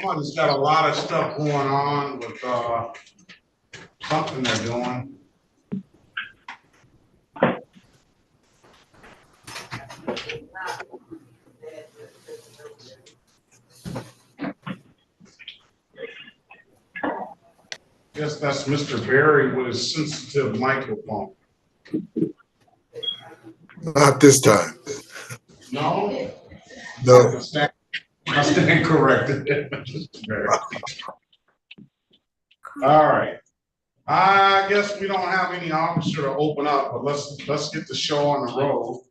Someone's got a lot of stuff going on with something they're doing. Guess that's Mr. Barry with his sensitive microphone. Not this time. No? No. I stand corrected. Mr. Barry. All right. I guess we don't have any officer to open up, but let's get the show on the road.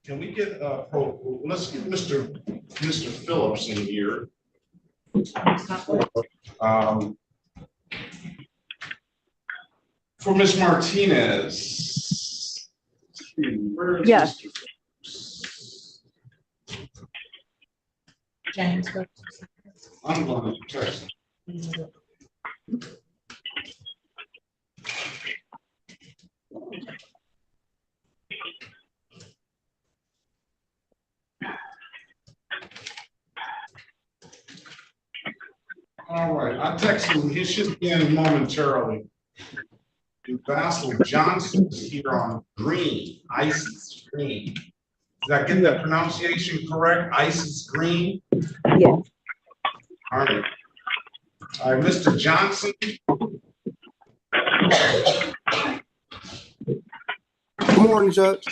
Can we get let's get Mr. Phillips in here. For Ms. Martinez. Where is Yes. Mr. Phillips? James. I'm going to text. All right, I text him. He should be in momentarily. Basil Johnson is here on green, ISIS green. Did I get that pronunciation correct? ISIS green? Yeah. All right. All right, Mr. Johnson. Good morning, Judge.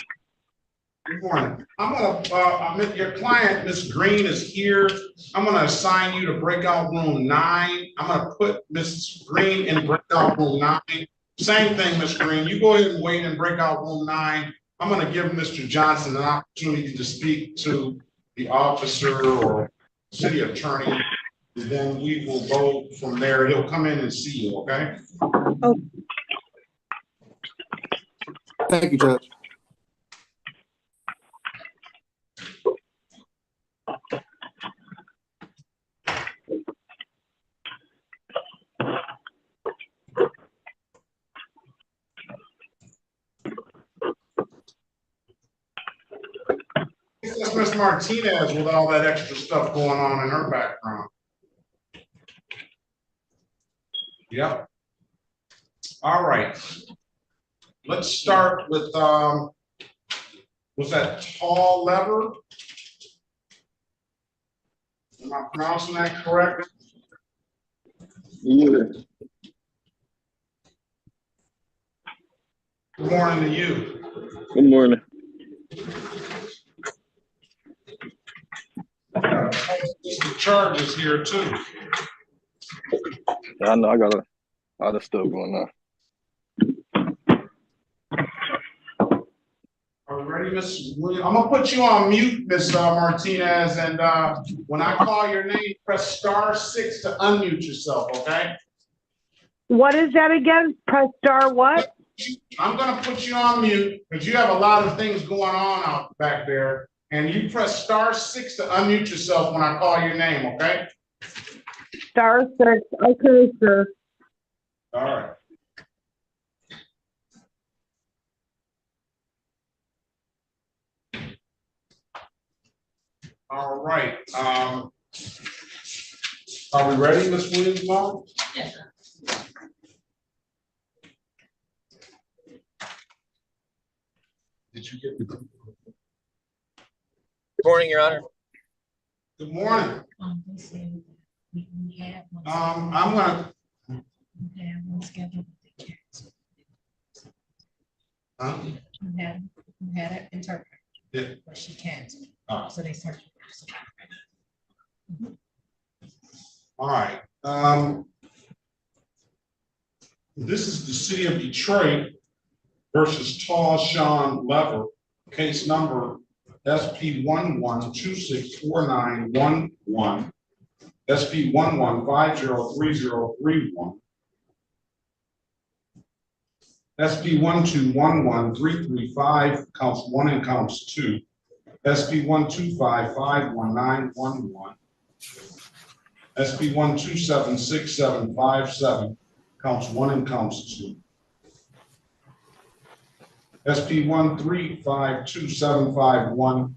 Good morning. I'm gonna, your client, Ms. Green, is here. I'm gonna assign you to breakout room 9. I'm gonna put Ms. Green in breakout room 9. Same thing, Ms. Green. You go ahead and wait in breakout room 9. I'm gonna give Mr. Johnson an opportunity to speak to the officer or city attorney. And then we will go from there. He'll come in and see you, okay? Oh. Thank you, Judge. That's Ms. Martinez with all that extra stuff going on in her background. Yep. All right. Let's start with, was that Tall Lever? Am I pronouncing that correct? Yeah. Good morning to you. Good morning. The charges here too. I know I got a lot of stuff going on. Are we ready, Miss Williams? I'm gonna put you on mute, Miss Martinez, and when I call your name, press *6 to unmute yourself, okay? What is that again? Press star what? I'm gonna put you on mute because you have a lot of things going on out back there, and you press *6 to unmute yourself when I call your name, okay? *6. Okay, sir. All right. All right. Are we ready, Ms. Williams? Yes, sir. Did you get the? Good morning, Your Honor. Good morning. They said we had one. I'm gonna. We had one scheduled, but they canceled. We had an interpreter, Yeah. but she canceled. Ah. So they searched. All right. This is the city of Detroit versus Tall Sean Lever, case number SP11264911, SP11503031, SP12113335, counts 1 and counts 2, SP12551911, SP1276757, counts 1 and counts 2. SP1352751,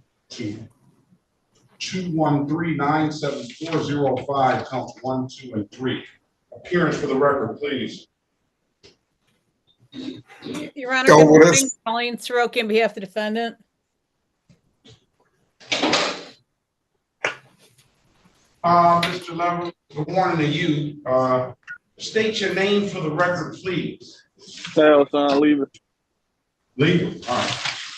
213-97405, counts 1, 2, and 3. Appearance for the record, please. Your Honor, Oh, good what morning. is- Colleen Soroki on behalf of the defendant. Mr. Lever, good morning to you. State your name for the record, please. Sal, son, leave it. Legal. All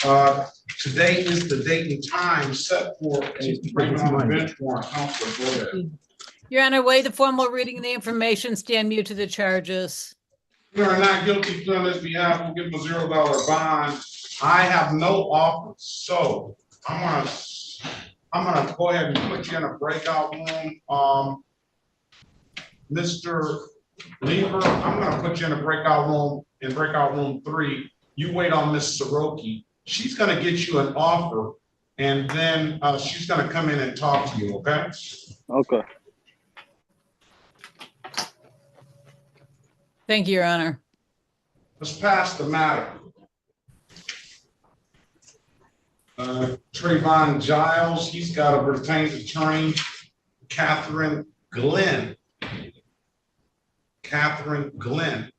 right. Today is the date and time set for a bringing on the bench warrant. Counselor, go ahead. Your Honor, waive the formal reading of the information, stand mute to the charges. You are not guilty, on this behalf, we'll give him a $0 bond. I have no office, so I'm gonna go ahead and put you in a breakout room. Mr. Lever, I'm gonna put you in a breakout room, in breakout room 3. You wait on Miss Soroki. She's gonna get you an offer, and then she's gonna come in and talk to you, okay? Okay. Thank you, Your Honor. Let's pass the matter. Trayvon Giles, he's got a retained attorney, Catherine Glenn. Catherine Glenn.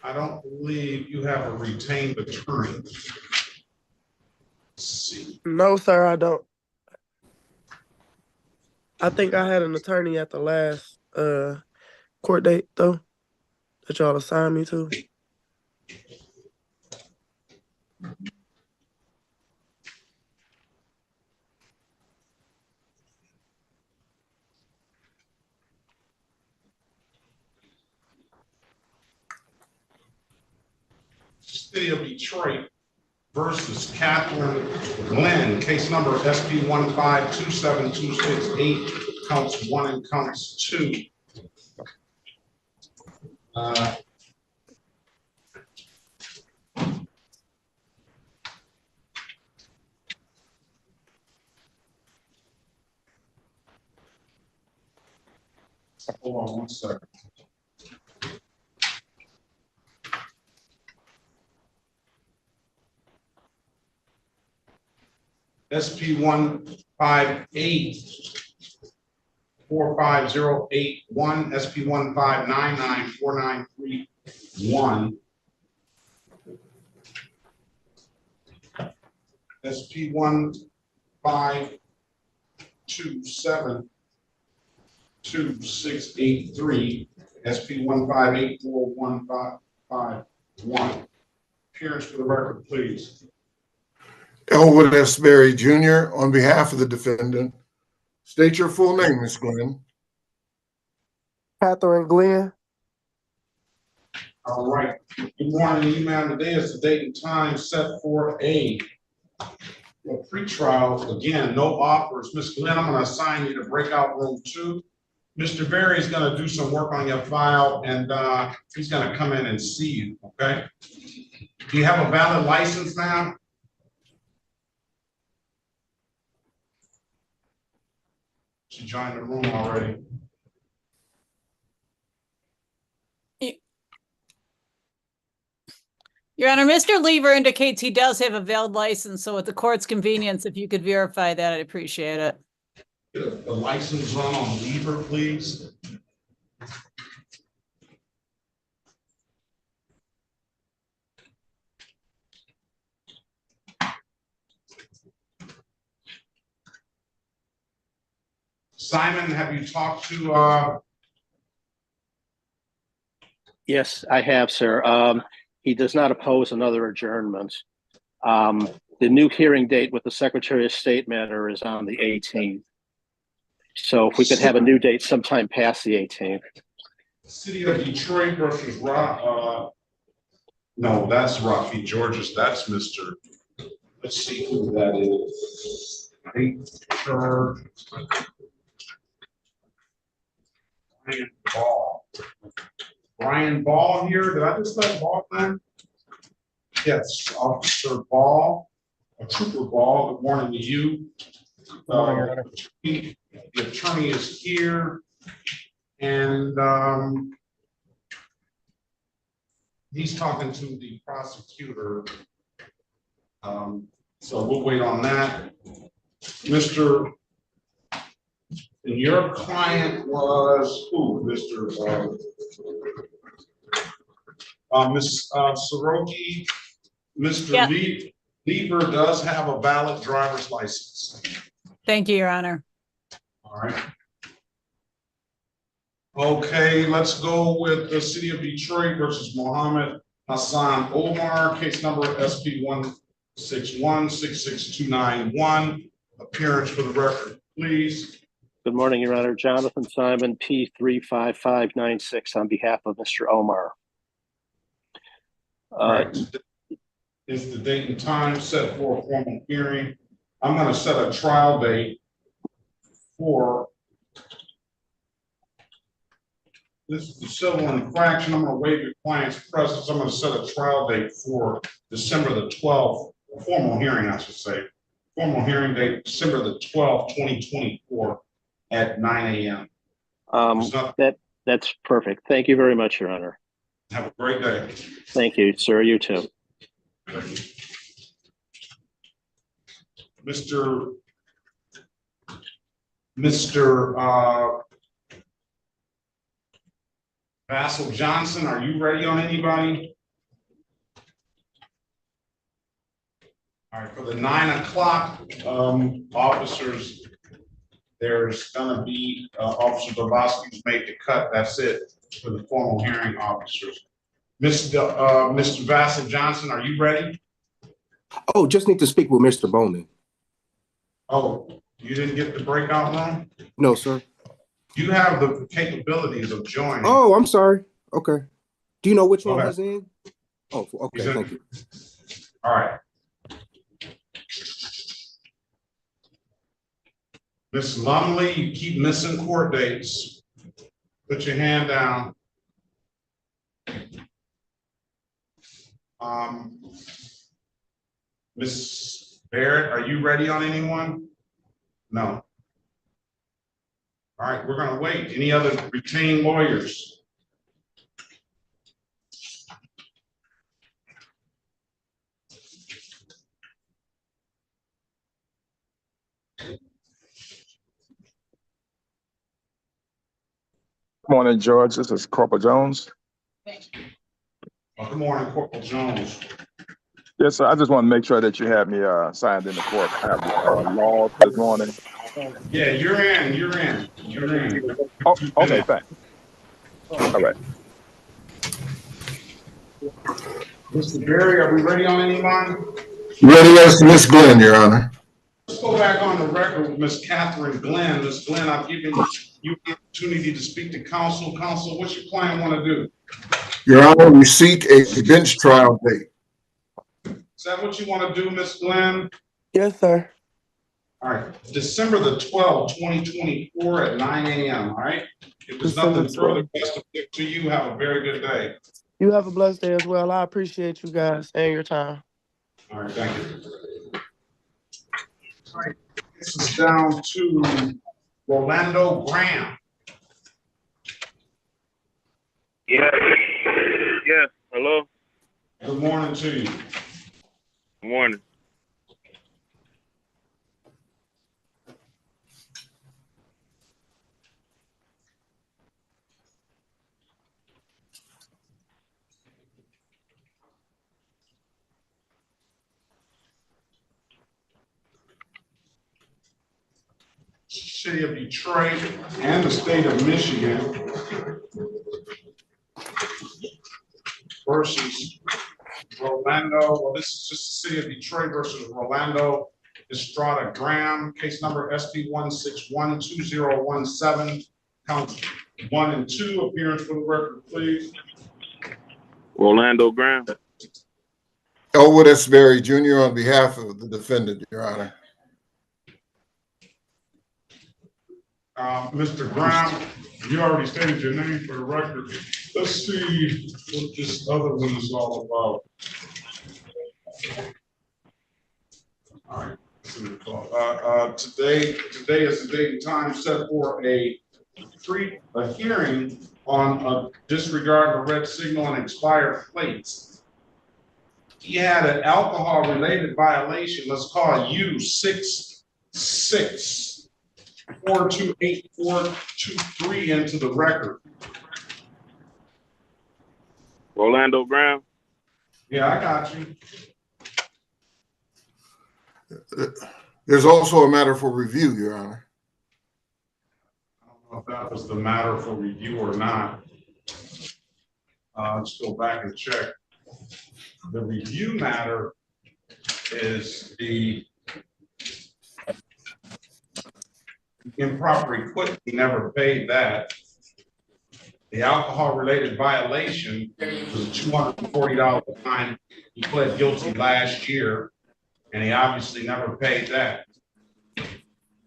I don't believe you have a retained attorney. Let's see. No, sir, I don't. I think I had an attorney at the last court date, though, that y'all assigned me to. City of Detroit versus Catherine Glenn, case number SP 1527268, counts 1 and counts 2. Hold on one second. SP 158-45081, SP 159949331, SP 1527263, SP 1584151. Appearance for the record, please. Elwood S. Berry Jr. on behalf of the defendant. State your full name, Ms. Glenn. Catherine Glenn. All right. Good morning, email. Today is the date and time set for a pretrial. Again, no offers. Ms. Glenn, I'm going to assign you to breakout room 2. Mr. Berry is going to do some work on your file, and he's going to come in and see you. Okay. Do you have a valid license now? She joined the room already. Your Honor, Mr. Lever indicates he does have a valid license, so at the court's convenience, if you could verify that, I'd appreciate it. Get a license run on Lever, please. Simon, have you talked to Yes, I have, sir. He does not oppose another adjournment. The new hearing date with the Secretary of State matter is on the 18th. So if we could have a new date sometime past the 18th. City of Detroit versus no, that's Rocky Georges. That's Mr. Let's see who that is. Brian Ball. Brian Ball here. Did I just let Ball in? Yes, Officer Ball, Trooper Ball. Good morning to you. The attorney is here, and he's talking to the prosecutor. So we'll wait on that. Mr. And your client was who, Mr. Ms. Soroki? Mr. Yeah. Lieber does have a valid driver's license. Thank you, Your Honor. All right. Okay, let's go with the City of Detroit versus Mohammed Hassan Omar, case number SP 161-66291. Appearance for the record, please. Good morning, Your Honor. Jonathan Simon, P35596, on behalf of Mr. Omar. All right. Is the date and time set for a formal hearing? I'm going to set a trial date for this is the civil infraction. I'm going to waive your client's presence. I'm going to set a trial date for December the 12th, a formal hearing, I should say. Formal hearing date, December the 12th, 2024 at 9 a.m. That's perfect. Thank you very much, Your Honor. Have a great day. Thank you, sir. You too. Mr. Vassal Johnson, are you ready on anybody? All right, for the 9 o'clock officers, there's gonna be Officer Babowski's made the cut. That's it for the formal hearing officers. Mr. Vassal Johnson, are you ready? Oh, just need to speak with Mr. Bowman. Oh, you didn't get the breakout room? No, sir. You have the capabilities of joining. Oh, I'm sorry. Okay. Do you know which one Okay. was in? Oh, okay. Thank you. All right. Ms. Lumley, you keep missing court dates. Put your hand down. Ms. Barrett, are you ready on anyone? No. All right, we're gonna wait. Any other retained lawyers? Good morning, George. This is Corporal Jones. Good morning, Corporal Jones. Yes, sir. I just want to make sure that you have me signed in the court. I have laws this morning. Yeah, you're in. You're in. Oh, okay, thanks. All right. Mr. Berry, are we ready on anyone? Ready as Miss Glenn, Your Honor. Let's go back on the record with Miss Catherine Glenn. Miss Glenn, I've given you the opportunity to speak to counsel. Counsel, what's your client want to do? Your Honor, we seek a bench trial date. Is that what you want to do, Miss Glenn? Yes, sir. All right, December the 12th, 2024 at 9 a.m., all right? If there's December nothing further, best of luck to you. Have a very good day. You have a blessed day as well. I appreciate you guys and your time. All right, thank you. All right, this is down to Rolando Graham. Yes. Yes. Hello. Good morning to you. Good morning. City of Detroit and the state of Michigan versus Rolando. Well, this is just the City of Detroit versus Rolando Estrada Graham, case number SP 161-2017, counts 1 and 2. Appearance for the record, please. Rolando Graham. Elwood S. Berry Jr. on behalf of the defendant, Your Honor. Mr. Graham, you already stated your name for the record. Let's see what this other one is all about. All right. Today is the date and time set for a hearing on disregard of red signal and expired plates. He had an alcohol-related violation. Let's call it U6 CR43423 into the record. Orlando Graham. Yeah, I got you. There's also a matter for review, Your Honor. I don't know if that was the matter for review or not. Let's go back and check. The review matter is the improper equipment. He never paid that. The alcohol-related violation was $240 fine. He pled guilty last year, and he obviously never paid that.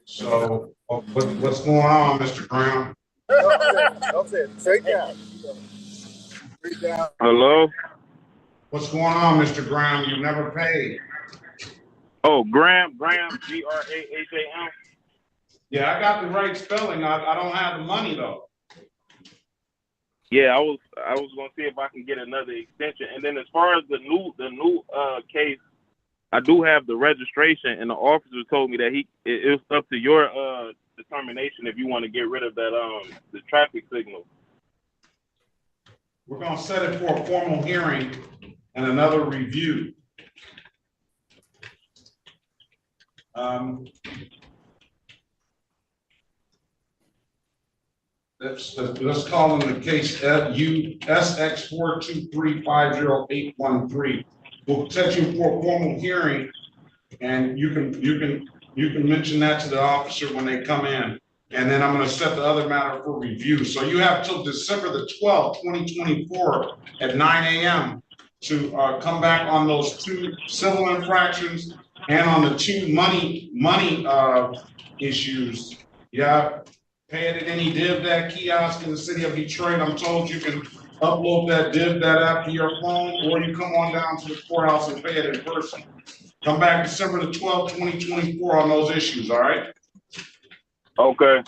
So, what's going on, Mr. Graham? Don't say it. Straight down. Straight down. Hello. What's going on, Mr. Graham? You never paid. Oh, Graham, Graham. Yeah, I got the right spelling. I don't have the money though. Yeah, I was gonna see if I can get another extension. And then as far as the new case, I do have the registration, and the officer told me that it's up to your determination if you want to get rid of that the traffic signal. We're gonna set it for a formal hearing and another review. Let's call in the case USX423508813. We'll set you for a formal hearing, and you can mention that to the officer when they come in. And then I'm going to set the other matter for review. So you have till December the 12th, 2024 at 9 a.m. to come back on those 2 civil infractions and on the 2 money issues. Yeah. Pay it at any DivDat kiosk in the city of Detroit. I'm told you can upload that DivDat app to your phone, or you come on down to the courthouse and pay it in person. Come back December the 12th, 2024 on those issues, all right? Okay.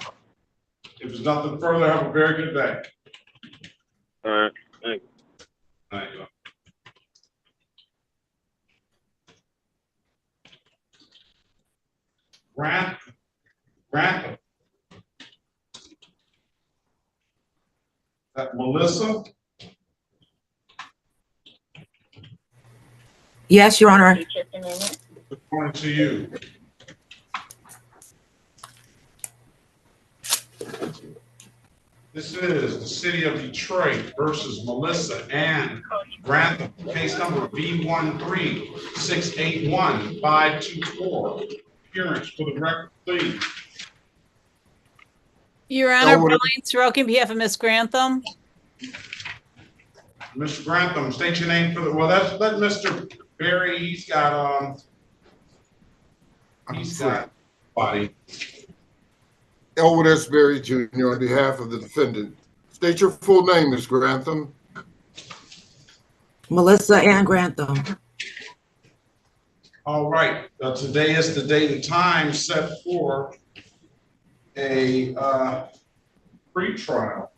If there's nothing further, have a very good day. All right. Thank you. Thank you. Grant. Melissa? Yes, Your Honor. Good morning to you. This is the city of Detroit versus Melissa Ann Grantham, case number B13681-524. Appearance for the record, please. Your Honor, Brian Sorokin, on behalf of Ms. Grantham. Mr. Grantham, state your name for the, well, let Mr. Berry, he's got body. Elwood S. Berry Jr. on behalf of the defendant. State your full name, Ms. Grantham. Melissa Ann Grantham. All right, today is the date and time set for a pre-trial.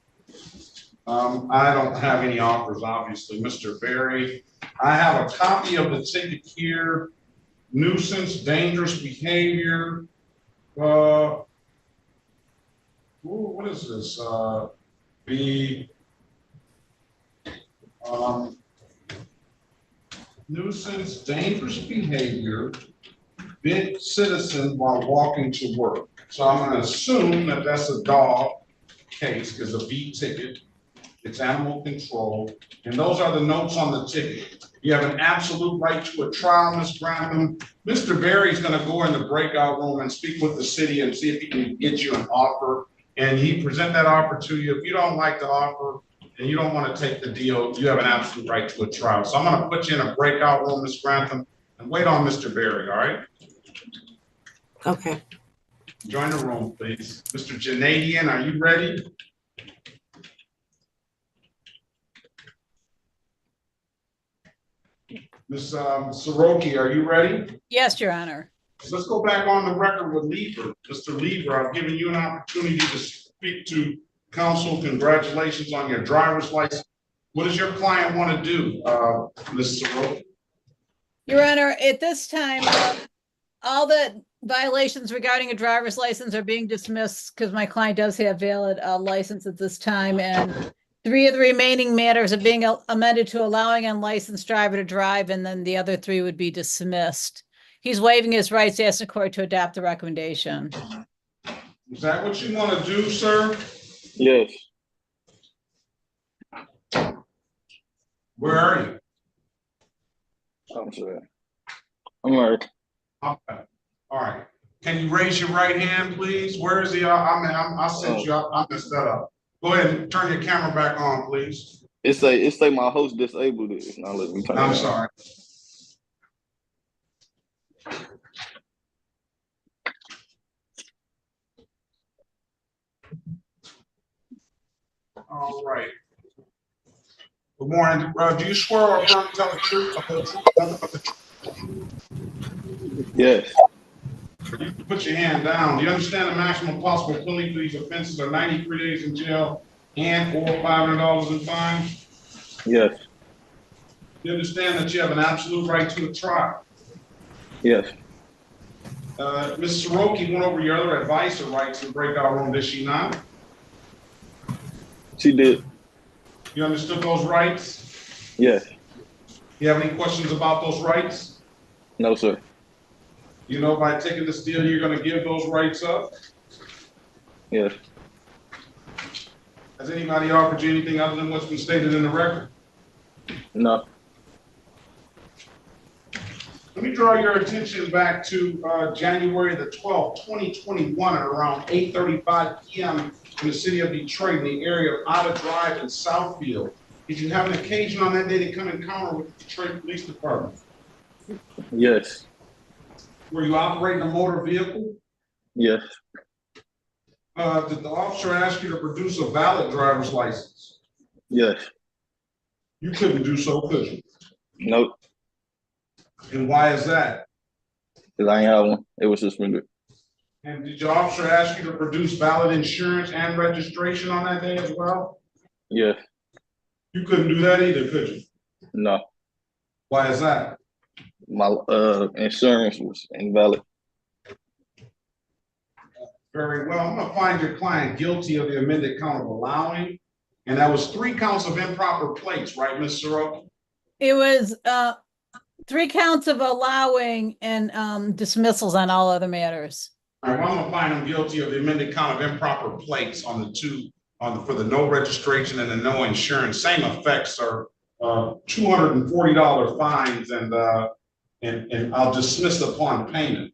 I don't have any offers, obviously, Mr. Berry. I have a copy of the ticket here. Nuisance, dangerous behavior. What is this? Nuisance, dangerous behavior, bit citizen while walking to work. So I'm going to assume that that's a dog case because a B ticket. It's animal control, and those are the notes on the ticket. You have an absolute right to a trial, Ms. Grantham. Mr. Berry's going to go in the breakout room and speak with the city and see if he can get you an offer, and he present that offer to you. If you don't like the offer and you don't want to take the deal, you have an absolute right to a trial. So I'm going to put you in a breakout room, Ms. Grantham, and wait on Mr. Berry, all right? Okay. Join the room, please. Mr. Janadian, are you ready? Ms. Soroki, are you ready? Yes, Your Honor. So let's go back on the record with Lever. Mr. Lever, I've given you an opportunity to speak to counsel. Congratulations on your driver's license. What does your client want to do, Ms. Soroki? Your Honor, at this time, all that violations regarding a driver's license are being dismissed because my client does have valid license at this time, and 3 of the remaining matters are being amended to allowing an unlicensed driver to drive, and then the other 3 would be dismissed. He's waiving his rights, asking the court to adopt the recommendation. Is that what you want to do, sir? Yes. Where are you? I'm sorry. I'm all right. Okay. All right. Can you raise your right hand, please? Where is the, I sent you up, I messed that up. Go ahead and turn your camera back on, please. It say my host disabled it. It's not letting me turn it I'm on. sorry. All right. Good morning. Do you swear or affirm to tell the truth? Yes. You can put your hand down. Do you understand the maximum possible penalty for these offenses are 93 days in jail and or $500 in fines? Yes. You understand that you have an absolute right to a trial? Yes. Ms. Soroki went over your other advice or rights in the breakout room, did she not? She did. You understood those rights? Yes. You have any questions about those rights? No, sir. You know, by taking this deal, you're going to give those rights up? Yes. Has anybody offered you anything other than what's been stated in the record? No. Let me draw your attention back to January the 12th, 2021 at around 8:35 p.m. in the city of Detroit in the area of Otter Drive and Southfield. Did you have an occasion on that day to come encounter with the Detroit Police Department? Yes. Were you operating a motor vehicle? Yes. Did the officer ask you to produce a valid driver's license? Yes. You couldn't do so, could you? Nope. And why is that? Because I ain't have one. It was suspended. And did your officer ask you to produce valid insurance and registration on that day as well? Yes. You couldn't do that either, could you? No. Why is that? My insurance was invalid. Very well. I'm going to find your client guilty of the amended count of allowing. And that was 3 counts of improper plates, right, Ms. Soroki? It was 3 counts of allowing and dismissals on all other matters. All right, well, I'm going to find him guilty of the amended count of improper plates on the 2, for the no registration and the no insurance. Same effects are $240 fines and I'll dismiss upon payment.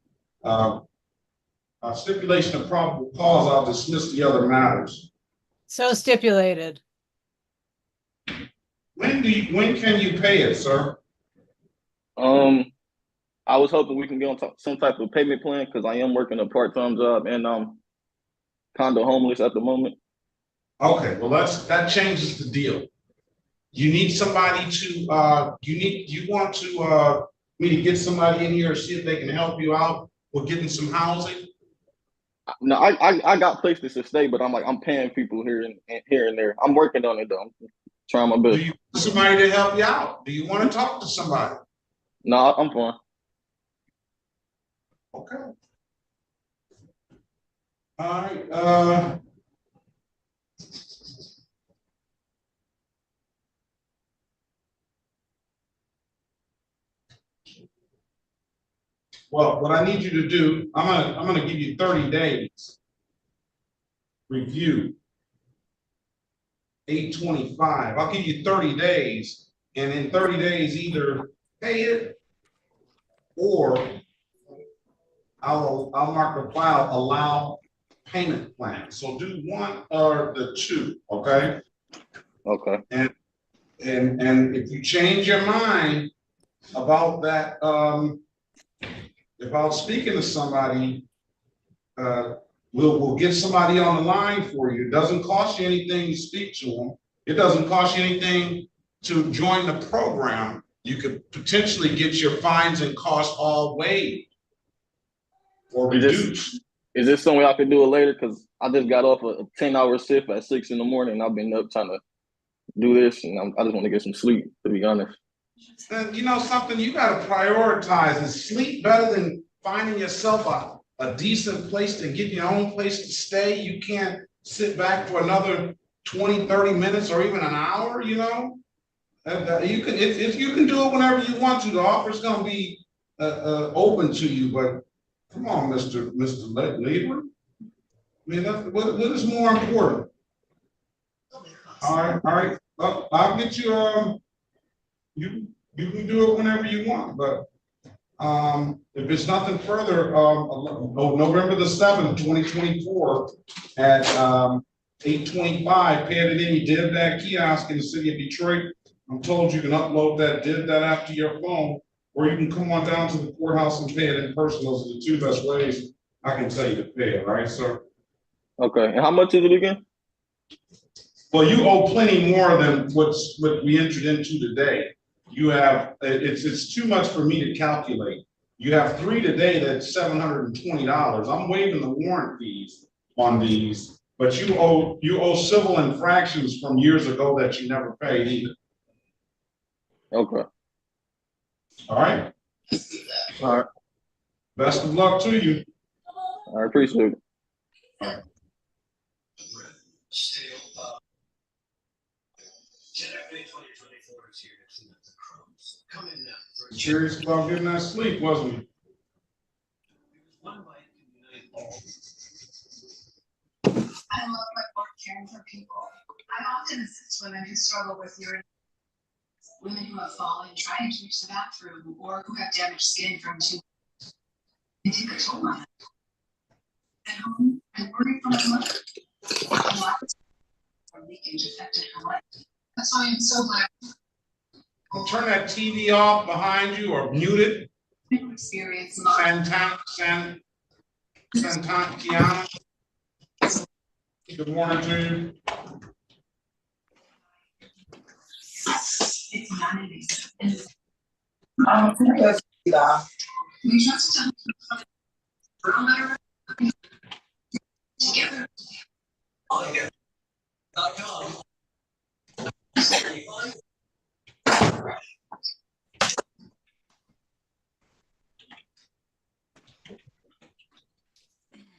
Stipulation of probable cause, I'll dismiss the other matters. So stipulated. When can you pay it, sir? I was hoping we can get on some type of payment plan because I am working a part-time job and kind of homeless at the moment. Okay, well that changes the deal. You need somebody to you want to me to get somebody in here to see if they can help you out with getting some housing? No, I got places to stay, but I'm paying people here and there. I'm working on it though. I'm trying my best. Do you want somebody to help you out? Do you want to talk to somebody? No, I'm fine. Okay. All right. Well, what I need you to do, I'm gonna give you 30 days. Review. 825. I'll give you 30 days, and in 30 days, either pay it or I'll mark the file allow payment plan. So do one or the 2, okay? Okay. And if you change your mind about that, about speaking to somebody, we'll get somebody on the line for you. It doesn't cost you anything to speak to them. It doesn't cost you anything to join the program. You could potentially get your fines and costs all waived or reduced. Is this something I could do it later? Because I just got off a 10-hour shift at 6 in the morning. I've been up trying to do this, and I just want to get some sleep, to be honest. And you know something, you got to prioritize. Is sleep better than finding yourself a decent place to get your own place to stay. You can't sit back for another 20, 30 minutes or even an hour, you know? You can, if you can do it whenever you want to, the offer's gonna be, open to you, but come on, Mr. Leader. I mean, what is more important? All right, I'll get you, you can do it whenever you want, but, if it's nothing further, November the 7th, 2024, at, 8:25, pay it in any div that kiosk in the city of Detroit. I'm told you can upload that div that app to your phone, or you can come on down to the courthouse and pay it in person. Those are the two best ways I can tell you to pay it, right, sir? Okay, and how much is it again? Well, you owe plenty more than what we entered into today. You have, it's too much for me to calculate. You have 3 today, that's $720. I'm waiving the warrant fees on these, but you owe civil infractions from years ago that you never paid either. Okay. All right? All right. Best of luck to you. I appreciate it. Curious about getting that sleep, wasn't he? I love my work caring for people. I often assist women who struggle with urine. Women who have fallen trying to reach the bathroom or who have damaged skin from too. They take a toll on them. At home, I worry for my mother. A lot of leakage affected her life. That's why I'm so glad. Turn that TV off behind you or mute it. Experience Santana. Good morning to you. It's not we just together.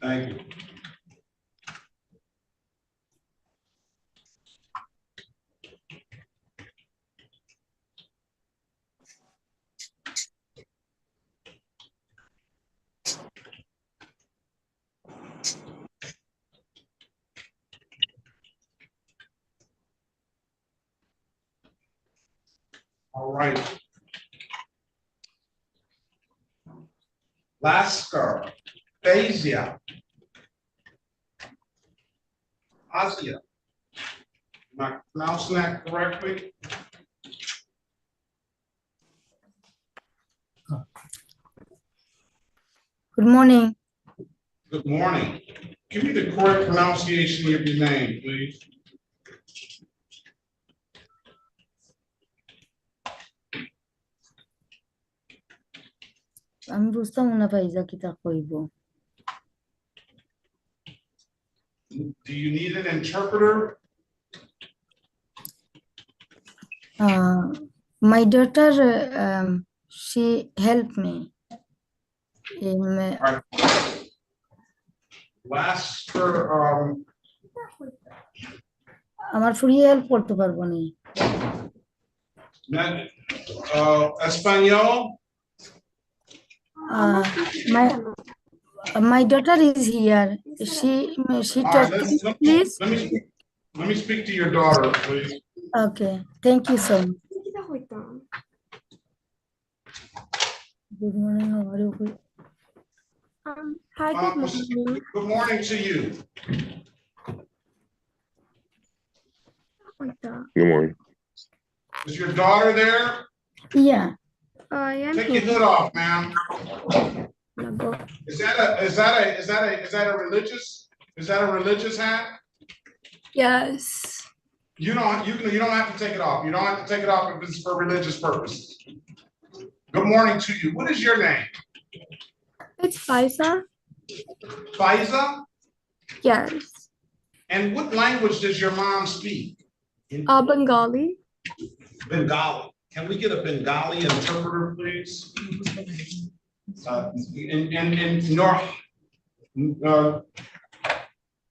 Thank you. All right. Lasker, Phasia, Asia. Am I pronouncing that correctly? Good morning. Good morning. Give me the correct pronunciation of your name, please. আমি বুঝতাম না ভাইজা কিতা কইব। Do you need an interpreter? My daughter, she helped me. Lasker, আমার ফুরিয়ে help করতে পারবো নি। Espanol? My daughter is here. She talks. Please. Let me speak to your daughter, please. Okay. Thank you so much. Good morning. How are you? Hi. Good morning. Good morning to you. Good morning. Is your daughter there? Yeah. Take your hood off, ma'am. Is that a religious hat? Yes. You don't have to take it off. You don't have to take it off if it's for religious purposes. Good morning to you. What is your name? It's Faiza. Faiza? Yes. And what language does your mom speak? Bengali. Bengali. Can we get a Bengali interpreter, please? In Uh,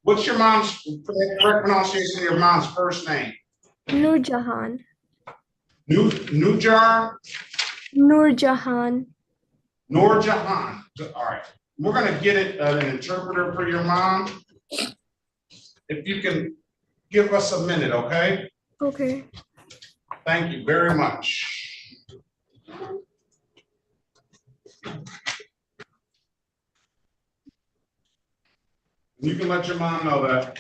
what's your mom's correct pronunciation of your mom's first name? Nur Jahan. Nujar? Nur Jahan. Noor Jahan. All right. We're gonna get an interpreter for your mom. If you can give us a minute, okay? Okay. Thank you very much. You can let your mom know that.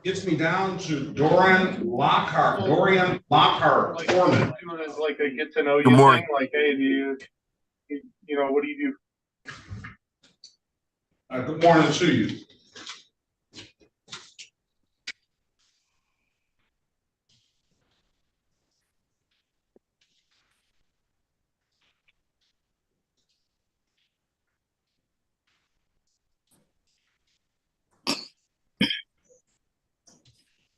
Gets me down to Dorian Lockhart. Dorian Lockhart, foreman. It's like a get to know you Good morning. thing. Like, hey, do you know, what do you do? Good morning to you.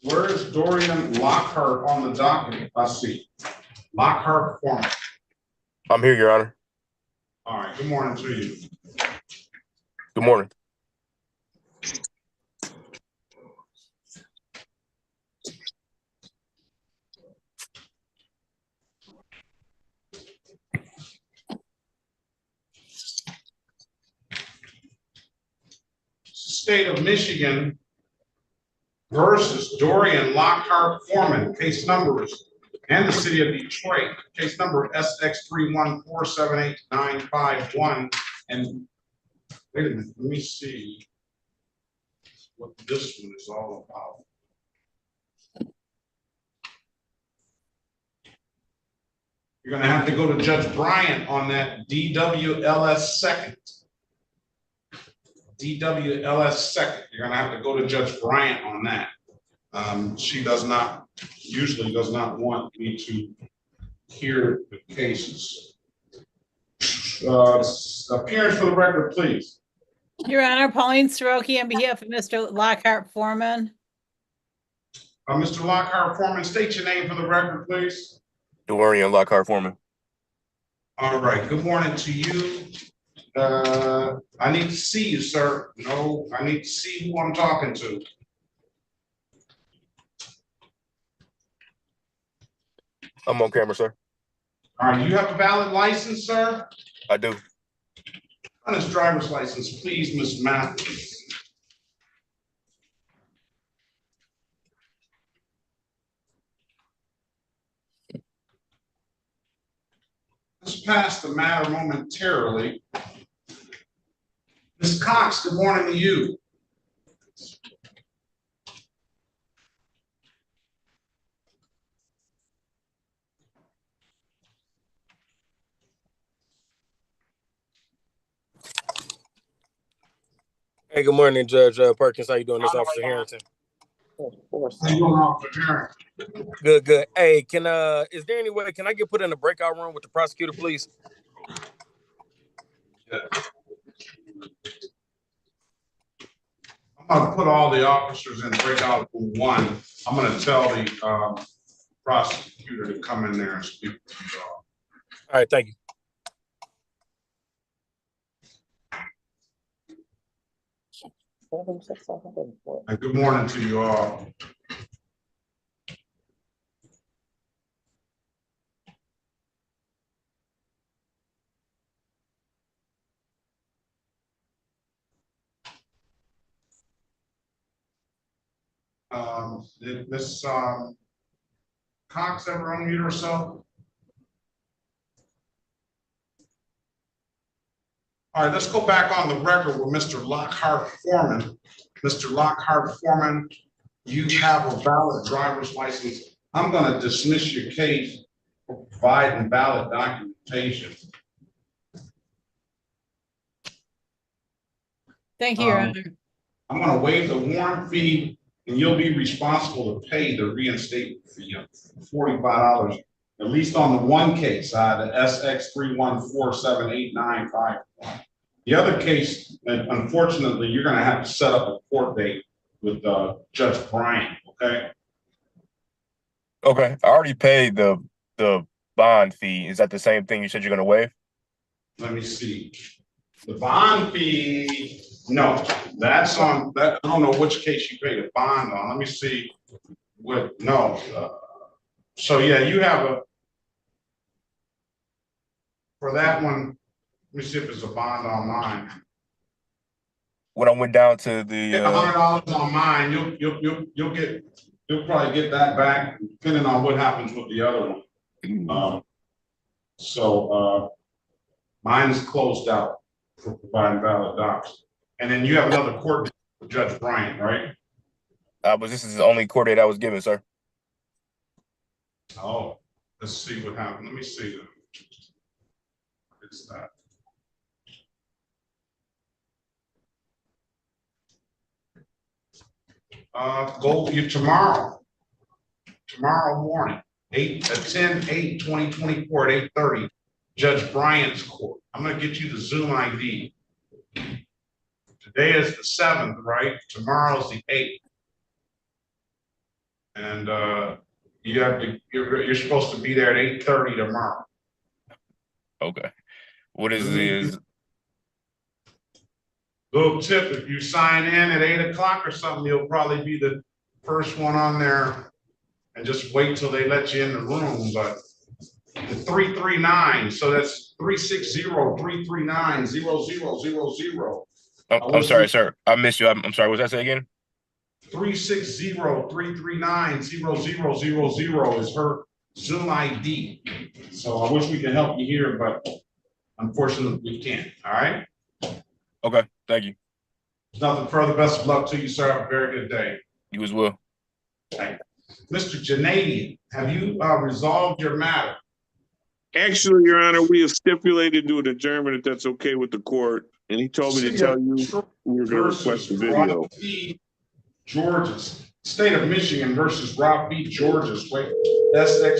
Where is Dorian Lockhart on the document? I see. Lockhart foreman. I'm here, Your Honor. All right, good morning to you. Good morning. State of Michigan versus Dorian Lockhart foreman, case numbers, and the city of Detroit, case number SX3147891. And wait a minute, let me see what this one is all about. You're gonna have to go to Judge Bryant on that DWLS second. DWLS second. You're gonna have to go to Judge Bryant on that. She usually does not want me to hear the cases. Appearance for the record, please. Your Honor, Pauline Soroki on behalf of Mr. Lockhart Foreman. Mr. Lockhart Foreman, state your name for the record, please. Dorian Lockhart Foreman. All right, good morning to you. I need to see you, sir. No, I need to see who I'm talking to. I'm on camera, sir. All right, you have a valid license, sir? I do. On his driver's license, please, Ms. Matthews. Let's pass the matter momentarily. Ms. Cox, good morning to you. Hey, good morning, Judge Perkins. How you doing? This is Officer Harrington. How you doing, Officer Harrington? Good, good. Hey, is there any way, can I get put in a breakout room with the prosecutor, please? Yeah. I'm gonna put all the officers in breakout room 1. I'm gonna tell the prosecutor to come in there and speak to you all. All right, thank you. And good morning to you all. Did Ms. Cox ever unmute herself? All right, let's go back on the record with Mr. Lockhart Foreman. Mr. Lockhart Foreman, you have a valid driver's license. I'm going to dismiss your case for providing valid documentation. Thank you, Your Honor. I'm going to waive the warrant fee, and you'll be responsible to pay the reinstatement fee of $45, at least on the one case, the SX3147895. The other case, unfortunately, you're gonna have to set up a court date with Judge Bryant, okay? Okay. I already paid the bond fee. Is that the same thing you said you're gonna waive? Let me see. The bond fee, no, that's on, that, I don't know which case you paid a bond on. Let me see what, no. So yeah, you have a, for that one, let me see if it's a bond on mine. When I went down to the $100 on mine, you'll probably get that back, depending on what happens with the other one. Mine is closed out for providing valid docs. And then you have another court with Judge Bryant, right? but this is the only court date I was given, sir. Oh, let's see what happened. Let me see. It's that. Go you tomorrow morning, 10/8/2024 at 8:30, Judge Bryant's court. I'm gonna get you the Zoom ID. Today is the 7th, right? Tomorrow's the 8th. And you're supposed to be there at 8:30 tomorrow. Okay. What is the little tip? If you sign in at 8 o'clock or something, you'll probably be the first one on there, and just wait till they let you in the room. But the 339, so that's 360-339-0000. I'm sorry, sir. I missed you. I'm sorry. What was that say again? 360-339-0000 is her Zoom ID. So I wish we could help you here, but unfortunately we can't. All right. Okay. Thank you. There's nothing further. Best of luck to you, sir. Have a very good day. You as well. Thank you. Mr. Janady, have you resolved your matter? Actually, Your Honor, we have stipulated to an adjournment if that's okay with the court. And he told me to tell you we were going to request the video. Georges, State of Michigan versus Rob B. Georges, wait, SX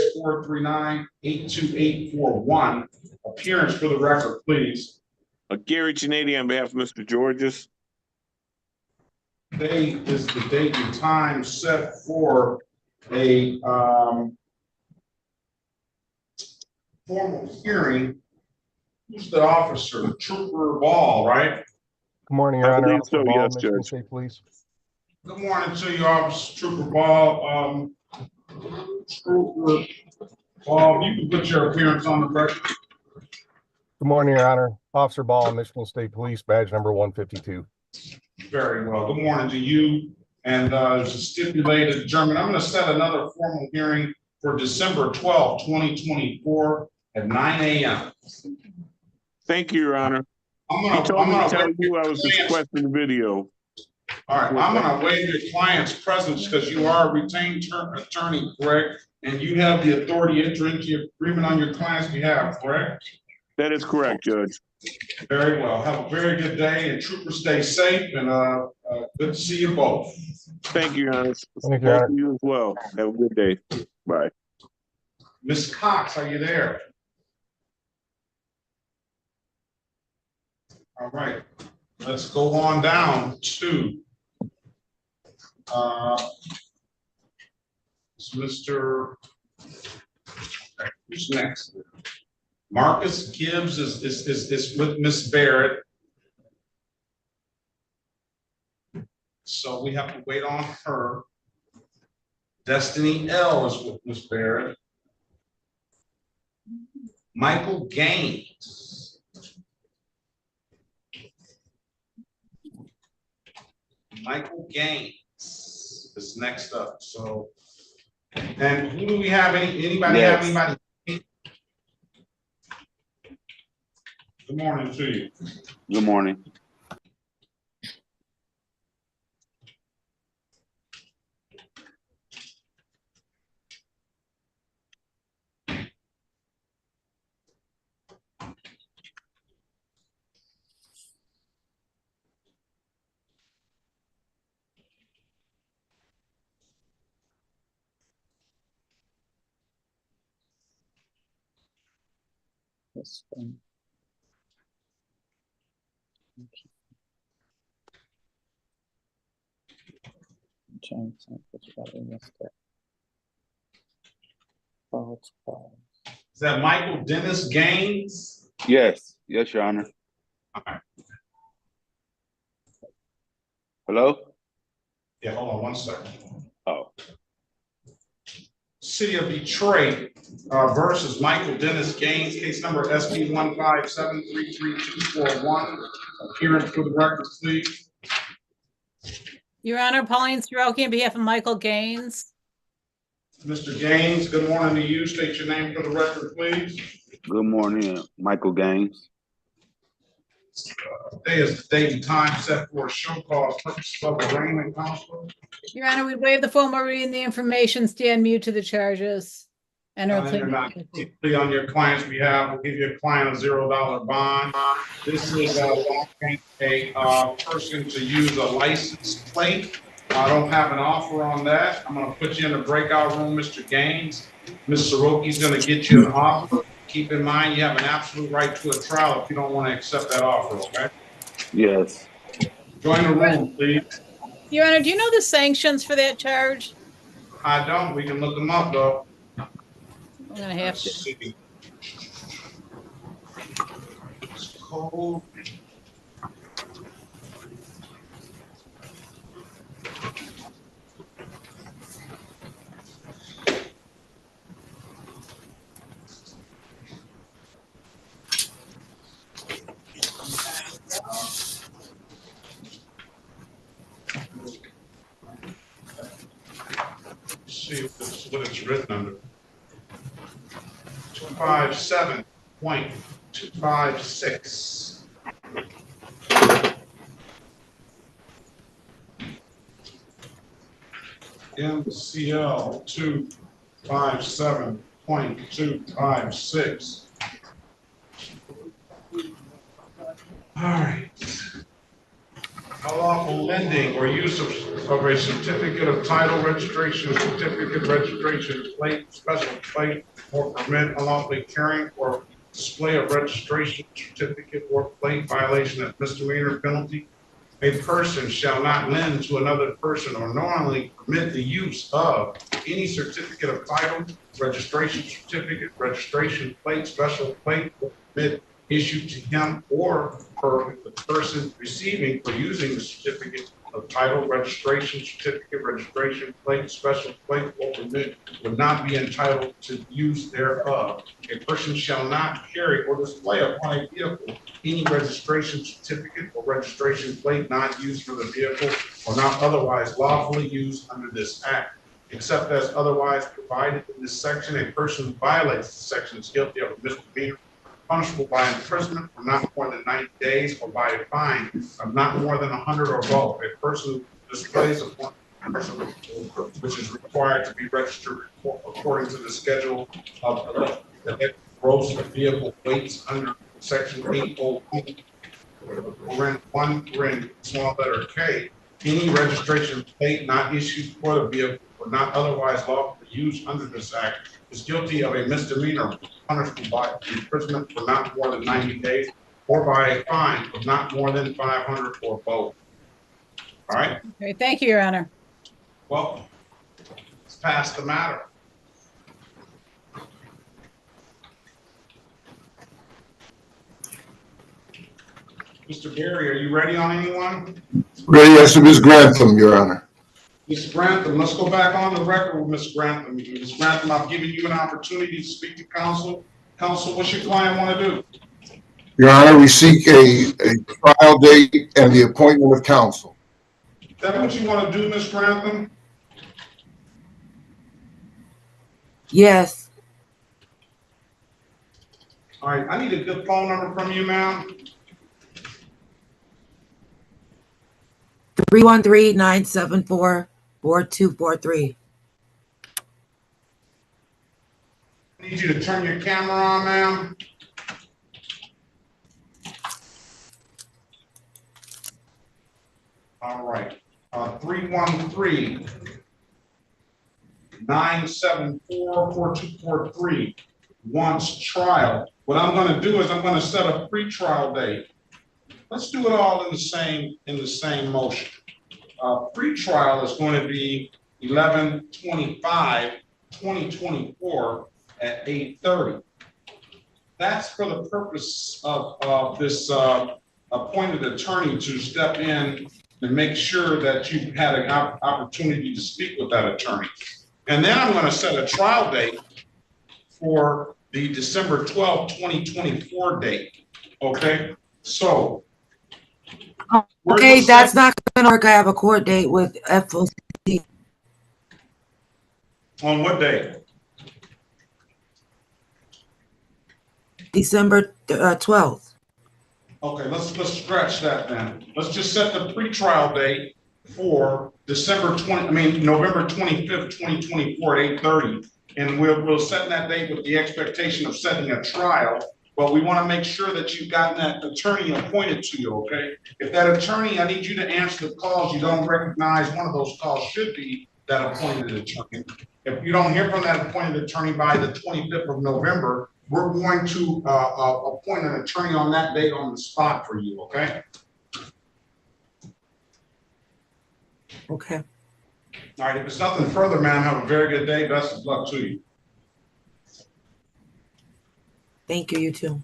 439-82841. Appearance for the record, please. Gary Janady on behalf of Mr. Georges. Today is the date and time set for a formal hearing. Who's the officer? Trooper Ball, right? Good morning, Your Honor. So, Ball, yes, Michigan Judge. State Police. Good morning to you, Officer Trooper Ball. Trooper Ball, you can put your appearance on the record. Good morning, Your Honor. Officer Ball, Michigan State Police, badge number 152. Very well. Good morning to you. And there's a stipulated adjournment. I'm going to set another formal hearing for December 12th, 2024 at 9 a.m. Thank you, Your Honor. He told me to tell you I was requesting the video. All right, I'm going to waive your client's presence because you are a retained attorney, correct? And you have the authority to enter into your agreement on your client's behalf, correct? That is correct, Judge. Very well. Have a very good day, and troopers stay safe, and good to see you both. Thank you, Your Honor. Thank you, Your Honor. Both of you as well. Have a good day. Bye. Ms. Cox, are you there? All right, let's go on down to Mr. Who's next? Marcus Gibbs is with Miss Barrett. So we have to wait on her. Destiny L is with Miss Barrett. Michael Gaines. Michael Gaines is next up. So, and who do we have? Anybody have anybody? Good morning to you. Good morning. Is that Michael Dennis Gaines? Yes, yes, Your Honor. Okay. Hello? Yeah, hold on one second. Oh. City of Detroit versus Michael Dennis Gaines, case number SP 157333241. Appearance for the record, please. Your Honor, Pauline Soroki on behalf of Michael Gaines. Mr. Gaines, good morning to you. State your name for the record, please. Good morning, Michael Gaines. Today is the date and time set for a show cause purposes of arraignment, Counselor. Your Honor, we waive the formal reading the information, stand mute to the charges. Enter a You're not plea. typically on your client's behalf. We'll give you a client a $0 bond. This is allowing a person to use a license plate. I don't have an offer on that. I'm gonna put you in the breakout room, Mr. Gaines. Ms. Soroki's gonna get you an offer. Keep in mind, you have an absolute right to a trial if you don't want to accept that offer, okay? Yes. Join the room, please. Your Honor, do you know the sanctions for that charge? I don't. We can look them up, though. I'm gonna have to. Let's see. Code. See what it's written under. 257.256. MCL 257.256. All right. Unlawful lending or use of a certificate of title, registration, certificate, registration plate, special plate, or permit unlawfully carrying or display of registration, certificate, or plate violation of misdemeanor penalty. A person shall not lend to another person or knowingly permit the use of any certificate of title, registration certificate, registration plate, special plate, or permit issued to him or her, the person receiving for using the certificate of title, registration certificate, registration plate, special plate, or permit would not be entitled to use thereof. A person shall not carry or display upon a vehicle any registration certificate or registration plate not used for the vehicle or not otherwise lawfully used under this act, except as otherwise provided in this section. A person who violates this section is guilty of a misdemeanor, punishable by imprisonment for not more than 90 days or by a fine of not more than 100 or both. A person who displays upon which is required to be registered according to the schedule of the gross vehicle weights under section 801, small letter K. Any registration plate not issued for the vehicle or not otherwise lawfully used under this act is guilty of a misdemeanor, punishable by imprisonment for not more than 90 days or by a fine of not more than 500 or both. All right. Okay, thank you, Your Honor. Well, let's pass the matter. Mr. Gary, are you ready on anyone? Ready as to Ms. Grantham, Your Honor. Ms. Grantham, let's go back on the record with Ms. Grantham. Ms. Grantham, I've given you an opportunity to speak to counsel. Counsel, what's your client want to do? Your Honor, we seek a trial date and the appointment of counsel. Is that what you want to do, Ms. Grantham? Yes. All right, I need a good phone number from you, ma'am. 313-974-4243. I need you to turn your camera on, ma'am. All right, 313-974-4243 wants trial. What I'm going to do is I'm going to set a pre-trial date. let's do it all in the same motion. Pre-trial is going to be 11/25/2024 at 8:30. That's for the purpose of this appointed attorney to step in and make sure that you've had an opportunity to speak with that attorney. And then I'm going to set a trial date for the December 12th, 2024 date. Okay, so. Okay, that's not going to work. I have a court date with FOC. On what day? December 12th. Okay, let's scratch that then. Let's just set the pretrial date for November 25th, 2024 at 8:30. And we'll set that date with the expectation of setting a trial. But we want to make sure that you've gotten that attorney appointed to you, okay? If that attorney, I need you to answer the calls you don't recognize, one of those calls should be that appointed attorney. If you don't hear from that appointed attorney by the 25th of November, we're going to appoint an attorney on that date on the spot for you, okay? Okay. All right, if it's nothing further, ma'am, have a very good day. Best of luck to you. Thank you, you too.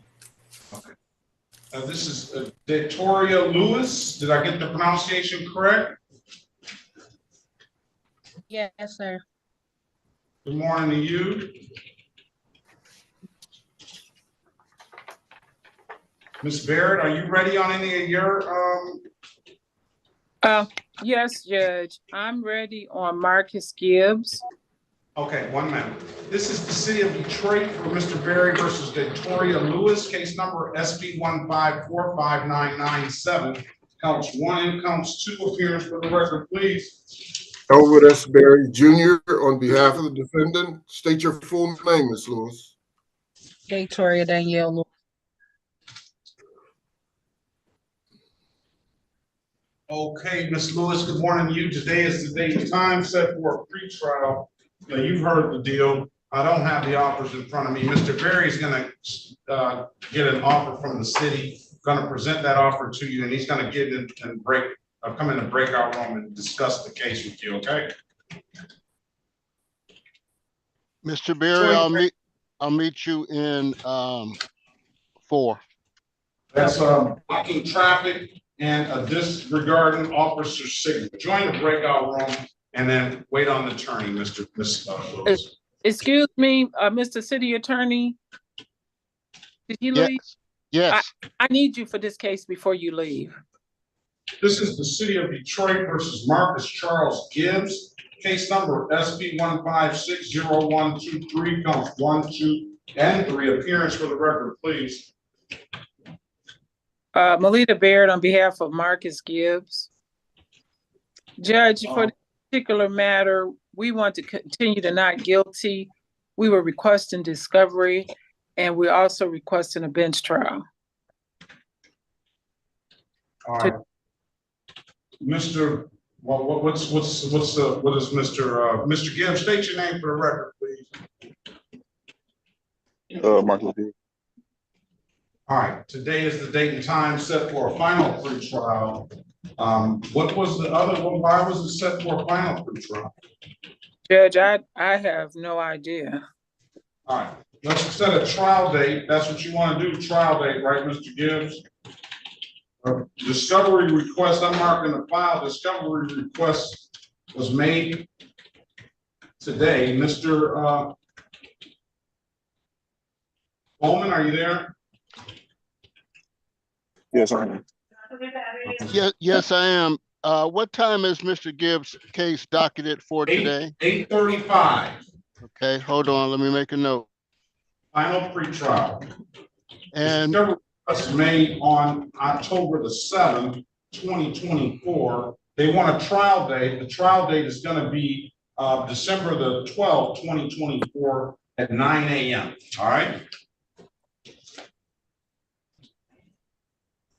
Okay. This is Victoria Lewis. Did I get the pronunciation correct? Yes, sir. Good morning to you. Ms. Barrett, are you ready on any of your Yes, Judge. I'm ready on Marcus Gibbs. Okay, 1 minute. This is the City of Detroit for Mr. Berry versus Victoria Lewis, case number SB 1545997. Counts 1 and counts 2. Appearance for the record, please. Elwood S. Berry Jr. on behalf of the defendant. State your full name, Ms. Lewis. Victoria Danielle Lewis. Okay, Ms. Lewis, good morning to you. Today is the date and time set for a pretrial. Now, you've heard the deal. I don't have the offers in front of me. Mr. Berry is going to get an offer from the city, going to present that offer to you, and he's going to get in and come in the breakout room and discuss the case with you, okay? Mr. Berry, I'll meet you in 4. That's blocking traffic and disregarding officer signal. Join the breakout room and then wait on the attorney, Mr. Lewis. Excuse me, Mr. City Attorney. Did he leave? Yes. I need you for this case before you leave. This is the City of Detroit versus Marcus Charles Gibbs. Case number SB 1560123, counts 1, 2, and 3. Appearance for the record, please. Melita Baird on behalf of Marcus Gibbs. Judge, for this particular matter, we want to continue to not guilty. We were requesting discovery, and we're also requesting a bench trial. All right. Mr. Well, what is Mr. Gibbs? State your name for the record, please. Michael D. All right. Today is the date and time set for a final pre-trial. What was the other one? Why was it set for a final pre-trial? Judge, I have no idea. All right. Let's set a trial date. That's what you want to do. Trial date, right, Mr. Gibbs? Discovery request. I'm marking the file. Discovery request was made today. Mr. Bowman, are you there? Yes, I am. Yes, I am. What time is Mr. Gibbs' case docketed for today? 8:35. Okay, hold on. Let me make a note. Final pretrial. And discovery was made on October the 7th, 2024. They want a trial date. The trial date is going to be December the 12th, 2024 at 9 a.m. All right.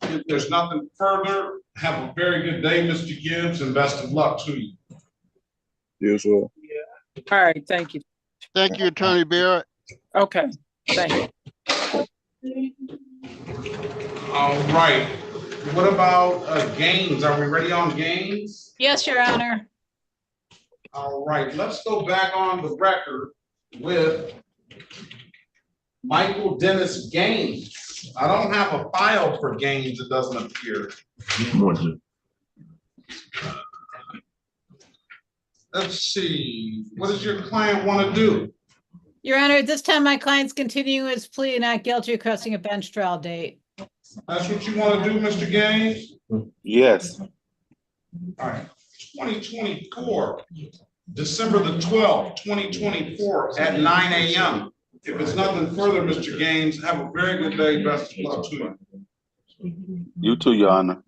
If there's nothing further, have a very good day, Mr. Gibbs, and best of luck to you. Yes, sir. All right, thank you. Thank you, Attorney Barrett. Okay, thank you. All right, What about Gaines? Are we ready on Gaines? Yes, Your Honor. All right, let's go back on the record with Michael Dennis Gaines. I don't have a file for Gaines, it doesn't appear. Let's see, what does your client want to do? Your Honor, at this time, my client's continuing his plea not guilty, requesting a bench trial date. That's what you want to do, Mr. Gaines? Yes. All right, 2024, December the 12th, 2024 at 9 a.m. If it's nothing further, Mr. Gaines, have a very good day. Best of luck to you. You too, Your Honor.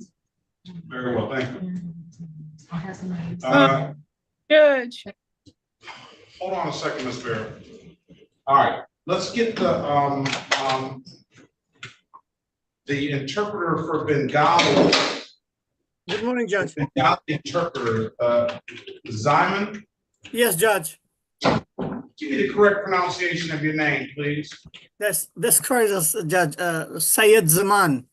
Very well, thank you. Judge. Hold on a second, Ms. Fair. All right, let's get the interpreter for Bengali. Good morning, Judge. Bengali interpreter, Zyman. Yes, Judge. Give me the correct pronunciation of your name, please. That's correct, Judge. Syed Zaman.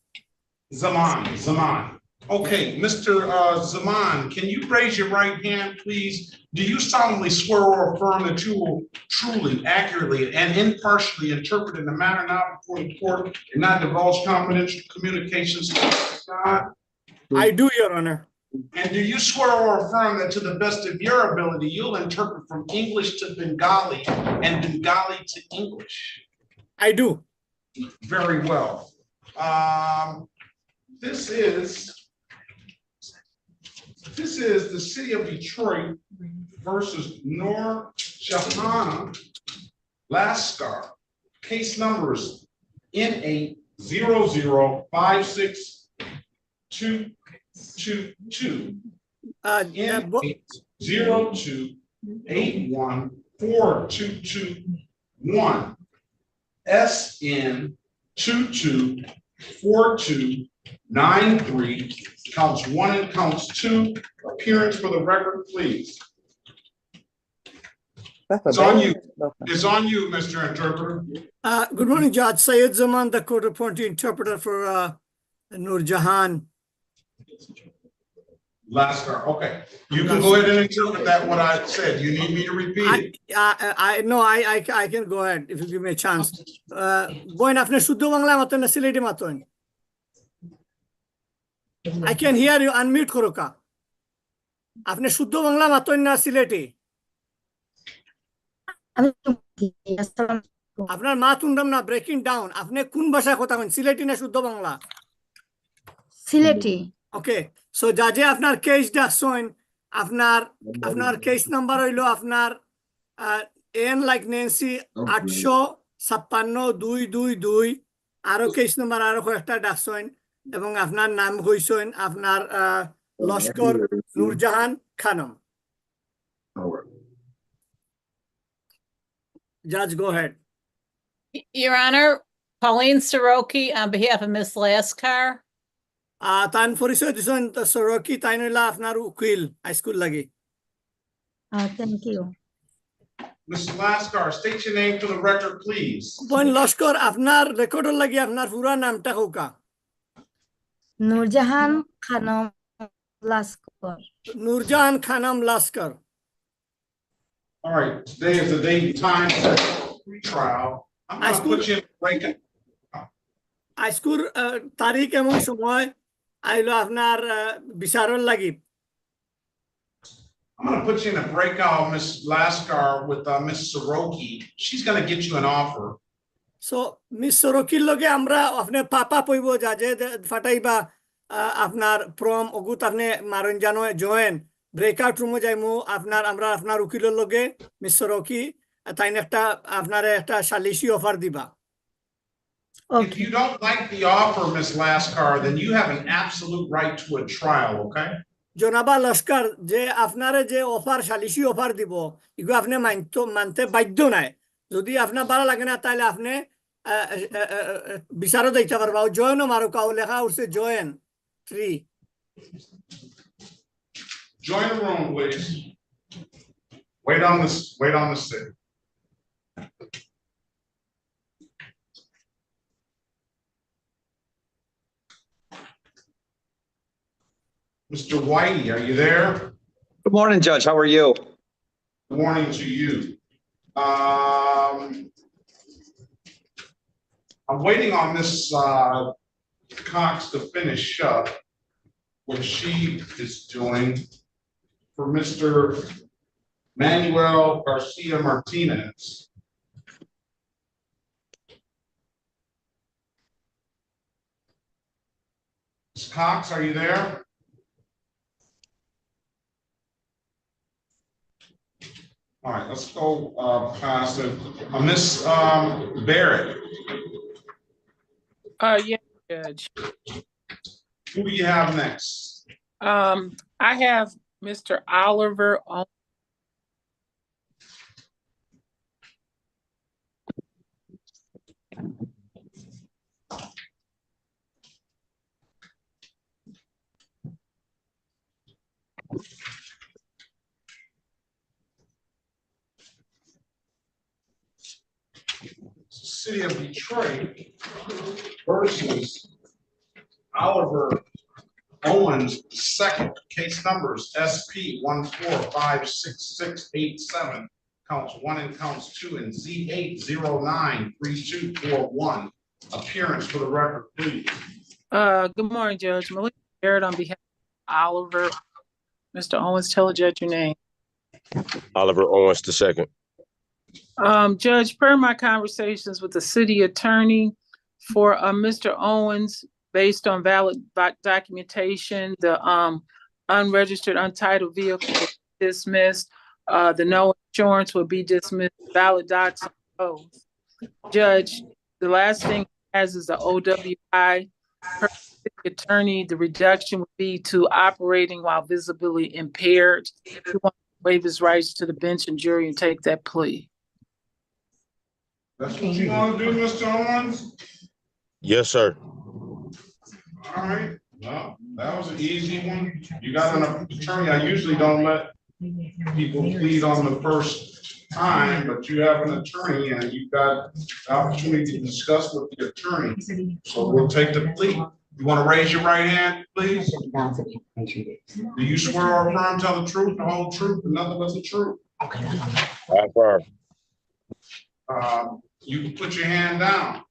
Zaman. Okay, Mr. Zaman, can you raise your right hand, please? Do you solemnly swear or affirm that you will truly, accurately, and impartially interpret in the manner now before the court and not divulge confidential communications? I do, Your Honor. And do you swear or affirm that to the best of your ability, you'll interpret from English to Bengali and Bengali to English? I do. Very well. This is the city of Detroit versus Noor Jahan Laskar. Case numbers N800562222 N802814221 SN224293 counts 1 and counts 2. Appearance for the record, please. It's on you. It's on you, Mr. Interpreter. Good morning, Judge. Syed Zaman, the court appointed interpreter for Noor Jahan. Laskar. Okay. You can go ahead and interpret that what I said. You need me to repeat it? I can go ahead if you give me a chance. Boy, apne Shuddho Bangla maton na Sileti maton. I can hear you. Unmute koro ka. Apne Shuddho Bangla maton na Sileti. আপনার মা তুন্ডম না breaking down আপনি কোন ভাষায় কথা কন সিলেটি না শুদ্ধ বাংলা সিলেটি ওকে সো জাজে আপনার কেস ডাকছেন আপনার কেস নাম্বার হইলো আপনার এন লাইক নেন্সি 856-222 আরো কেস নাম্বার আরো কয়েকটা ডাকছেন এবং আপনার নাম কইছেন আপনার Laskar Nurjahan Khanam Judge, go ahead. Your Honor, Pauline Soroki on behalf of Ms. Laskar. Tan পরিচয় দিছেন Soroki তাইন হইলা আপনার উকিল হাই স্কুল লাগি Thank you. Ms. Laskar, state your name for the record, please. বোন লস্কর আপনার রেকর্ডের লাগি আপনার পুরা নামটা হোকা Nurjahan Khanam লাস্কর Nurjahan Khanam লাস্কর All right, today is the date and time for trial. I'm going to put you in break. আজকুর তারিখ এবং সময় আইলো আপনার বিচারের লাগি I'm going to put you in a breakout, Ms. Laskar, with Ms. Soroki. She's going to get you an offer. So, Ms. Sorokiর লগে আমরা আপনার পাপা পইব যা যে ফাটাইবা আপনার প্রম অগুত আপনি মারণ জানো জয়েন ব্রেকআউট রুমে যাইমু আমরা আপনার উকিলের লগে মিস সরকি তাইন একটা আপনার একটা সালিসি অফার দিবা If you don't like the offer, Ms. Laskar, then you have an absolute right to a trial, okay? জনাবা লস্কর যে আপনারে যে অফার সালিসি অফার দিব এগুলো আপনি মানতে বাধ্য নাই যদি আপনার ভালো লাগে না তাহলে আপনি বিচারও দিতে পারবা জয়েনও মারো কাউ লেখা উঠছে join 3 Join the room, please. Wait on the seat. Mr. Whitey, are you there? Good morning, Judge. How are you? Good morning to you. I'm waiting on Miss Cox to finish up what she is doing for Mr. Manuel Garcia Martinez. Ms. Cox, are you there? All right, let's go past it. Miss Barrett. Yeah, Judge. Who do you have next? I have Mr. Oliver on. City of Detroit versus Oliver Owens, second, case numbers SP 1456687, counts 1 and counts 2, and Z8093241. Appearance for the record, please. Good morning, Judge. Melissa Barrett on behalf of Oliver. Mr. Owens, tell the judge your name. Oliver Owens II. Judge, per my conversations with the city attorney for Mr. Owens, based on valid documentation, the unregistered, untitled vehicle was dismissed. The no insurance will be dismissed. Valid docs on both. Judge, the last thing he has is the OWI. Per the attorney, the reduction would be to operating while visibly impaired. He wants to waive his rights to the bench and jury and take that plea. That's what you want to do, Mr. Owens? Yes, sir. All right. Well, that was an easy one. You got an attorney. I usually don't let people plead on the first time, but you have an attorney and you've got the opportunity to discuss with the attorney. So we'll take the plea. You want to raise your right hand, please? Do you swear or affirm, tell the truth, the whole truth, and nothing but the truth? I affirm. You can put your hand down.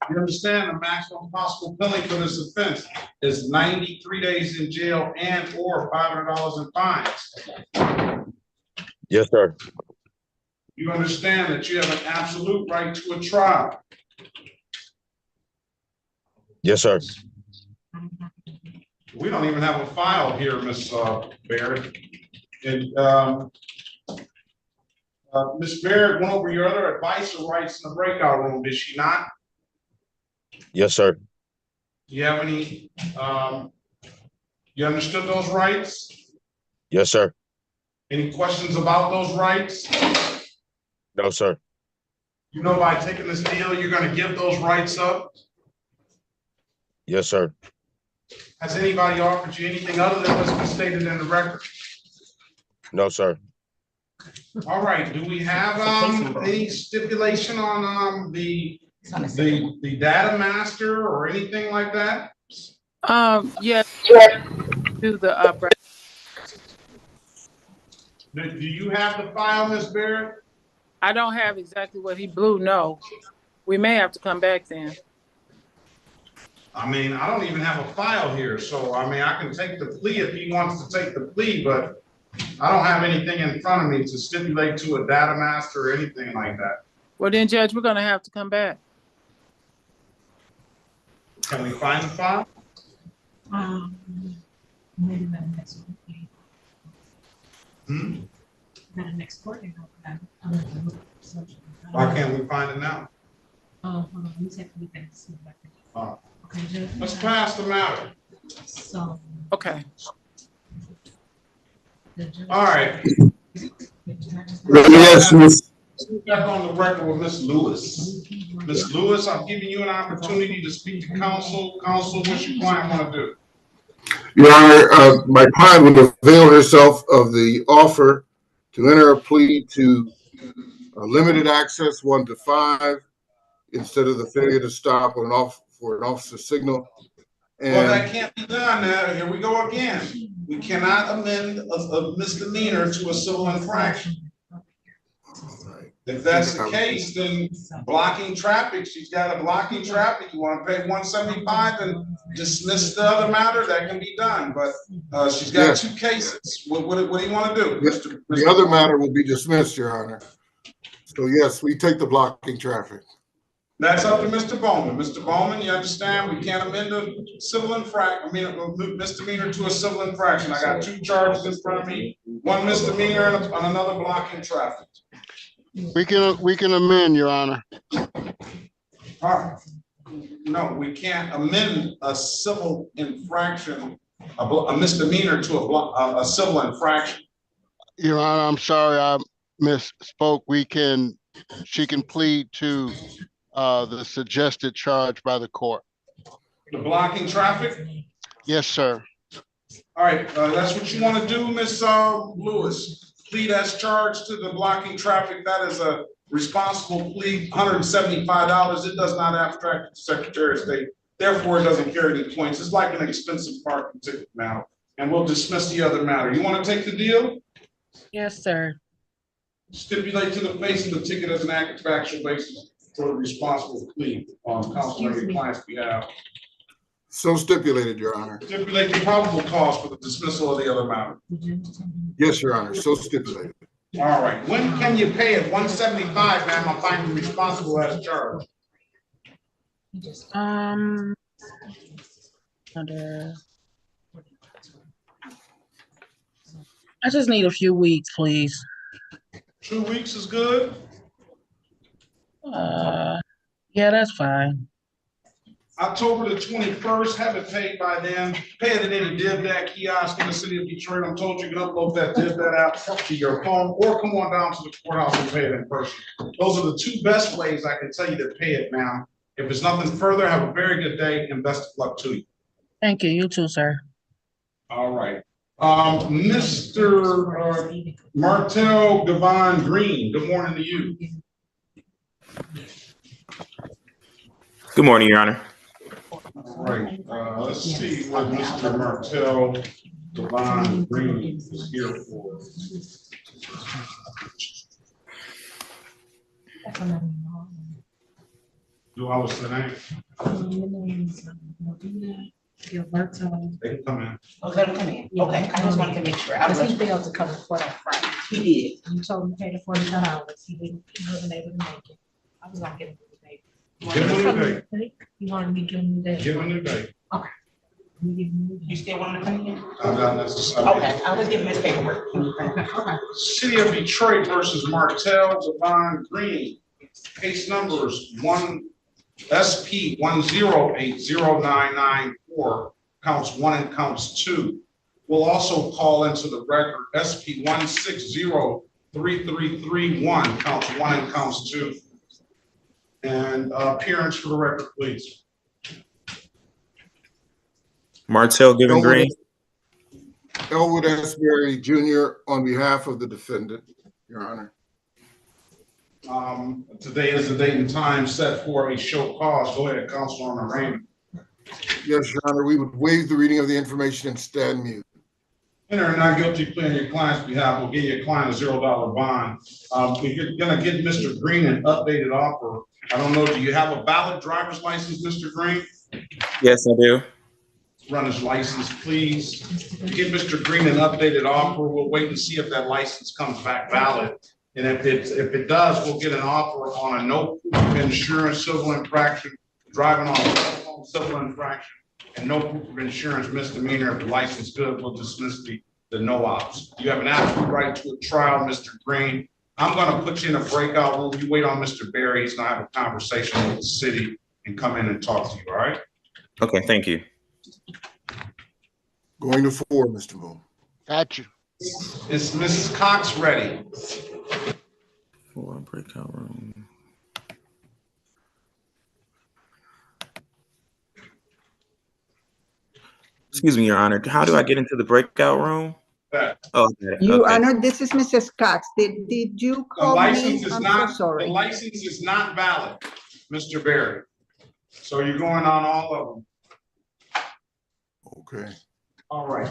You understand the maximum possible penalty for this offense is 93 days in jail and or $500 in fines. Yes, sir. You understand that you have an absolute right to a trial. Yes, sir. We don't even have a file here, Ms. Barrett. And Ms. Barrett went over your other advice or rights in the breakout room, did she not? Yes, sir. Do you have any, you understood those rights? Yes, sir. Any questions about those rights? No, sir. You know, by taking this deal, you're going to give those rights up? Yes, sir. Has anybody offered you anything other than what's been stated in the record? No, sir. All right. Do we have any stipulation on the data master or anything like that? Yes. Do the Do you have the file, Ms. Barrett? I don't have exactly what he blew. No, we may have to come back then. I mean, I don't even have a file here, so I mean, I can take the plea if he wants to take the plea, but I don't have anything in front of me to stipulate to a data master or anything like that. Well, then, Judge, we're going to have to come back. Can we find the file? Maybe the next one. That an export. Why can't we find it now? Hold on, let me take a look at this. Okay, Judge. Let's pass the matter. So. Okay. All right. Yes, Miss. Back on the record with Ms. Lewis. Ms. Lewis, I'm giving you an opportunity to speak to counsel. Counsel, what's your client want to do? Your Honor, my client would avail herself of the offer to enter a plea to limited access 1 to 5 instead of the failure to stop for an officer signal. Well, And that can't be done. Here we go again. We cannot amend a misdemeanor to a civil infraction. If that's the case, then blocking traffic, she's got a blocking traffic. You want to pay 175 and dismiss the other matter, that can be done. But she's got Yes. two cases. What do you want to do, Mr. the other matter will be dismissed, Your Honor. So yes, we take the blocking traffic. That's up to Mr. Bowman. Mr. Bowman, you understand? We can't amend a civil infraction, a misdemeanor to a civil infraction. I got two charges in front of me, one misdemeanor and another blocking traffic. We can amend, Your Honor. All right. No, we can't amend a civil infraction, a misdemeanor to a civil infraction. Your Honor, I'm sorry I misspoke. She can plead to the suggested charge by the court. The blocking traffic? Yes, sir. All right, that's what you want to do, Ms. Lewis. Plead as charged to the blocking traffic. That is a responsible plea, $175. It does not abstract the Secretary of State. Therefore, it doesn't carry any points. It's like an expensive parking ticket now. And we'll dismiss the other matter. You want to take the deal? Yes, sir. Stipulate to the face of the ticket as an act of factual basis for the responsible plea on counsel or your client's behalf. So stipulated, Your Honor. Stipulate the probable cause for the dismissal of the other matter. Yes, Your Honor. So stipulated. All right. When can you pay it? 175, ma'am. I'm finding responsible as charged. I just need a few weeks, please. 2 weeks is good. Yeah, that's fine. October the 21st, have it paid by then. Pay it at any DivDat kiosk in the city of Detroit. I'm told you can upload that DivDat app to your phone or come on down to the courthouse and pay it in person. Those are the two best ways I can tell you to pay it, ma'am. If there's nothing further, have a very good day and best of luck to you. Thank you. You too, sir. All right. Mr. Martel Devon Green, good morning to you. Good morning, Your Honor. All right, let's see what Mr. Martel Devon Green is here for. Do I was the name? They can come in. Oh, let him come in. Okay, I just wanted to make sure. Because he failed to come to court on Friday. He did. You told him to pay the $45. He wasn't able to make it. I was gonna give him the day. Give him a day. You wanted me to give him the day? Give him a day. Okay. You still want him to come in? I'm not necessarily. Okay, I was giving his paperwork. Okay. City of Detroit versus Martel Devon Green. Case numbers SP 1080994, counts 1 and counts 2. We'll also call into the record SP 1603331, counts 1 and counts 2. And appearance for the record, please. Martel given green. Elwood Asbury Jr. on behalf of the defendant, Your Honor. Today is the date and time set for a show cause. Go ahead, Councilor Raymond. Yes, Your Honor, we would waive the reading of the information and stand mute. Enter a not guilty plea on your client's behalf. We'll give your client a $0 bond. If you're gonna give Mr. Green an updated offer, I don't know, do you have a valid driver's license, Mr. Green? Yes, I do. Run his license, please. Give Mr. Green an updated offer. We'll wait and see if that license comes back valid. And if it does, we'll get an offer on a no proof of insurance civil infraction, driving on a civil infraction, and no proof of insurance misdemeanor. If the license good, we'll dismiss the no ops. You have an absolute right to a trial, Mr. Green. I'm gonna put you in a breakout room. You wait on Mr. Barry. He's gonna have a conversation with the city and come in and talk to you, all right? Okay, thank you. Going to 4, Mr. Moon. Got you. Is Mrs. Cox ready? For breakout room. Excuse me, Your Honor. How do I get into the breakout room? Oh, okay. Your Okay. Honor, this is Mrs. Cox. Did you The call me? license is I'm not, so sorry. the license is not valid, Mr. Barry. So you're going on all of them. Okay. All right.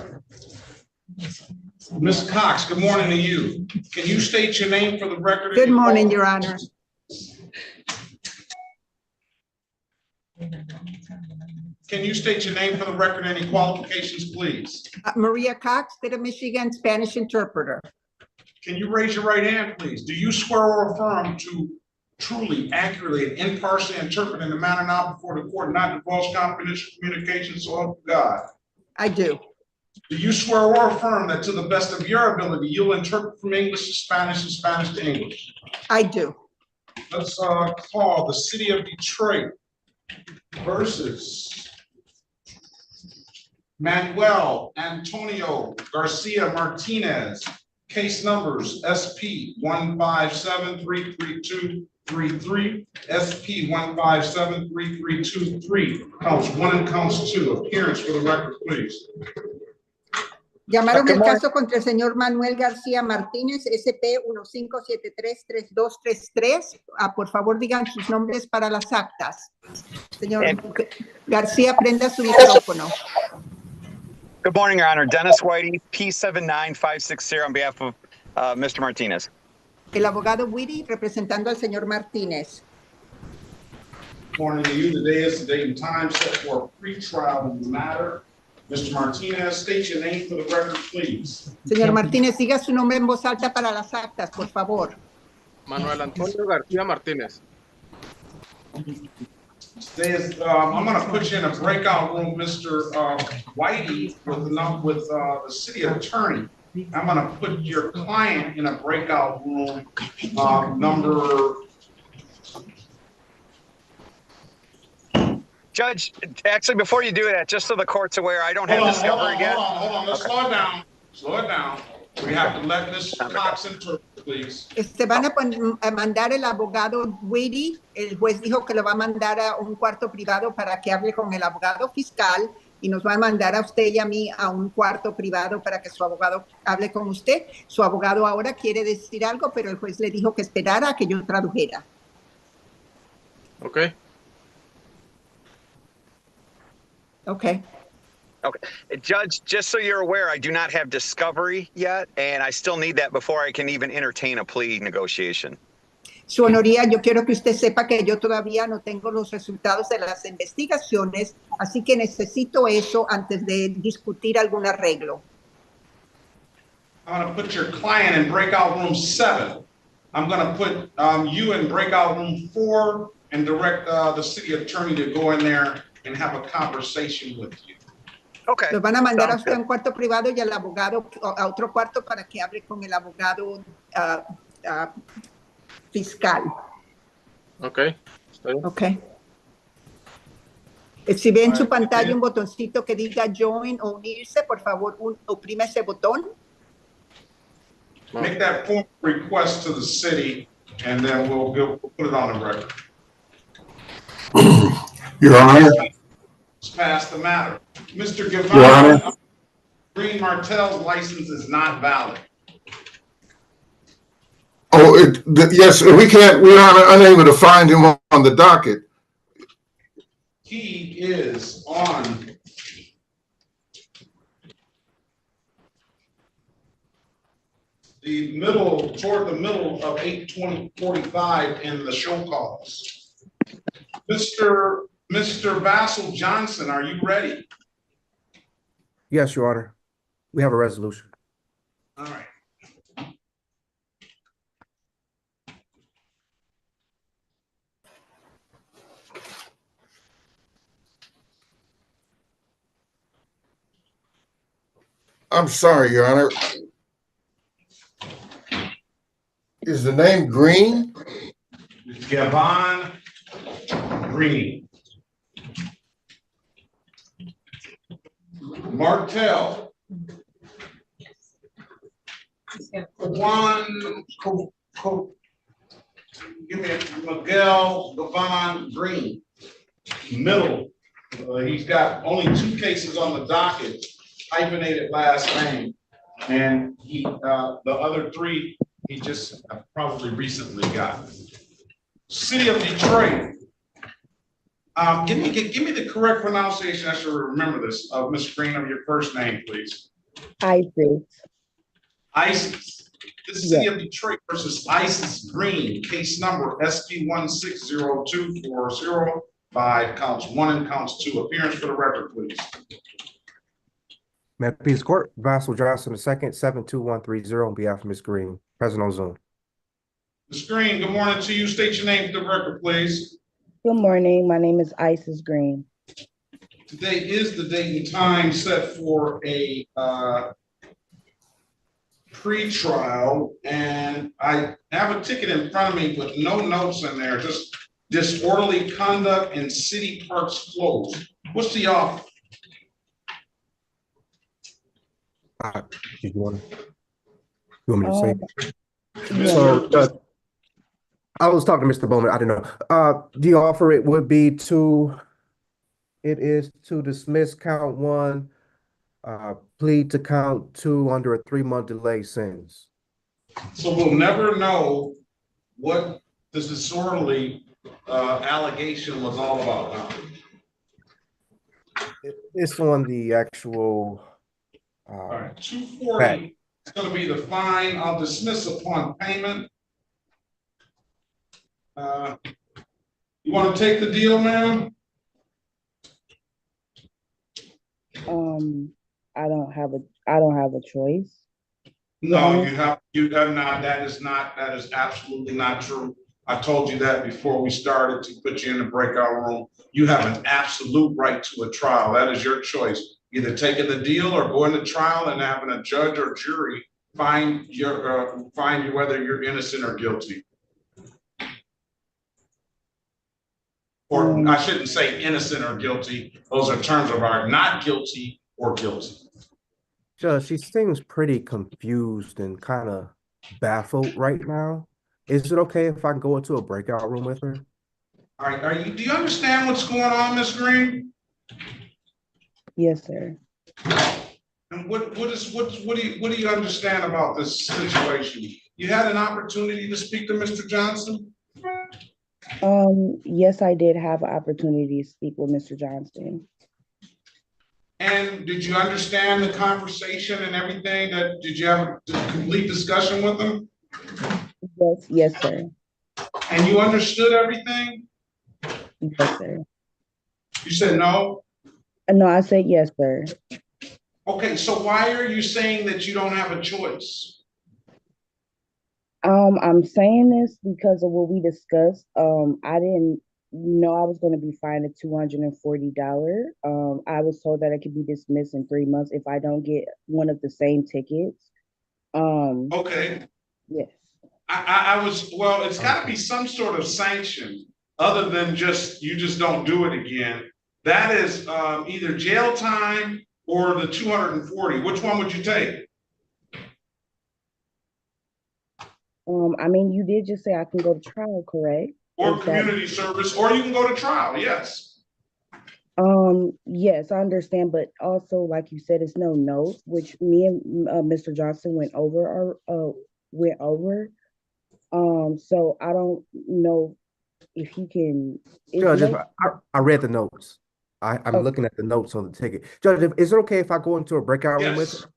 Ms. Cox, good morning to you. Can you state your name for the record? Good morning, Your Honor. Can you state your name for the record, any qualifications, please? Maria Cox, State of Michigan, Spanish interpreter. Can you raise your right hand, please? Do you swear or affirm to truly, accurately, and impartially interpret in the manner now before the court, not divulge confidential communications, so help you God? I do. Do you swear or affirm that to the best of your ability, you'll interpret from English to Spanish and Spanish to English? I do. Let's call the city of Detroit versus Manuel Antonio Garcia Martinez. Case numbers SP 157-332-33, SP 157-332-3, counts 1 and counts 2. Appearance for the record, please. Llamaron el caso contra el señor Manuel García Martínez, SP 1573-3233. Por favor, digan sus nombres para las actas. Señor García, prenda su micrófono. Good morning, Your Honor. Dennis Whitey, P79560 on behalf of Mr. Martinez. El abogado Whitty representando al señor Martínez. Morning to you. Today is the date and time set for a pre-trial in the matter. Mr. Martinez, state your name for the record, please. Señor Martínez, diga su nombre en voz alta para las actas, por favor. Manuel Antonio García Martínez. I'm going to put you in a breakout room, Mr. Whitey, with the city attorney. I'm going to put your client in a breakout room number. Judge, actually, before you do that, just so the court's aware, I don't have discovery yet. Hold on. Let's slow it down. Slow it down. We have to let Ms. Cox interpret, please. Van a mandar el abogado Whitty. El juez dijo que lo va a mandar a un cuarto privado para que hable con el abogado fiscal y nos va a mandar a usted y a mí a un cuarto privado para que su abogado hable con usted. Su abogado ahora quiere decir algo, pero el juez le dijo que esperara a que yo tradujera. Okay. Okay. Okay. Judge, just so you're aware, I do not have discovery yet, and I still need that before I can even entertain a plea negotiation. Su honoría, yo quiero que usted sepa que yo todavía no tengo los resultados de las investigaciones, así que necesito eso antes de discutir algún arreglo. I'm going to put your client in breakout room 7. I'm going to put you in breakout room 4 and direct the city attorney to go in there and have a conversation with you. Okay. Los van a mandar a usted a un cuarto privado y al abogado a otro cuarto para que hable con el abogado fiscal. Okay. Okay. Si ve en su pantalla un botoncito que diga join o unirse, por favor, oprime ese botón. Make that formal request to the city, and then we'll put it on the record. Your Honor. Let's pass the matter. Mr. Your Honor. Gavin, Green Martell's license is not valid. Oh, yes, we are unable to find him on the docket. He is on toward the middle of 8/20/45 in the show calls. Mr. Vassal Johnson, are you ready? Yes, Your Honor. We have a resolution. All right. I'm sorry, Your Honor. Is the name Green? Gavin Green. Martell. Give me Miguel Gavin Green. Middle. He's got only 2 cases on the docket, hyphenated last name, and the other 3 he just probably recently got. City of Detroit. Give me the correct pronunciation. I should remember this, of Ms. Green, of your first name, please. Isis. Isis. The City of Detroit versus Isis Green, case number SP 160240, counts 1 and counts 2. Appearance for the record, please. May it please the court, Vassal Johnson II, 72130 on behalf of Ms. Green, present on Zoom. Ms. Green, good morning to you. State your name for the record, please. Good morning. My name is Isis Green. Today is the date and time set for a pre-trial, and I have a ticket in front of me with no notes in there, just disorderly conduct in city parks closed. What's the offer? You want me to say? Yeah. So I was talking to Mr. Bowman. I didn't know. The offer it would be to dismiss count 1, plead to count 2 under a 3-month delay sentence. So we'll never know what this disorderly allegation was all about. Huh? It's on the actual. All right, 240 is going to be the fine. I'll dismiss upon payment. You want to take the deal, ma'am? I don't have a choice. No, you have not. That is absolutely not true. I told you that before we started to put you in the breakout room. You have an absolute right to a trial. That is your choice. Either taking the deal or going to trial and having a judge or jury find you whether you're innocent or guilty. Or I shouldn't say innocent or guilty. Those are terms of art, not guilty or guilty. Judge, she seems pretty confused and kind of baffled right now. Is it okay if I go into a breakout room with her? All right, do you understand what's going on, Ms. Green? Yes, sir. And what do you understand about this situation? You had an opportunity to speak to Mr. Johnson? Yes, I did have an opportunity to speak with Mr. Johnson. And did you understand the conversation and everything? Did you have a complete discussion with him? Yes, sir. And you understood everything? Yes, sir. You said no? No, I said yes, sir. Okay, so why are you saying that you don't have a choice? I'm saying this because of what we discussed. I didn't know I was going to be fined at $240. I was told that it could be dismissed in 3 months if I don't get one of the same tickets. Okay. Yes. Well, it's got to be some sort of sanction other than you just don't do it again. That is either jail time or the 240. Which one would you take? I mean, you did just say I can go to trial, correct? Or community service, or you can go to trial, yes. Yes, I understand, but also, like you said, it's no notes, which me and Mr. Johnson went over. So I don't know if he can. Judge, I read the notes. I'm looking at the notes on the ticket. Judge, is it okay if I go into a breakout room with her?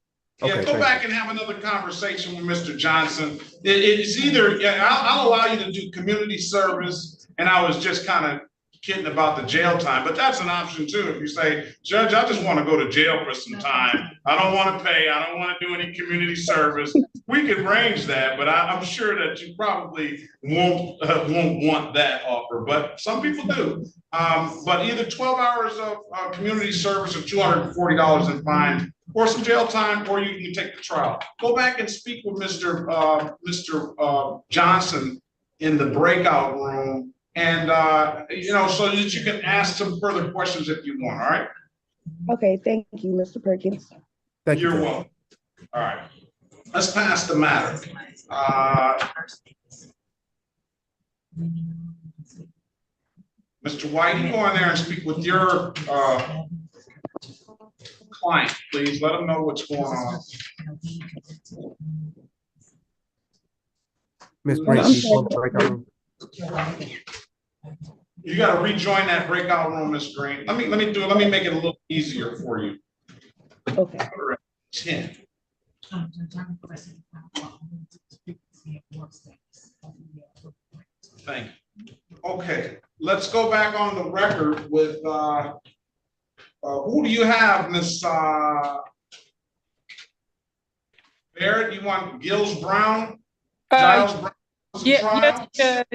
Yeah, Okay, go back and have another conversation with Mr. Johnson. It's either, I'll allow you to do community service, and I was just kind of kidding about the jail time, but that's an option too. If you say, Judge, I just want to go to jail for some time. I don't want to pay. I don't want to do any community service. We can arrange that, but I'm sure that you probably won't want that offer, but some people do. But either 12 hours of community service or $240 in fine, or some jail time, or you can take the trial. Go back and speak with Mr. Johnson in the breakout room, and so that you can ask some further questions if you want. All right. Okay. Thank you, Mr. Perkins. You're welcome. All right. Let's pass the matter. Mr. White, you go in there and speak with your client, please. Let them know what's going on. Ms. Green, You gotta rejoin that breakout room, Ms. Green. Let me make it a little easier for you. Okay. 10. Thank you. Okay, let's go back on the record with, who do you have, Ms. Barrett? You want Gills Brown? Giles Brown? Yes, Judge.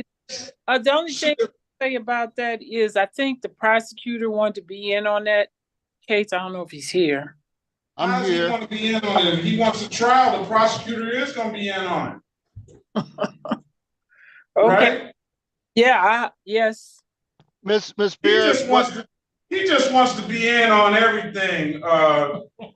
The only thing to say about that is I think the prosecutor wanted to be in on that case. I don't know if he's here. How does he want to be in on it? If he wants a trial, the prosecutor is going to be in on it. Okay. Right? Yeah, yes. Miss Barrett, he just wants to be in on everything.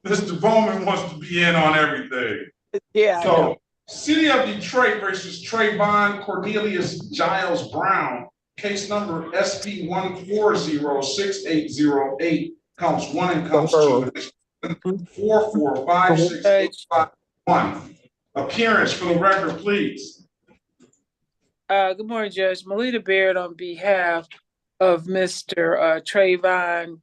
Mr. Bowman wants to be in on everything. Yeah. So, City of Detroit versus Trayvon Cornelius Giles Brown, case number SP 1406808, counts 1 and counts 2. 4456851. Appearance for the record, please. Good morning, Judge. Melita Baird on behalf of Mr. Trayvon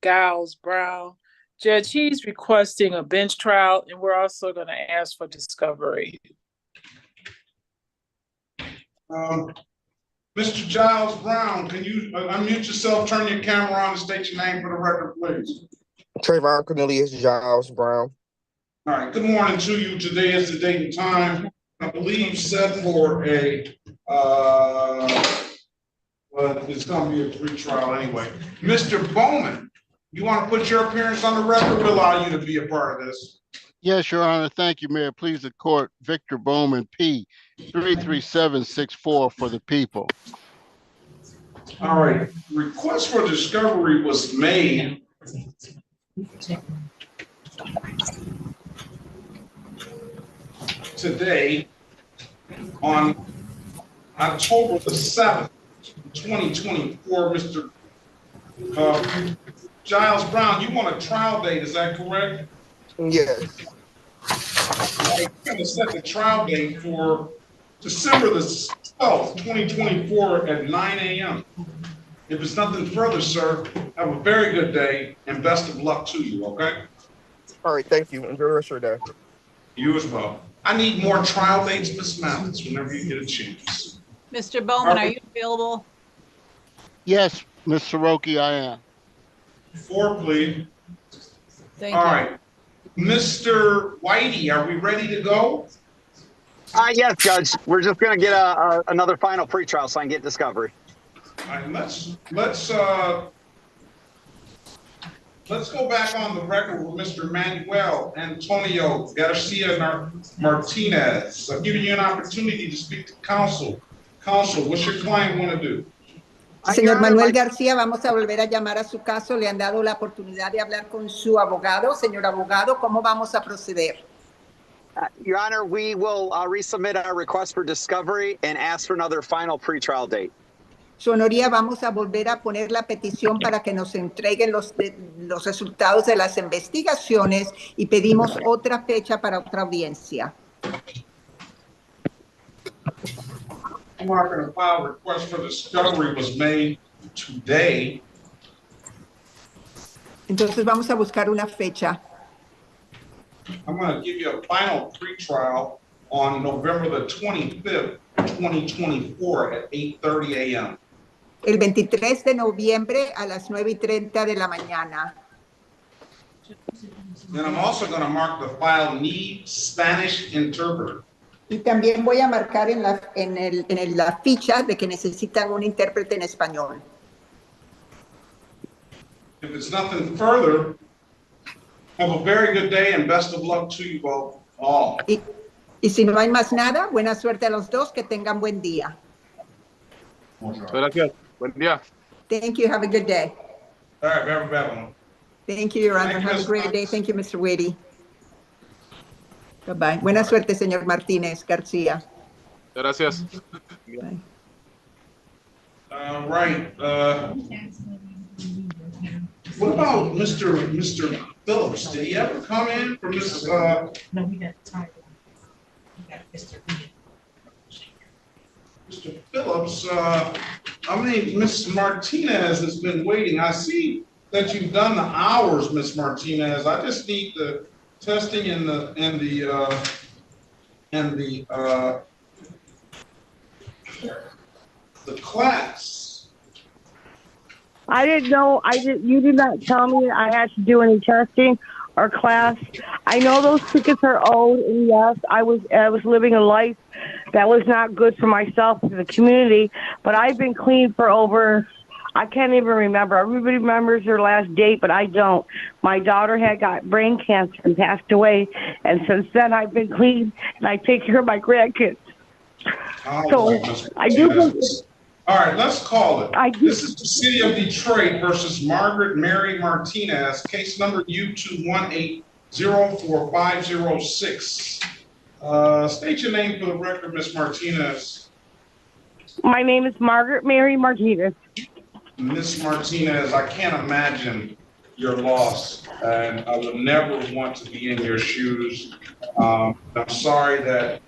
Giles Brown. Judge, he's requesting a bench trial, and we're also going to ask for discovery. Mr. Giles Brown, can you unmute yourself, turn your camera on, and state your name for the record, please? Trayvon Cornelius Giles Brown. All right, good morning to you. Today is the date and time, I believe, set for a, well, it's going to be a pre-trial anyway. Mr. Bowman, you want to put your appearance on the record? We'll allow you to be a part of this. Yes, Your Honor. Thank you, Mayor. Please the court, Victor Bowman, P. 33764 for the people. All right. Request for discovery was made today on October the 7th, 2024. Mr. Giles Brown, you want a trial date, is that correct? Yes. We're going to set the trial date for December the 12th, 2024 at 9 a.m. If it's nothing further, sir, have a very good day and best of luck to you, okay? All right, thank you. Enjoy the rest of your day. You as well. I need more trial dates, Ms. Mathis, whenever you get a chance. Mr. Bowman, are you available? Yes, Ms. Soroki, I am. 4, please. Thank All you. right. Mr. Whitey, are we ready to go? Yes, Judge. We're just going to get another final pretrial so I can get discovery. All right, let's go back on the record with Mr. Manuel Antonio Garcia Martinez. I'm giving you an opportunity to speak to counsel. Counsel, what's your client want to do? Señor Manuel García, vamos a volver a llamar a su caso. Le han dado la oportunidad de hablar con su abogado. Señor abogado, ¿cómo vamos a proceder? Your Honor, we will resubmit our request for discovery and ask for another final pretrial date. Su honoría, vamos a volver a poner la petición para que nos entreguen los resultados de las investigaciones y pedimos otra fecha para otra audiencia. I'm not going to file a request for discovery was made today. Entonces vamos a buscar una fecha. I'm going to give you a final pretrial on November the 25th, 2024 at 8:30 a.m. El 23 de noviembre a las 9:30 de la mañana. Then I'm also going to mark the file need Spanish interpreter. Y también voy a marcar en la ficha de que necesitan un intérprete en español. If it's nothing further, have a very good day and best of luck to you both all. Y si no hay más nada, buena suerte a los dos, que tengan buen día. Gracias. Buen día. Thank you. Have a good day. All right, have a bad one. Thank you, Your Honor. Have a great day. Thank you, Mr. Whitty. Bye-bye. Buena suerte, señor Martínez García. Gracias. Bye. Right. What about Mr. Phillips? Did he ever come in from this? No, we got tired. We got Mr. Mr. Phillips, I mean, Ms. Martinez has been waiting. I see that you've done the hours, Ms. Martinez. I just need the testing and the class. I didn't know. You did not tell me I had to do any testing or class. I know those tickets are owed, and yes, I was living a life that was not good for myself and the community. But I've been clean for over. I can't even remember. Everybody remembers their last date, but I don't. My daughter had got brain cancer and passed away, and since then I've been clean and I take care of my grandkids. So I do. All right, let's call it. This is the City of Detroit versus Margaret Mary Martinez, case number U218040506. State your name for the record, Ms. Martinez. My name is Margaret Mary Martinez. Ms. Martinez, I can't imagine your loss, and I would never want to be in your shoes. I'm sorry that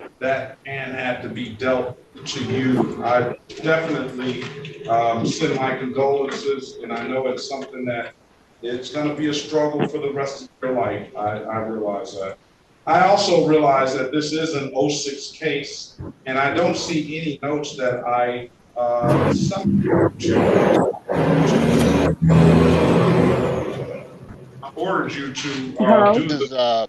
hand had to be dealt to you. I definitely send my condolences, and I know it's something that it's going to be a struggle for the rest of your life. I realize that. I also realize that this is an 06 case, and I don't see any notes that I ordered you to do the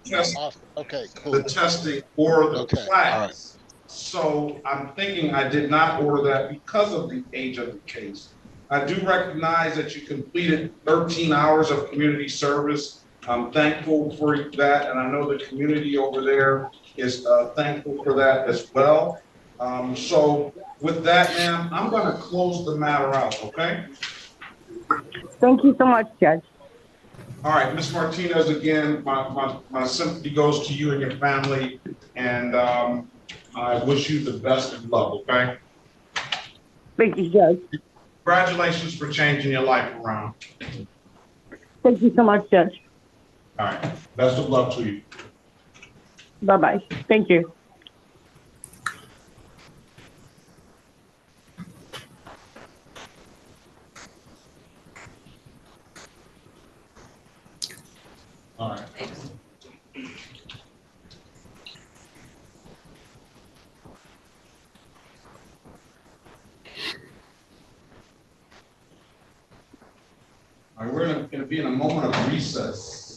testing or the class. So I'm thinking I did not order that because of the age of the case. I do recognize that you completed 13 hours of community service. I'm thankful for that, and I know the community over there is thankful for that as well. So with that, ma'am, I'm going to close the matter out, okay? Thank you so much, Judge. All right, Ms. Martinez, again, my sympathy goes to you and your family, and I wish you the best of luck, okay? Thank you, Judge. Congratulations for changing your life around. Thank you so much, Judge. All right, best of luck to you. Bye-bye. Thank you. All right. All right, we're going to be in a moment of recess.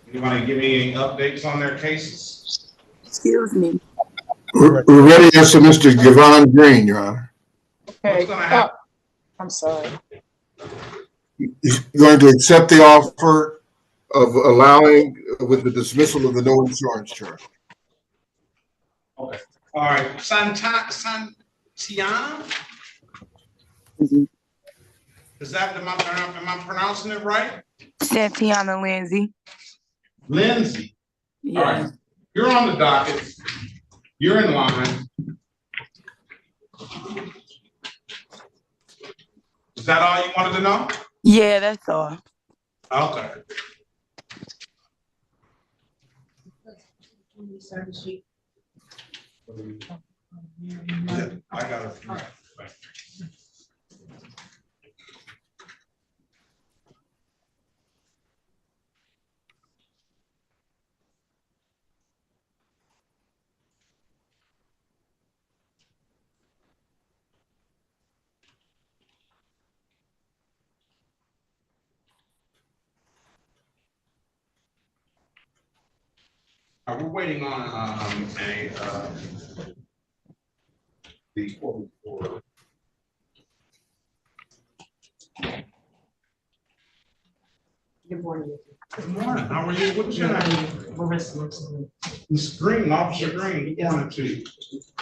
Anybody give me any updates on their cases? Excuse me. We're ready to answer Mr. Javon Green, Your Honor. Okay. What's going to happen? I'm sorry. He's going to accept the offer of allowing with the dismissal of the no insurance charge. Okay. All right. Santiana? Is that, am I pronouncing it right? Santiana Lindsay. Lindsay. Yeah. All right. You're on the docket. You're in line. Is that all you wanted to know? Yeah, that's all. Okay. Yeah, I got it. We're waiting on the quote for. Good morning. Good morning. How are you? What's your name? Marissa. Ms. Green, Officer Green. Good morning to you.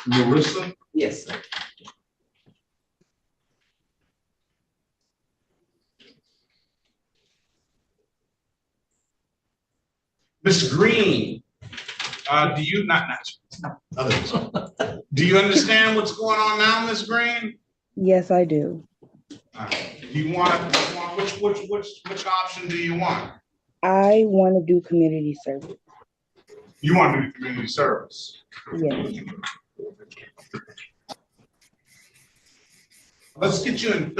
Marissa? Yes, sir. Ms. Green, do you do you understand what's going on now, Ms. Green? Yes, I do. Do you want which option do you want? I want to do community service. You want to do community service? Yes. Let's get you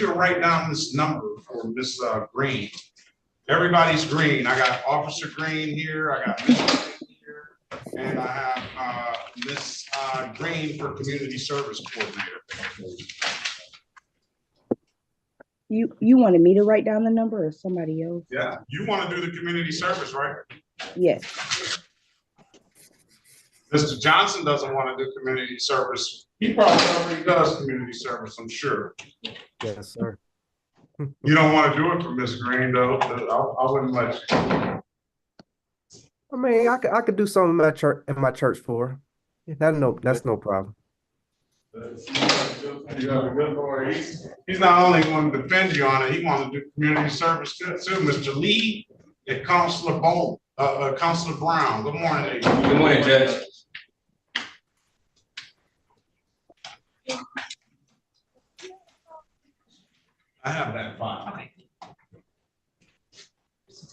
to write down this number for Miss Green. Everybody's green. I got Officer Green here. I got Miss Green here, and I have Miss Green for Community Service Coordinator. You wanted me to write down the number or somebody else? Yeah, you want to do the community service, right? Yes. Mr. Johnson doesn't want to do community service. He probably already does community service, I'm sure. Yes, sir. You don't want to do it for Miss Green, though. I wouldn't let you. I mean, I could do something in my church for her. Yeah, that's no problem. You have a good boy. He's not only going to defend you on it, he wants to do community service too. Mr. Lee and Counselor Counselor Brown. Good morning, ladies. Good morning, Judge. I have that file. Okay.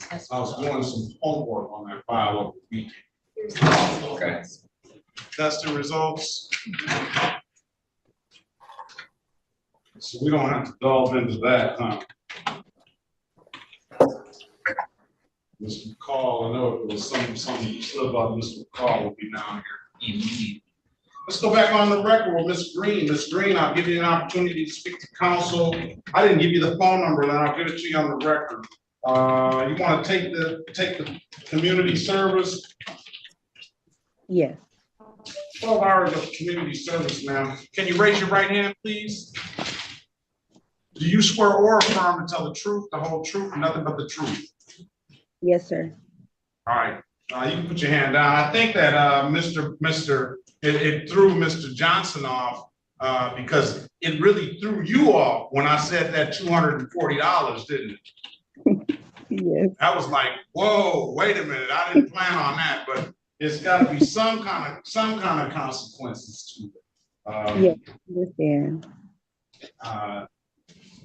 I was doing some homework on that file over the weekend. Okay. Testing results. So we don't have to delve into that, huh? Mr. McCall, I know if it was some slip up, Mr. McCall will be down here immediately. Let's go back on the record with Ms. Green. Ms. Green, I'll give you an opportunity to speak to council. I didn't give you the phone number, then I'll give it to you on the record. You want to take the community service? Yes. 12 hours of community service, ma'am. Can you raise your right hand, please? Do you swear or affirm to tell the truth, the whole truth, and nothing but the truth? Yes, sir. All right. You can put your hand down. I think that it threw Mr. Johnson off because it really threw you off when I said that $240, didn't it? Yes. I was like, whoa, wait a minute. I didn't plan on that, but it's got to be some kind of consequences to it. Yes, understand.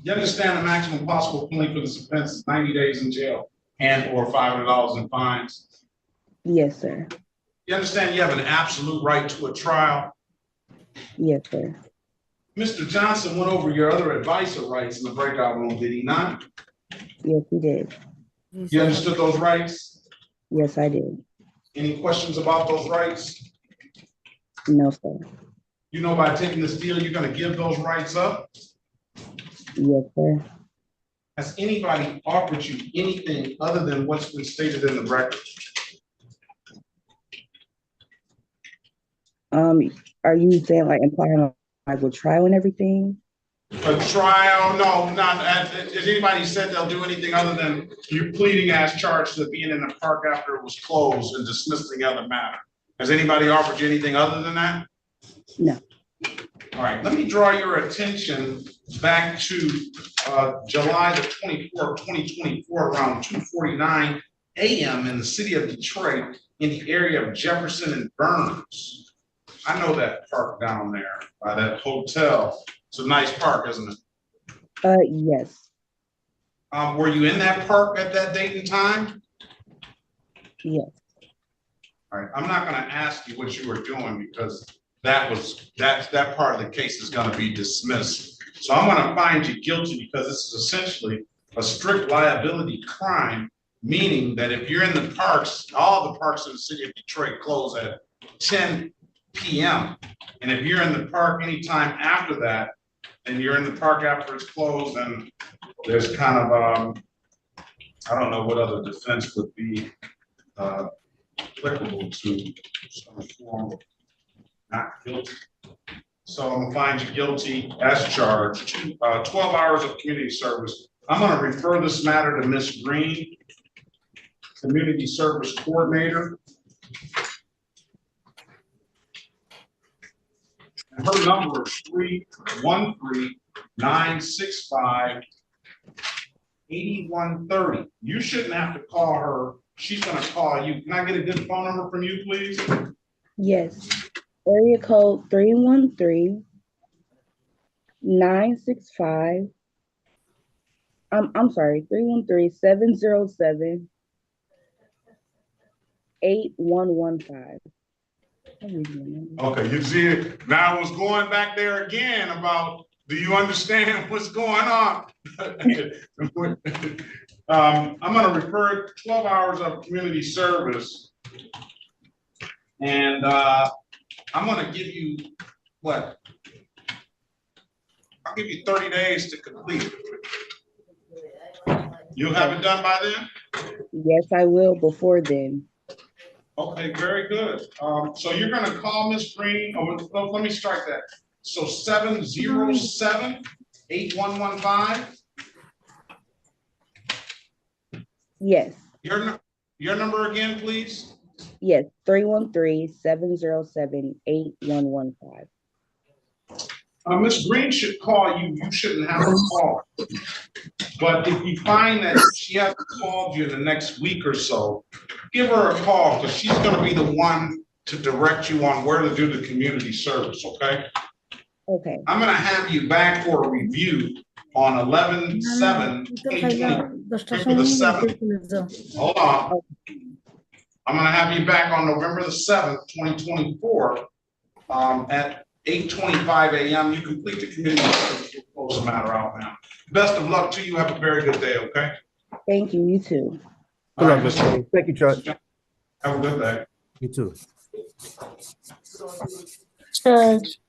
You understand the maximum possible penalty for this offense is 90 days in jail and or $500 in fines? Yes, sir. You understand you have an absolute right to a trial? Yes, sir. Mr. Johnson went over your other advisor rights in the breakout room, did he not? Yes, he did. You understood those rights? Yes, I did. Any questions about those rights? No, sir. You know by taking this deal, you're going to give those rights up? Yes, sir. Has anybody offered you anything other than what's been stated in the record? Are you saying like implying like with trial and everything? A trial? No, not. Has anybody said they'll do anything other than you pleading as charged to being in the park after it was closed and dismissing the other matter? Has anybody offered you anything other than that? No. All right, let me draw your attention back to July the 24th, 2024, around 2:49 a.m. in the city of Detroit in the area of Jefferson and Burns. I know that park down there by that hotel. It's a nice park, isn't it? Yes. Were you in that park at that date and time? Yes. All right, I'm not going to ask you what you were doing because that part of the case is going to be dismissed. So I'm going to find you guilty because this is essentially a strict liability crime, meaning that if you're in the parks, all the parks in the city of Detroit close at 10 p.m. And if you're in the park anytime after that, and you're in the park after it's closed, then there's kind of, I don't know what other defense would be applicable to some form of not guilty. So I'm gonna find you guilty as charged. 12 hours of community service. I'm gonna refer this matter to Ms. Green, Community Service Coordinator. And her number is 313-965-8130. You shouldn't have to call her. She's gonna call you. Can I get a good phone number from you, please? Yes. Area code 313-965. I'm sorry, 313-707. 8115. Okay, you see it. Now I was going back there again about, do you understand what's going on? I'm gonna refer 12 hours of community service. And I'm gonna give you, what? I'll give you 30 days to complete it. You'll have it done by then? Yes, I will before then. Okay, very good. So you're gonna call Miss Green, let me strike that. So 707-8115? Yes. Your number again, please? Yes, 313-707-8115. Miss Green should call you. You shouldn't have to call. But if you find that she hasn't called you in the next week or so, give her a call because she's going to be the one to direct you on where to do the community service, okay? Okay. I'm going to have you back for a review on 11/7/2020. November the 7th. Hold on. I'm going to have you back on November the 7th, 2024 at 8:25 a.m. You complete the community service. We'll close the matter out now. Best of luck to you. Have a very good day, okay? Thank you. You too. All right, Thank you, Judge. have a good day. You too. Judge,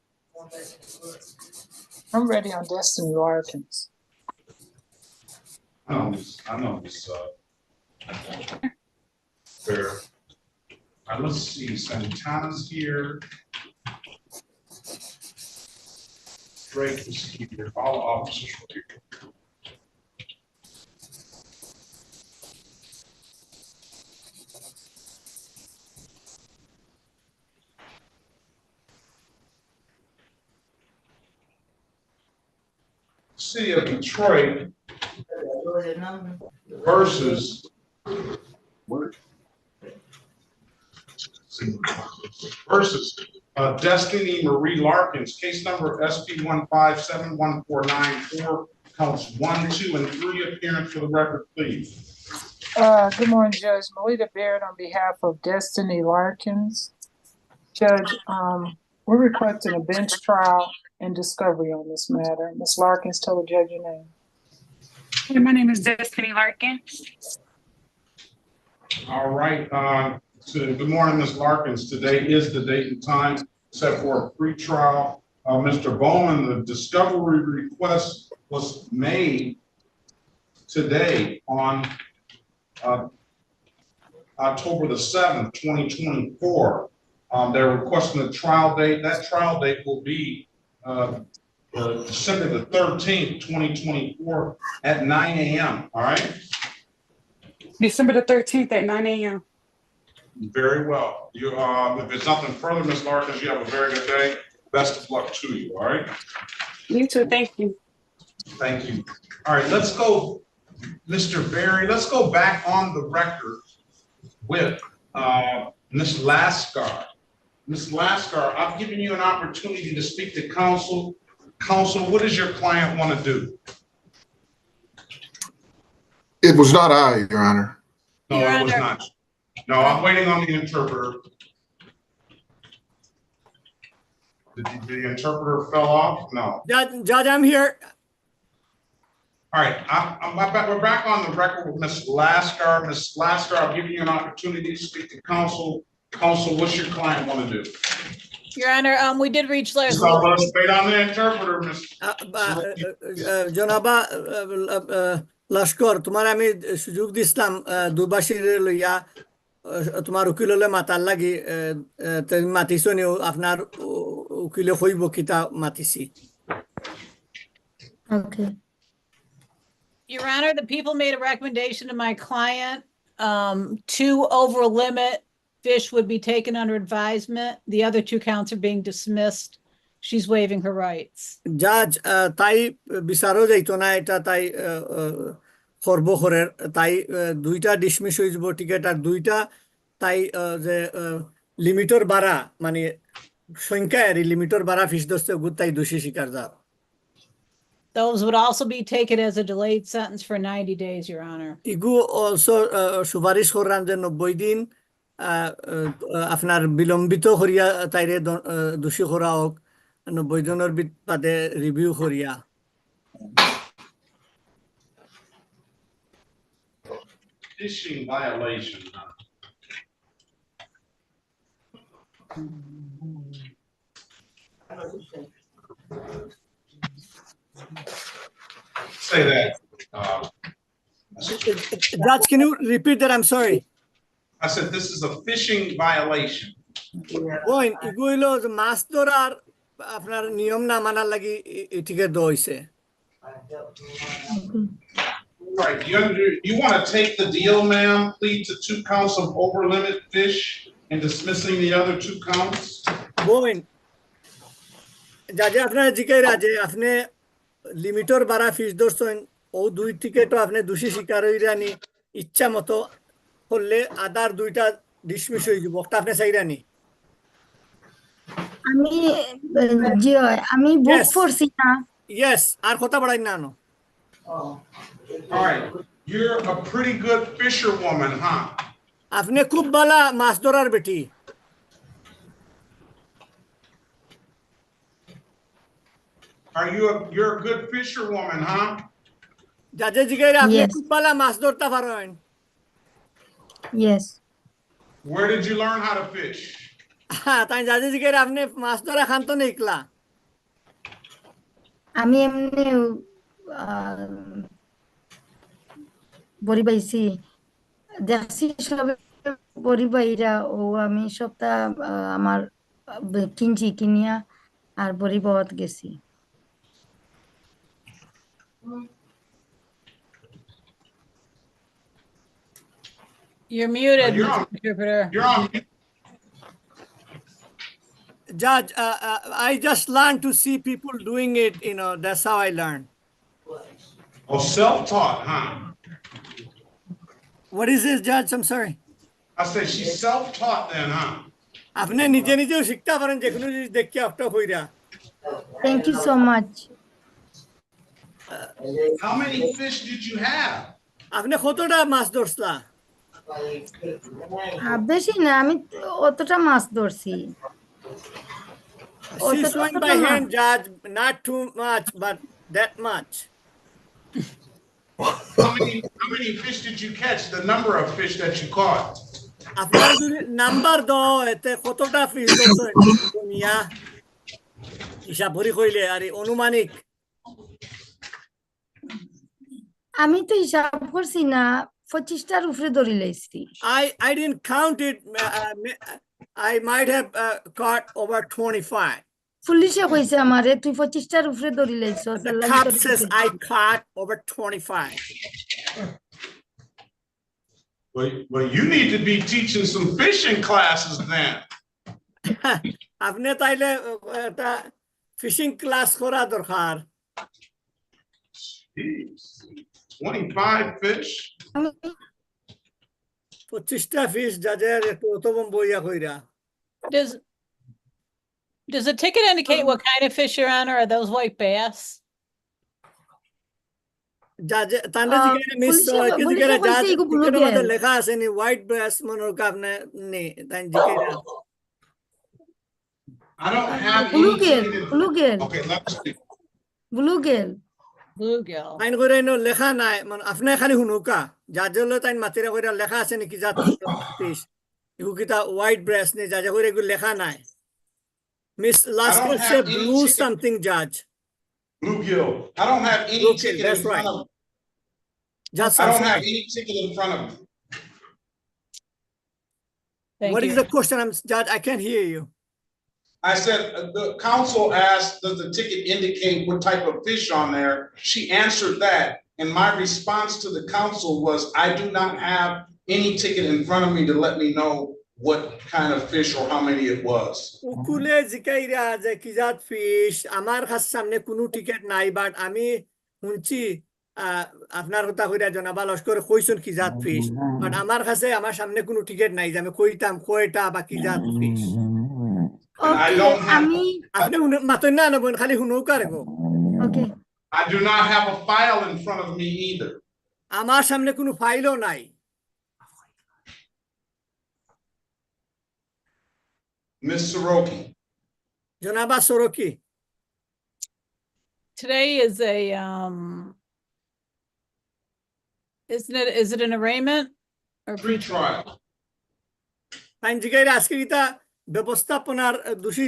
I'm ready on Destiny Larkins. I know this, fair. All right, let's see, Santana's here. Drake is here, all officers are here. City of Detroit versus Destiny Marie Larkins, case number SP 1571494, counts 1, 2, and 3. Appearance for the record, please. Good morning, Judge. Melita Baird on behalf of Destiny Larkins. Judge, we're requesting a bench trial and discovery on this matter. Ms. Larkins, tell the judge your name. Hey, my name is Destiny Larkins. All right. Good morning, Ms. Larkins. Today is the date and time set for a pre-trial. Mr. Bowman, the discovery request was made today on October the 7th, 2024. They're requesting a trial date. That trial date will be December the 13th, 2024 at 9 a.m. All right? December the 13th at 9 a.m. Very well. You, if there's nothing further, Ms. Larkins, you have a very good day. Best of luck to you, all right? You too, thank you. Thank you. All right, let's go, Mr. Berry, let's go back on the record with Ms. Lascar. Ms. Lascar, I've given you an opportunity to speak to counsel. Counsel, what does your client want to do? It was not I, Your Honor. No, it was not. No, I'm waiting on the interpreter. The interpreter fell off? No. Judge, I'm here. All right, we're back on the record with Ms. Lascar. Ms. Lascar, I've given you an opportunity to speak to counsel. Counsel, what's your client want to do? Your Honor, we did reach Let's wait on the interpreter, Ms. জনাবা লস্কর তোমার আমি সুযোগ দিছিলাম দুবাসীর লইয়া তোমার উকিল হলে মাতার লাগি মাতিছ নিও আপনার উকিলে হইব কিতা মাতিছি। Okay. Your Honor, the people made a recommendation to my client to over limit fish would be taken under advisement. The other 2 counts are being dismissed. She's waiving her rights. Judge, তাই বিচারও যাইতো না এটা তাই করব করে তাই 2টা ডিসমিস হয়ে যাব টিকেট আর 2টা তাই যে লিমিটর বাড়া মানে সংখ্যা এর লিমিটর বাড়া ফিস দস্তে গুড তাই দোষী স্বীকার যা। Those would also be taken as a delayed sentence for 90 days, Your Honor. ইগু অলসো সুপারিশ করান যে 90 দিন আপনার বিলম্বিত করিয়া তাইরে দোষী করা হোক 90 জনের বাদে রিভিউ করিয়া Fishing violation. Say that. Judge, can you repeat that? I'm sorry. I said this is a fishing violation. Boy, এগুলো মাছ ধরার আপনার নিয়ম না মানার লাগি এটিকে দইছে Right. You want to take the deal, ma'am? Plead to 2 counts of over limit fish and dismissing the other 2 counts. Boy, জাজে আপনার জিকাইরা যে আপনি লিমিটর বাড়া ফিস ধরছেন ও 2 টিকেটও আপনি দোষী স্বীকার হইরানি ইচ্ছা মতো করলে আদার 2টা ডিসমিস হয়ে যাব ওটা আপনি চাইরানি আমি বুক করছি না Yes, আর কথা বাড়াই না no All right. You're a pretty good fisherwoman, huh? আপনি খুব ভালো মাছ ধরার বেটি You're a good fisherwoman, huh? জাজে জিগাইরা আপনি খুব ভালো মাছ ধরতে পারেন Yes. Where did you learn how to fish? তাই জাজে জিগাইরা আপনি মাছ ধরা খান তো নেকলা আমি এমনি বড়ি পাইছি দেখছি সব বড়ি বাইরা ও আমি সপ্তাহ আমার কিনছি কিনিয়া আর বড়ি পাওয়াত গেছি You're muted, You're on- interpreter. You're on mute. Judge, I just learned to see people doing it, that's how I learned. Oh, self-taught, huh? What is this, Judge? I'm sorry. I said she's self-taught then, huh? আপনি নিজে নিজেও শিখতে পারেন যে কোনো জিনিস দেখে আপটা হইরা Thank you so much. How many fish did you have? আপনি কতটা মাছ ধরছলা বেশি না আমি অতটা মাছ ধরছি She's showing by hand, Judge, not too much, but that much. How many fish did you catch? The number of fish that you caught? আপনার যদি number দাও এতে কতটা ফিস ধরছেন দুনিয়া হিসাব ভরি কইলে আর অনুমানিক আমি তো হিসাব করছি না 25টার উপরে ধরে লাইছি I didn't count it. I might have caught over 25. পুলিশে কইছে আমারে তুই 25টার উপরে ধরে লাইছস The cop says I caught over 25. Well, you need to be teaching some fishing classes then. আপনি তাইলে একটা ফিশিং ক্লাস করা দরকার Jeez. 25 fish? 25টা ফিশ জাজের একটু অতবম বইয়া কইরা Does the ticket indicate what kind of fish you're on, or are those white bass? জাজে তান্ডা জিগারে মিস কি জিগারে জাজ টিকেটের মধ্যে লেখা আছে নি হোয়াইট ব্যাস মনোর কাপনে নে তাই জিগারে I don't have Bluegill. Okay, let's see. Bluegill. আইন করে নো লেখা নাই মানে আপনি খালি হুনুকা জাজল তাই মাতিরা কইরা লেখা আছে নাকি জাত ফিশ ইউ কিটা হোয়াইট ব্যাস নে জাজে কইরা এগুলো লেখা নাই মিস লাস্ট সে ব্লু সামথিং জাজ Bluegill. I don't have any ticket in front of me. I don't have any ticket in front of me. What is the question? Judge, I can't hear you. I said, the counsel asked, does the ticket indicate what type of fish on there? She answered that. And my response to the counsel was, I do not have any ticket in front of me to let me know what kind of fish or how many it was. উকুলে জিকাইরা যে কি জাত fish আমার কাছে সামনে কোনো ticket নাই but আমি শুনছি আপনার কথা কইরা জনাবা লস্কর কইছেন কি জাত ফিশ বাট আমার কাছে আমার সামনে কোনো টিকেট নাই যে আমি কইতাম কয়টা বা কি জাত ফিশ আমি আপনি মাতই না নবন খালি হুনৌকা রেগো ওকে I do not have a file in front of me either. আমার সামনে কোনো ফাইলও নাই Ms. Soroki. জনাবা Sharqi Today is a, is it an arraignment? Or Pre-trial. তাই জিগাইরা আজকে কিতা ব্যবস্থাপনার দোষী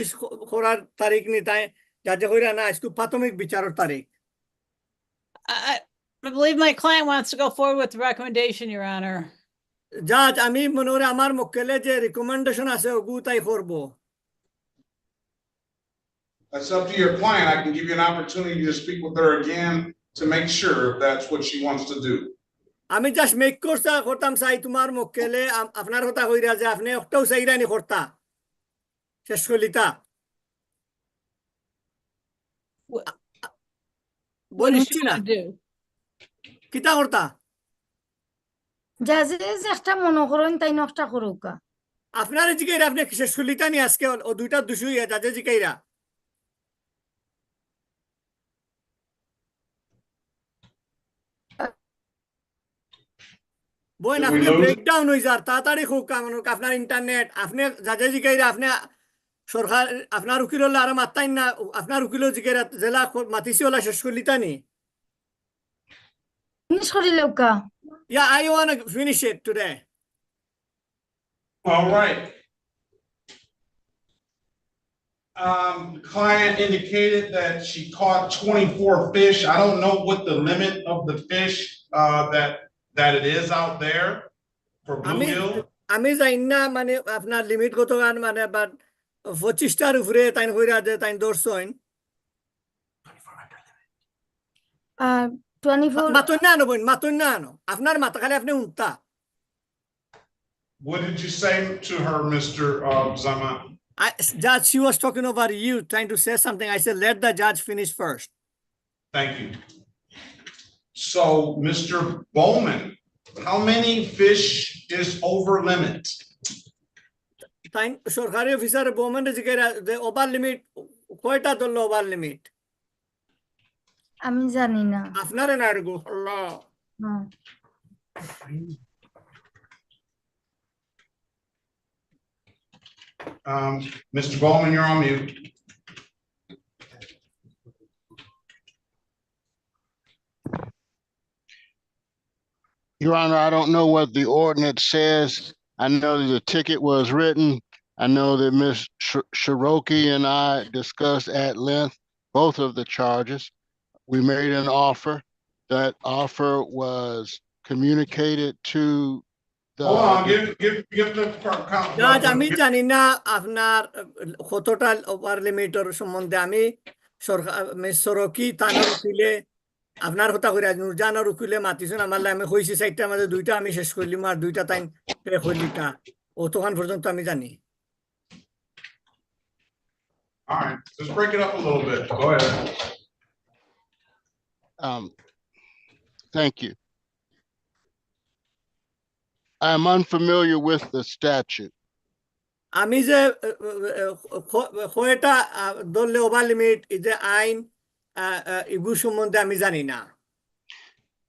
করার তারিখ নি তাই যা যা কইরা না আজকে প্রাথমিক বিচারের তারিখ I believe my client wants to go forward with the recommendation, Your Honor. জাজ আমি মনে করি আমার মক্কেলে যে রিকমেন্ডেশন আছে ওগু তাই করব That's up to your client. I can give you an opportunity to speak with her again to make sure if that's what she wants to do. আমি জাস্ট মেক করতাম চাই তোমার মক্কেলে আপনার কথা কইরা যে আপনি একটাও চাইরানি করতা শেষ কলিতা What does বলছি she না want to do? কিতা করতা যাজে একটা মনে করেন তাই নষ্ট করুকা আপনার জিগাইরা আপনি শেষ কলিতা নি আজকে ও দুইটা দুশুই যাজে জিগাইরা বইন আপনি ব্রেকডাউন হয়ে যার তাড়াতাড়ি হোক আপনার ইন্টারনেট আপনি যাজে জিগাইরা আপনি সরকার আপনার উকিল হলে আরো মাত্তাইন না আপনার উকিল জিগাইরা জেলা মাতিসি হলা শেষ কলিতা নি finish করিলকা Yeah, I want to finish it today. All right. The client indicated that she caught 24 fish. I don't know what the limit of the fish that it is out there for bluegill. আমি জানি না মানে আপনার limit কত গান মানে but 25টার উপরে তাই কইরা যে তাই দর্শন 24 মাতন না বইন মাতন না আপনার মাথা খালি আপনি উনতা What did you say to her, Mr. Zama? Judge, she was talking over you, trying to say something. I said, let the judge finish first. Thank you. So, Mr. Bowman, how many fish is over limit? Time সরকারি officer বৌমান জিজ্ঞাসা যে over limit কয়টা ধরলো over limit আমি জানি না আপনারে না গো আল্লাহ Mr. Bowman, you're on mute. Your Honor, I don't know what the ordinance says. I know that the ticket was written. I know that Ms. Shiroki and I discussed at length both of the charges. We made an offer. That offer was communicated to the. Hold on, give the count. Judge, আমি জানি না আপনার কতটা over লিমিটের সম্বন্ধে আমি সরকার miss Sharqi থানার উকিলে আপনার কথা কইরা নুরজানের উকিলে মাতিছেন আমার আমি কইছি সাইটটার মধ্যে দুইটা আমি শেষ করলিম আর দুইটা তাই পে করলিকা অতক্ষণ পর্যন্ত আমি জানি All right, let's break it up a little bit. Go ahead. Thank you. I'm unfamiliar with the statute. আমি যে কয়টা ধরলে ওভার লিমিট এই যে আইন এগুলো সম্বন্ধে আমি জানি না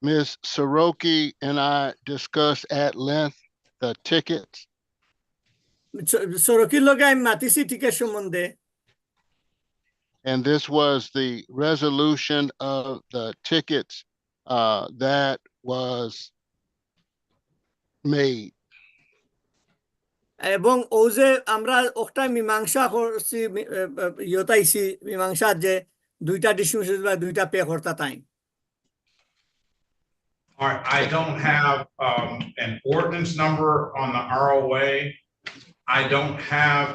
Ms. Soroki and I discussed at length the tickets. সরকির লগে আমি মাতিছি টিকেট সম্বন্ধে And this was the resolution of the tickets that was made. এবং ও যে আমরা একটা মীমাংসা করছি ইয়তাইছি মীমাংসা যে দুইটা ডিসমিস বা দুইটা পে করতে তাই All right, I don't have an ordinance number on the ROA. I don't have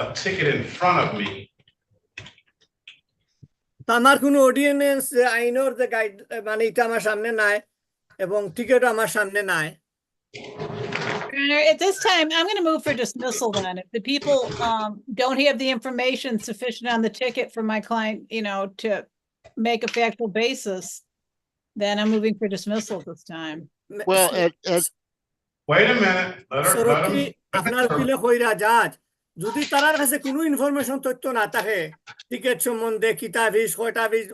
a ticket in front of me. আমার কোনো অর্ডিনেন্স আইনের যে গাইড মানে এটা আমার সামনে নাই এবং টিকেট আমার সামনে নাই At this time, I'm going to move for dismissal then. If the people don't have the information sufficient on the ticket for my client, to make a factual basis, then I'm moving for dismissal at this time. Well, wait a minute. আপনার উকিলে কইরা জাজ যদি তার কাছে কোনো information তথ্য না থাকে টিকেট সম্বন্ধে কিতা ফিস কয়টা ফিস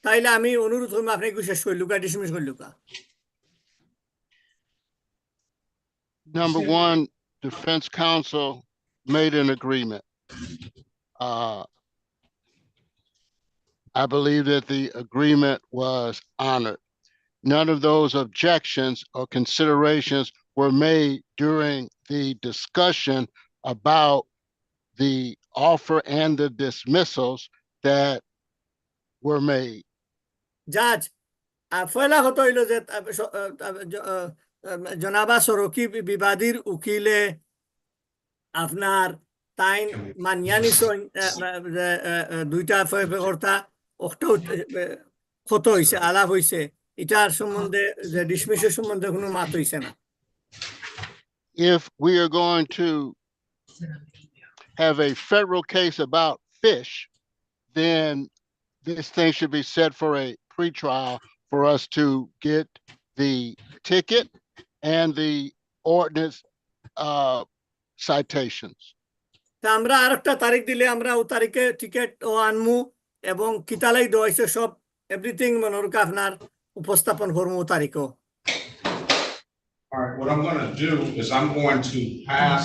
তাইলে আমি অনুরোধ করব আপনি কি শেষ করলুকা dismiss করলুকা Number one, defense counsel made an agreement. I believe that the agreement was honored. None of those objections or considerations were made during the discussion about the offer and the dismissals that were made. জাজ ফয়লা হতো হইল যে জনাবা সরকি বিবাদীর উকিলে আপনার তাইন মানিয়ানি দুইটা কর্তা ক্ষত হইছে আলাপ হইছে এটার সম্বন্ধে যে ডিসমিসের সম্বন্ধে কোনো মাত হইছে না If we are going to have a federal case about fish, then this thing should be set for a pretrial for us to get the ticket and the ordinance citations. তা আমরা আরেকটা তারিখ দিলে আমরা ও তারিখে টিকেট ও আনমু এবং কিতালাই দইছে সব everything মনোরকা আপনার উপস্থাপন করমু ও তারিখও All right, what I'm going to do is I'm going to pass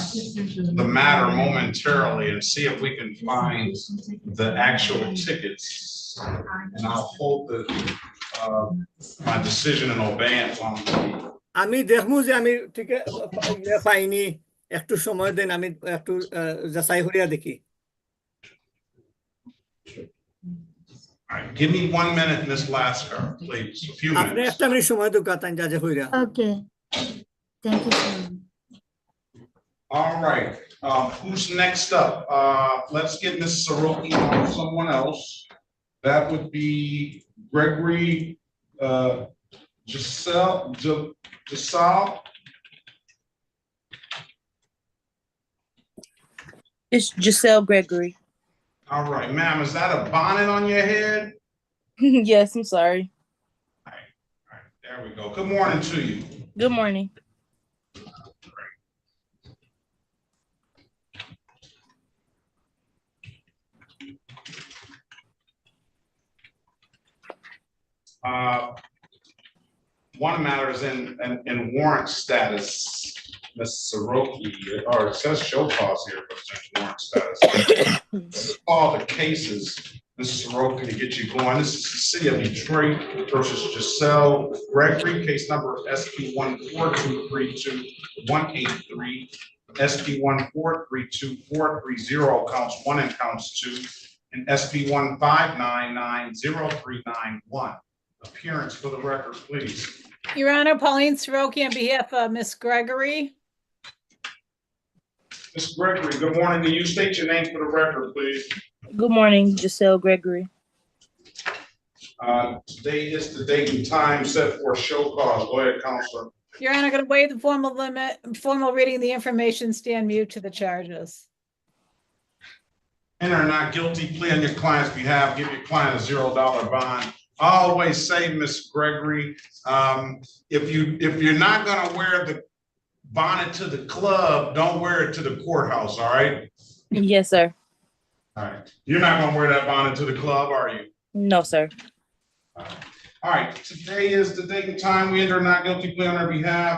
the matter momentarily and see if we can find the actual tickets. And I'll hold my decision in abeyance on the. আমি দেখমু যে আমি ticket পাইনি একটু সময় দেন আমি একটু যাচাই করিয়া দেখি All right, give me 1 minute, Miss Lasker, please. A few আপনি minutes. একটা মিনিট সময় দোকান যাজে কইরা okay thank you All right, who's next up? Let's get Miss Soroki or someone else. That would be Gregory, Giselle. It's Giselle Gregory. All right, ma'am, is that a bonnet on your head? Yes, I'm sorry. All right, there we go. Good morning to you. Good morning. One matter is in warrant status, Ms. Soroki, or it says show cause here, but it's in warrant status. All the cases, Ms. Soroki, to get you going. This is the City of Detroit versus Giselle Gregory, case number SP 14232-183, SP 1432430, counts 1 and counts 2, and SP 159903991. Appearance for the record, please. Your Honor, Pauline Soroki on behalf of Miss Gregory. Ms. Gregory, good morning. Can you state your name for the record, please? Good morning, Giselle Gregory. Today is the date and time set for show cause. Go ahead, Counselor. Your Honor, going to waive the formal reading of the information, stand mute to the charges. Enter not guilty plea on your client's behalf. Give your client a $0 bond. I always say, Ms. Gregory, if you're not going to wear the bonnet to the club, don't wear it to the courthouse. All right. Yes, sir. All right. You're not going to wear that bonnet to the club, are you? No, sir. All right. Today is the date and time we enter not guilty plea on our behalf.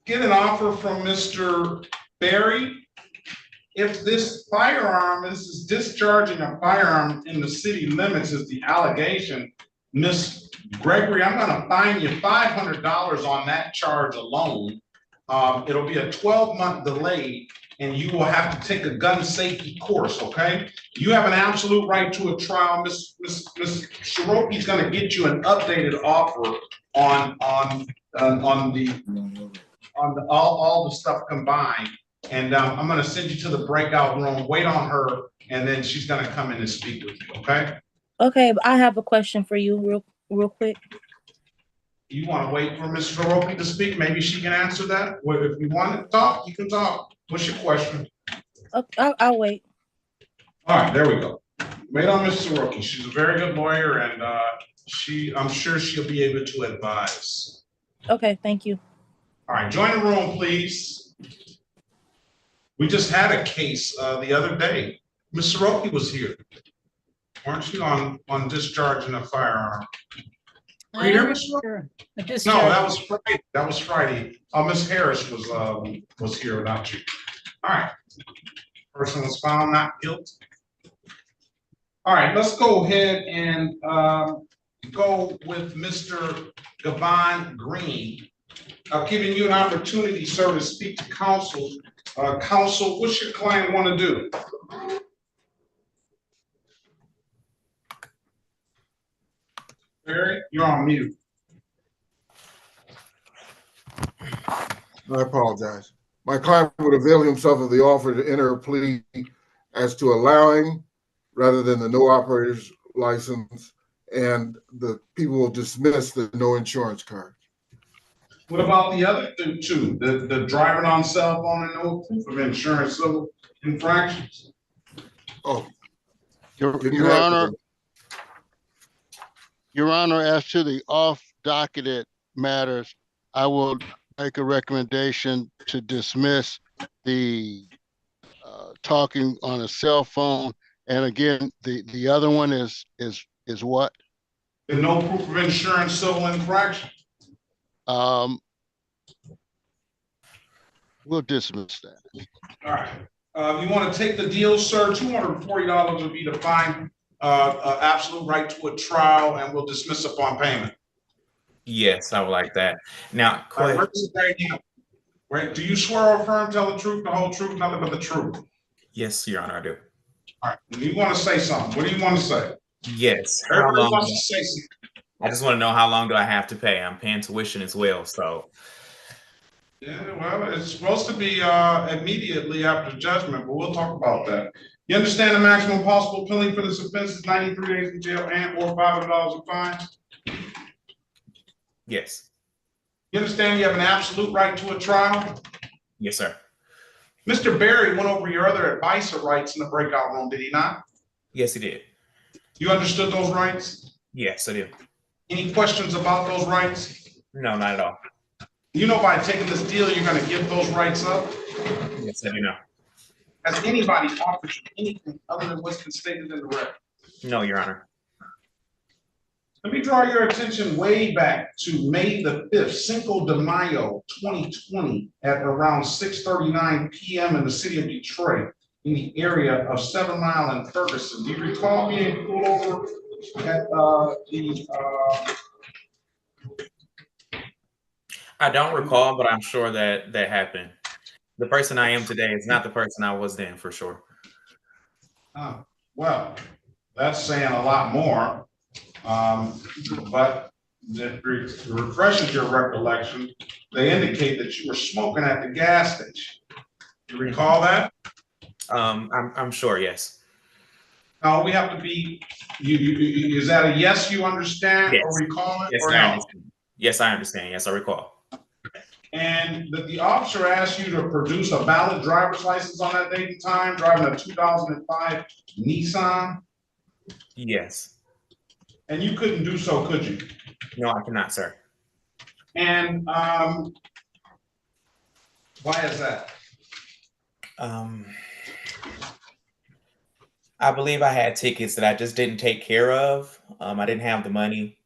Get an offer from Mr. Barry. If this firearm, this is discharging a firearm in the city limits is the allegation, Ms. Gregory, I'm going to fine you $500 on that charge alone. It'll be a 12-month delay, and you will have to take a gun safety course, okay? You have an absolute right to a trial. Ms. Soroki is going to get you an updated offer on all the stuff combined. And I'm going to send you to the breakout room. Wait on her, and then she's going to come in and speak with you. Okay? Okay, I have a question for you, real quick. You want to wait for Ms. Soroki to speak? Maybe she can answer that. Well, if you want to talk, you can talk. What's your question? Okay, I'll wait. All right, there we go. Wait on Ms. Soroki. She's a very good lawyer, and I'm sure she'll be able to advise. Okay, thank you. All right, join the room, please. We just had a case the other day. Ms. Soroki was here. Weren't you on discharging a firearm? Were you here, Ms. Soroki? No, that was Friday. That was Friday. Ms. Harris was here, not you. All right. Person was found not guilty. All right, let's go ahead and go with Mr. Gavon Green. Giving you an opportunity, sir, to speak to counsel. Counsel, what's your client want to do? Barry, you're on mute. I apologize. My client would avail himself of the offer to enter a plea as to allowing rather than the no operator's license, and the people will dismiss the no insurance card. What about the other two? The driving on cell phone and no proof of insurance, civil infractions? Oh, Your Honor, Your Honor, as to the off-docketed matters, I will make a recommendation to dismiss the talking on a cell phone. And again, the other one is what? The no proof of insurance, civil infraction. We'll dismiss that. All right. You want to take the deal, sir? $240 will be the fine, absolute right to a trial, and we'll dismiss upon payment. Yes, I would like that. Now, right, do you swear or affirm, tell the truth, the whole truth, nothing but the truth? Yes, Your Honor, I do. All right. You want to say something? What do you want to say? Yes. Everybody wants to say something. I just want to know how long do I have to pay? I'm paying tuition as well, so. Yeah, well, it's supposed to be immediately after judgment, but we'll talk about that. You understand the maximum possible penalty for this offense is 93 days in jail and or $500 in fines? Yes. You understand you have an absolute right to a trial? Yes, sir. Mr. Berry went over your other advisor rights in the breakout room, did he not? Yes, he did. You understood those rights? Yes, I do. Any questions about those rights? No, not at all. You know, by taking this deal, you're going to give those rights up? Yes, I do know. Has anybody offered you anything other than what's been stated in the record? No, Your Honor. Let me draw your attention way back to May the 5th, Cinco de Mayo, 2020, at around 6:39 p.m. in the city of Detroit, in the area of 7 Mile and Ferguson. Do you recall being pulled over at I don't recall, but I'm sure that that happened. The person I am today is not the person I was then, for sure. Well, that's saying a lot more. But it refreshes your recollection. They indicate that you were smoking at the gas station. You recall that? I'm sure, yes. Now we have to be. Is that a yes? You understand Yes. or recall it? Yes, or I no? understand. Yes, I understand. Yes, I recall. And that the officer asked you to produce a valid driver's license on that date and time, driving a 2005 Nissan. Yes. And you couldn't do so, could you? No, I cannot, sir. And why is that? I believe I had tickets that I just didn't take care of. I didn't have the money.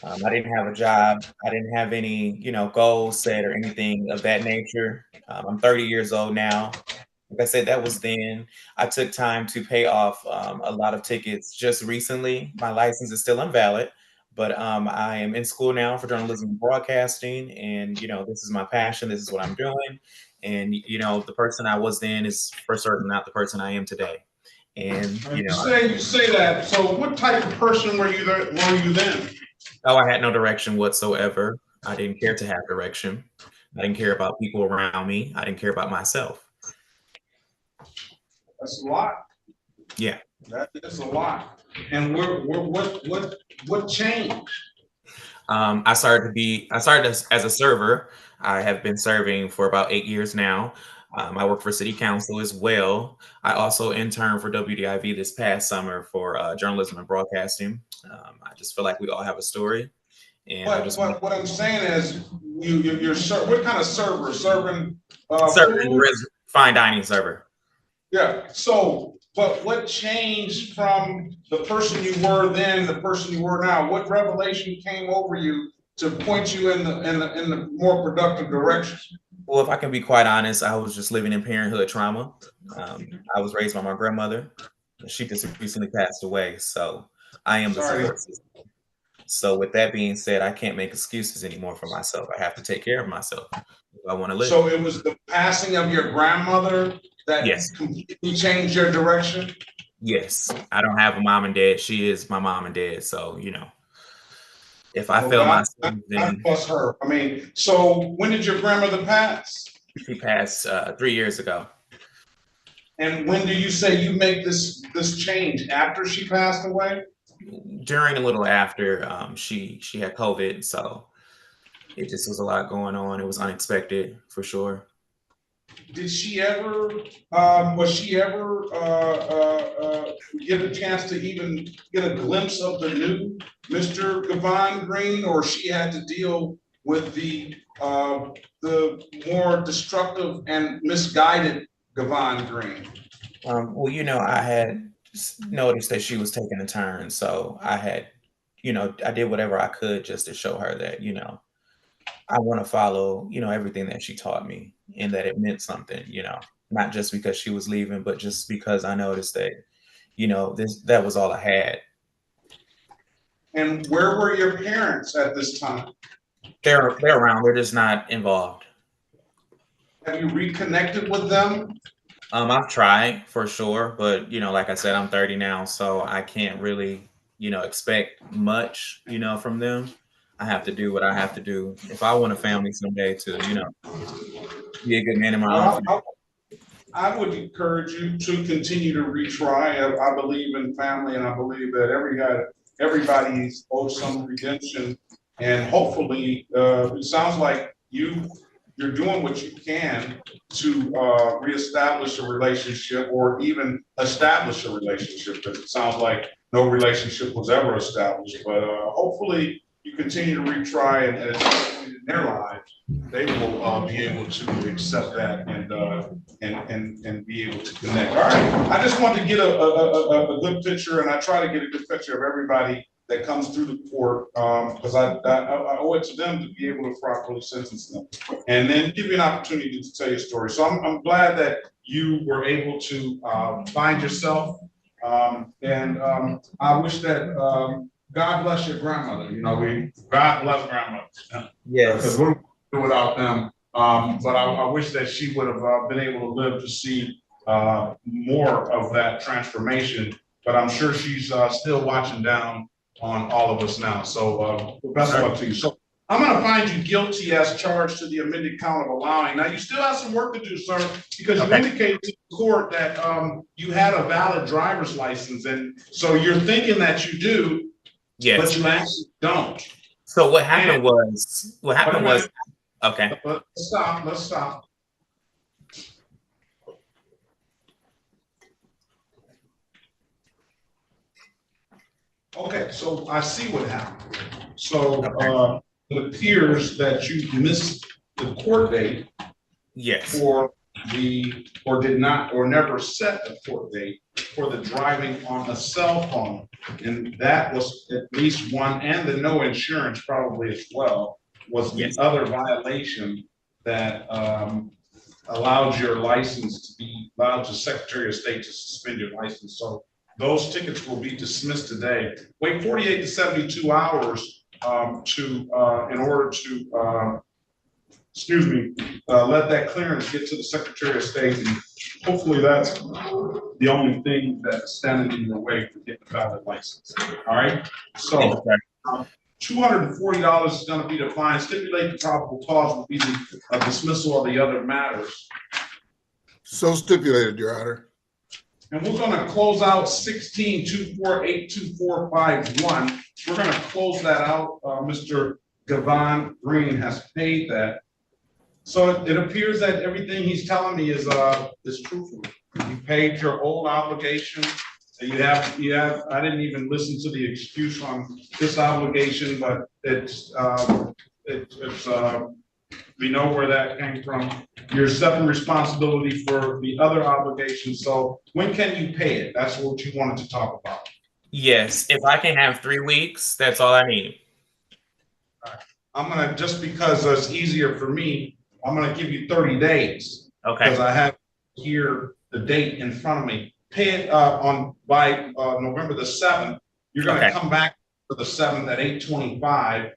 I didn't have a job. I didn't have any, goals set or anything of that nature. I'm 30 years old now. Like I said, that was then. I took time to pay off a lot of tickets just recently. My license is still invalid, but I am in school now for journalism and broadcasting. And, this is my passion. This is what I'm doing. And, the person I was then is for certain not the person I am today. And, you say that. So what type of person were you then? Oh, I had no direction whatsoever. I didn't care to have direction. I didn't care about people around me. I didn't care about myself. That's a lot. Yeah. That is a lot. And what changed? I started as a server. I have been serving for about 8 years now. I work for city council as well. I also interned for WDIV this past summer for journalism and broadcasting. I just feel like we all have a story. And what I'm saying is, you're what kind of server? Serving fine dining server. Yeah. So, but what changed from the person you were then, the person you were now? What revelation came over you to point you in the more productive direction? Well, if I can be quite honest, I was just living in parenthood trauma. I was raised by my grandmother. She just recently passed away, so I am the Sorry. support system. So with that being said, I can't make excuses anymore for myself. I have to take care of myself if I want to live. So it was the passing of your grandmother that Yes. completely changed your direction? Yes. I don't have a mom and dad. She is my mom and dad. So, you know, if I Well, fail God myself, then bless her. I mean, so when did your grandmother pass? she passed 3 years ago. And when do you say you make this change? After she passed away? During a little after, she had COVID, so it just was a lot going on. It was unexpected for sure. Did she ever, was she ever get a chance to even get a glimpse of the new Mr. Gavon Green, or she had to deal with the more destructive and misguided Gavon Green? Well, you know, I had noticed that she was taking a turn, so I had, you know, I did whatever I could just to show her that, you know, I want to follow, you know, everything that she taught me and that it meant something, you know, not just because she was leaving, but just because I noticed that, you know, that was all I had. And where were your parents at this time? They're around, they're just not involved. Have you reconnected with them? I've tried for sure, but you know, like I said, I'm 30 now, so I can't really, you know, expect much, you know, from them. I have to do what I have to do. If I want a family someday to, you know, be a good man in my own family. I would encourage you to continue to retry. I believe in family, and I believe that everybody's owed some redemption. And hopefully, it sounds like you're doing what you can to reestablish a relationship or even establish a relationship. Because it sounds like no relationship was ever established. But hopefully, you continue to retry, and at some point in their lives, they will be able to accept that and be able to connect. All right, I just wanted to get a good picture, and I try to get a good picture of everybody that comes through the court, because I owe it to them to be able to properly sentence them, and then give you an opportunity to tell your story. So I'm glad that you were able to find yourself, and I wish that God bless your grandmother. You know, God bless grandmothers. Yes. Because we're do without them. But I wish that she would have been able to live to see more of that transformation. But I'm sure she's still watching down on all of us now. So best of luck to you. So I'm going to find you guilty as charged to the amended count of allowing. Now you still have some work to do, sir, because you indicated to the court that you had a valid driver's license, and so you're thinking that you do, but you actually don't. So what happened was okay. Let's stop. Okay, so I see what happened. So it appears that you missed the court date. Yes. Or did not, or never set the court date for the driving on a cell phone. And that was at least one, and the no insurance probably as well, was the other violation that allowed your license to be, allowed the Secretary of State to suspend your license. So those tickets will be dismissed today. Wait 48 to 72 hours in order to let that clearance get to the Secretary of State, and hopefully that's the only thing that's standing in your way for getting a valid license. All right, so $240 is going to be the fine. Stipulate the probable cause will be the dismissal of the other matters. So stipulated, Your Honor. And we're going to close out 16-248-2451. We're going to close that out. Mr. Gavon Green has paid that. So it appears that everything he's telling me is truthful. You paid your old obligation. You have. I didn't even listen to the excuse on this obligation, but it's we know where that came from. You're accepting responsibility for the other obligations. So when can you pay it? That's what you wanted to talk about. Yes, if I can have 3 weeks, that's all I need. I'm gonna, just because it's easier for me, I'm gonna give you 30 days. Okay. Because I have here the date in front of me. Pay it by November the 7th. You're gonna Okay. come back for the 7th at 8:25.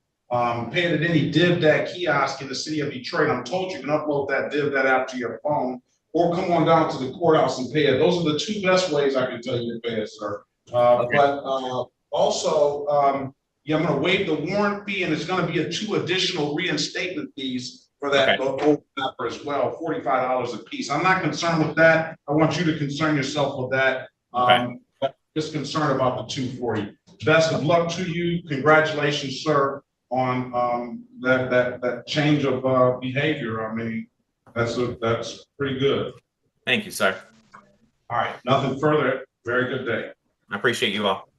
Pay it at any DivDat kiosk in the city of Detroit. I'm told you can upload that DivDat app to your phone, or come on down to the courthouse and pay it. Those are the two best ways I can tell you to pay it, sir. But also, yeah, I'm gonna waive the warrant fee, and it's gonna be 2 additional reinstatement fees for that old number as well, $45 a piece. I'm not concerned with that. I want you to concern yourself with that. But just concerned about the 240. Best of luck to you. Congratulations, sir, on that change of behavior. I mean, that's pretty good. Thank you, sir. All right, nothing further. Very good day. I appreciate you all.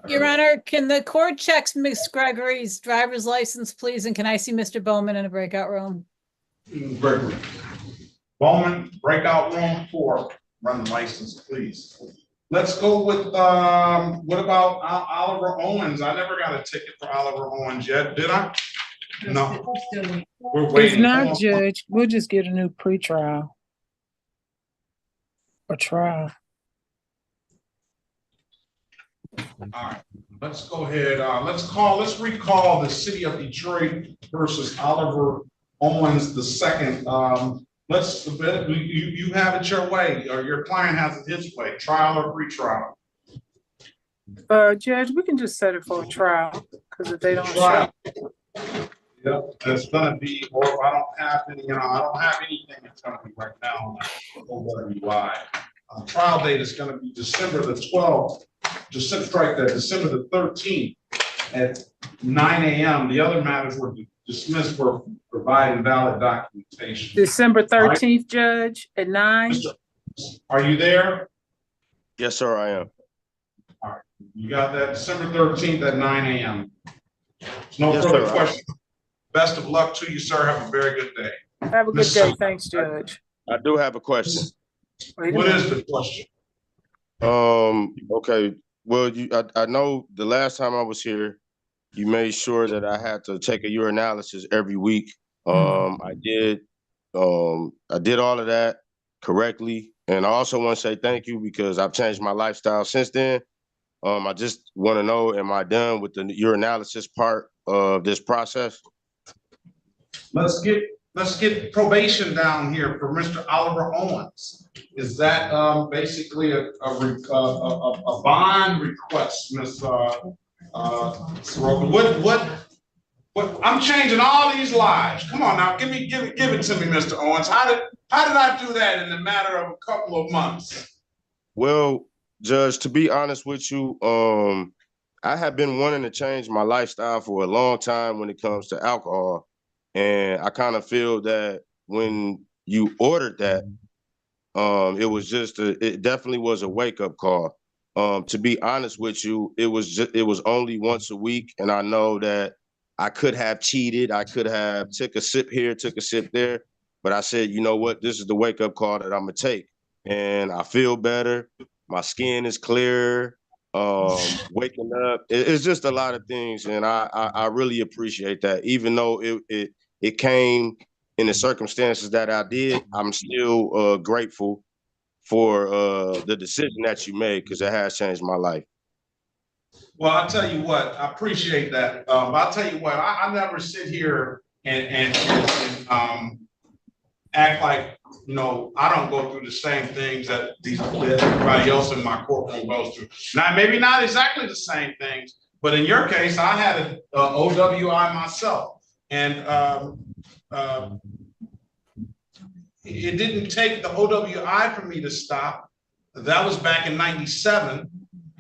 Your Honor, can the court check Ms. Gregory's driver's license, please? And can I see Mr. Bowman in a breakout room? Gregory. Bowman, breakout room 4. Run the license, please. Let's go with, what about Oliver Owens? I never got a ticket for Oliver Owens yet, did I? No. We're If waiting. not, Judge, we'll just get a new pretrial or trial. All right, let's go ahead. Let's recall the city of Detroit versus Oliver Owens II. You have it your way, or your client has it his way, trial or pre-trial. Judge, we can just set it for a trial, because if they don't Trial. show. Yep, it's gonna be, or if I don't have any, I don't have anything in front of me right now on OWI. Trial date is gonna be December the 12th. Just strike that, December the 13th at 9 a.m. The other matters were dismissed for providing valid documentation. December 13th, Judge, at 9. Are you there? Yes, sir, I am. All right, you got that, December 13th at 9 a.m. No Yes, further sir. questions. Best of luck to you, sir. Have a very good day. Have a good day. Thanks, Judge. I do have a question. What is the question? Okay. Well, I know the last time I was here, you made sure that I had to take a urinalysis every week. I did all of that correctly. And I also want to say thank you because I've changed my lifestyle since then. I just want to know, am I done with the urinalysis part of this process? Let's get probation down here for Mr. Oliver Owens. Is that basically a bond request, Ms. Soroka? What? I'm changing all these lives. Come on now, give it to me, Mr. Owens. How did I do that in a matter of a couple of months? Well, Judge, to be honest with you, I have been wanting to change my lifestyle for a long time when it comes to alcohol. And I kind of feel that when you ordered that, it definitely was a wake-up call. To be honest with you, it was only once a week, and I know that I could have cheated. I could have took a sip here, took a sip there, but I said, you know what, this is the wake-up call that I'm gonna take, and I feel better. My skin is clearer. Waking up, it's just a lot of things, and I really appreciate that. Even though it came in the circumstances that I did, I'm still grateful for the decision that you made because it has changed my life. Well, I'll tell you what, I appreciate that. I'll tell you what, I never sit here and act like, I don't go through the same things that everybody else in my courtroom goes through. Now, maybe not exactly the same things, but in your case, I had an OWI myself. And it didn't take the OWI for me to stop. That was back in '97.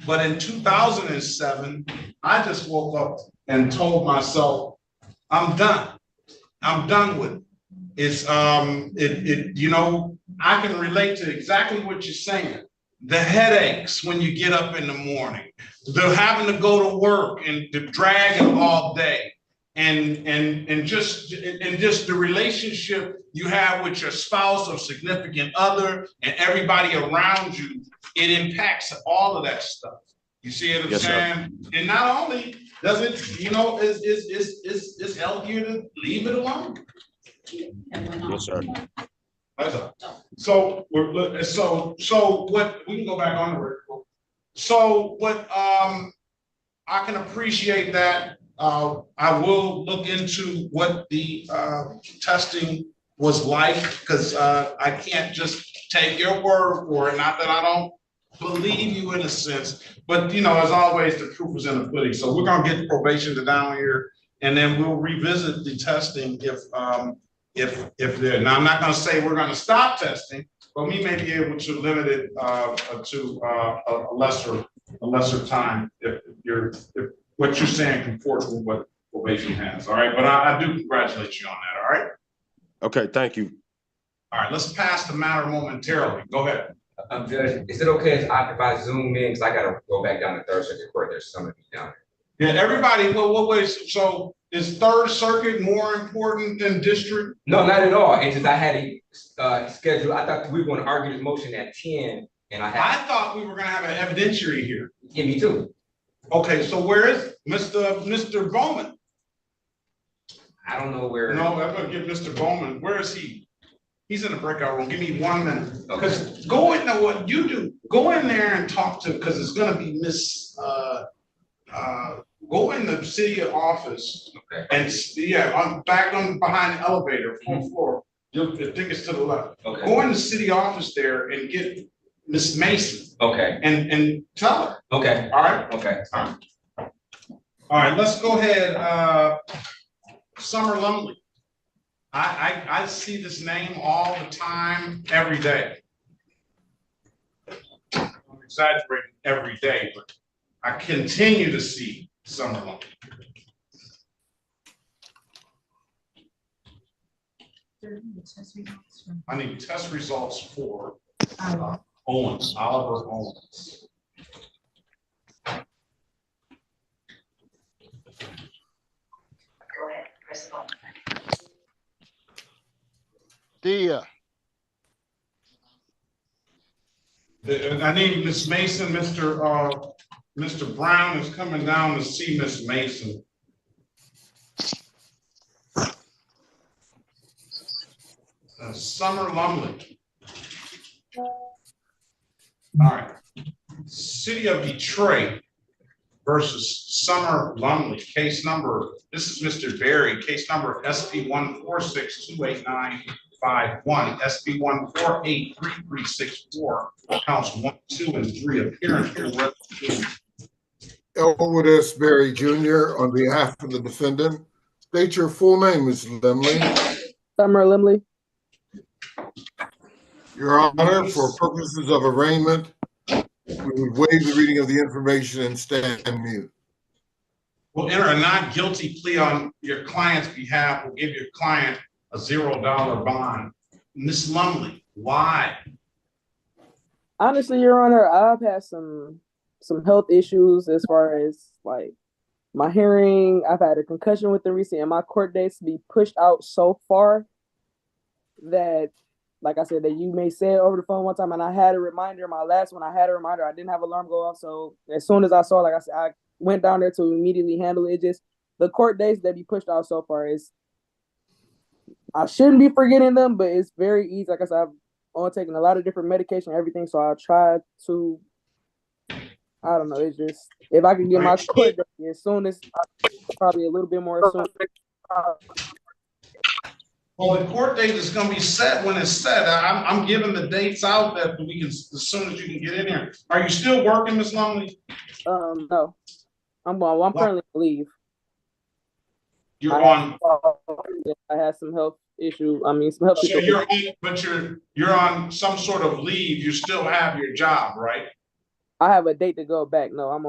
But in 2007, I just woke up and told myself, I'm done. I'm done with it. It's, I can relate to exactly what you're saying. The headaches when you get up in the morning, the having to go to work and the dragging all day. And just the relationship you have with your spouse or significant other and everybody around you, it impacts all of that stuff. You see what I'm saying? And not only does it, it's healthier to leave it alone. Yes, sir. So what, we can go back on the record. So what, I can appreciate that. I will look into what the testing was like, because I can't just take your word for it. Not that I don't believe you in a sense, but you know, as always, the proof is in the pudding. So we're gonna get probation to down here, and then we'll revisit the testing if there. Now, I'm not gonna say we're gonna stop testing, but we may be able to limit it to a lesser time if what you're saying comports with what probation has. All right, but I do congratulate you on that. All right. Okay, thank you. All right, let's pass the matter momentarily. Go ahead. Judge, is it okay if I zoom in, because I gotta go back down to Third Circuit Court, there's some of you down there. Yeah, everybody, well, wait, so is Third Circuit more important than district? No, not at all, it's just I had a schedule, I thought we were gonna argue this motion at 10, and I thought we were gonna have an evidentiary here. Yeah, me too. Okay, so where is Mr. Bowman? I don't know where. No, I'm gonna give Mr. Bowman, where is he? He's in the breakout room. Give me 1 minute. Because go in there, what you do, go in there and talk to, because it's gonna be go in the city office. Okay. And yeah, behind the elevator, full floor. I think it's to the left. Okay. Go in the city office there and get Miss Mason. Okay. And tell her. Okay. All right. Okay. All right. All right, let's go ahead. Summer Lumley. I see this name all the time, every day. I'm exaggerating every day, but I continue to see Summer Lumley. I need test results for Owens, Oliver Owens. Go ahead, press the button. I need Miss Mason. Mr. Brown is coming down to see Miss Mason. Summer Lumley. All right. City of Detroit versus Summer Lumley. Case number, this is Mr. Berry, case number SP 1462895. 1, SP 1483364, counts 1, 2, and 3. Appearance here. Elwood S. Berry Jr. on behalf of the defendant. State your full name, Ms. Limley. Summer Limley. Your Honor, for purposes of arraignment, we would waive the reading of the information and stand mute. We'll enter a not guilty plea on your client's behalf. We'll give your client a $0 bond. Miss Lumley, why? Honestly, Your Honor, I've had some health issues as far as like my hearing. I've had a concussion with the recent, and my court dates be pushed out so far that, like I said, that you may say it over the phone one time, and I had a reminder. My last one, I had a reminder. I didn't have alarm go off, so as soon as I saw, like I said, I went down there to immediately handle it. Just the court dates that be pushed out so far is, I shouldn't be forgetting them, but it's very easy. Like I said, I've on taking a lot of different medication and everything, so I'll try to, I don't know, it's just, if I can get my court date as soon as, probably a little bit more soon. Well, the court date is going to be set when it's set. I'm giving the dates out that we can, as soon as you can get in here. Are you still working, Ms. Lumley? No, I'm currently on leave. I had some health issue. I mean, some health so issues. you're on some sort of leave. You still have your job, right? I have a date to go back. No, I'm.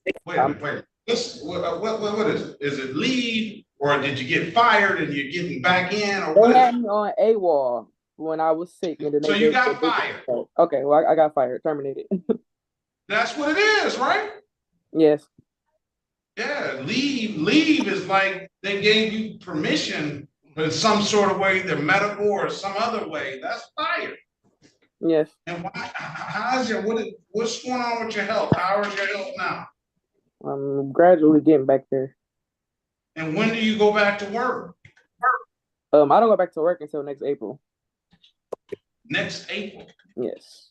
Wait. What is it? Is it leave, or did you get fired and you're getting back in, or what? They had me on AWOL when I was sick, and then so you got fired. Okay, well, I got fired, terminated. That's what it is, right? Yes. Yeah, leave is like they gave you permission, but in some sort of way, the medical or some other way. That's fired. Yes. And why? How's what's going on with your health? How is your health now? I'm gradually getting back there. And when do you go back to work? I don't go back to work until next April. Next April? Yes.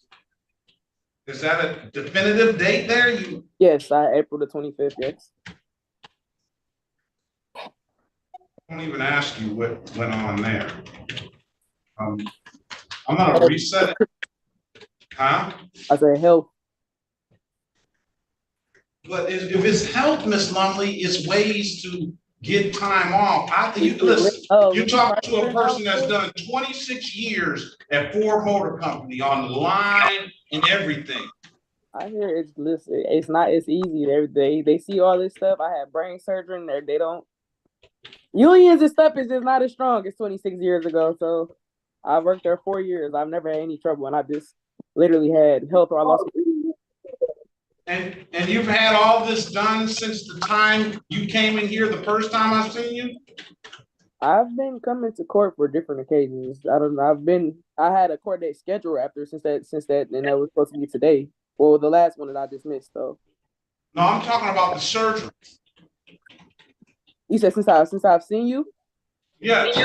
Is that a definitive date there? Yes, April the 25th, yes. I won't even ask you what went on there. I'm gonna reset it. Huh? I said health. But if it's health, Miss Lumley, it's ways to get time off. Listen, you're talking to a person that's done 26 years at Ford Motor Company on the line and everything. I hear it's listen, it's not as easy. They see all this stuff. I had brain surgery and they don't unions and stuff is just not as strong as 26 years ago. So I worked there 4 years. I've never had any trouble and I just literally had health or I lost. And you've had all this done since the time you came in here the first time I've seen you? I've been coming to court for different occasions. I don't know. I had a court date scheduled after since that, and that was supposed to be today. Well, the last one that I just missed though. No, I'm talking about the surgery. You said since I've seen you? Yes.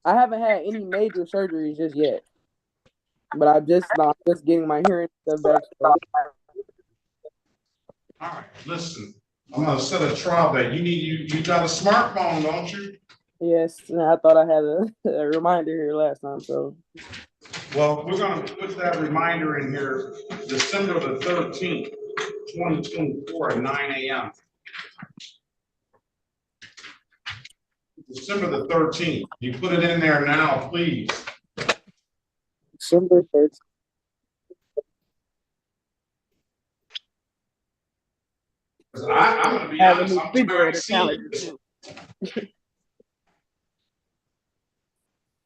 I haven't had any major surgeries just yet. But I'm just getting my hearing stuff back. So. All right, listen. I'm gonna set a trial date. You got a smartphone, don't you? Yes, I thought I had a reminder here last time, so. Well, we're gonna put that reminder in here, December the 13th, 2024 at 9 a.m. December the 13th. You put it in there now, please. December 13th. I'm gonna be honest, I'm tired of seeing this.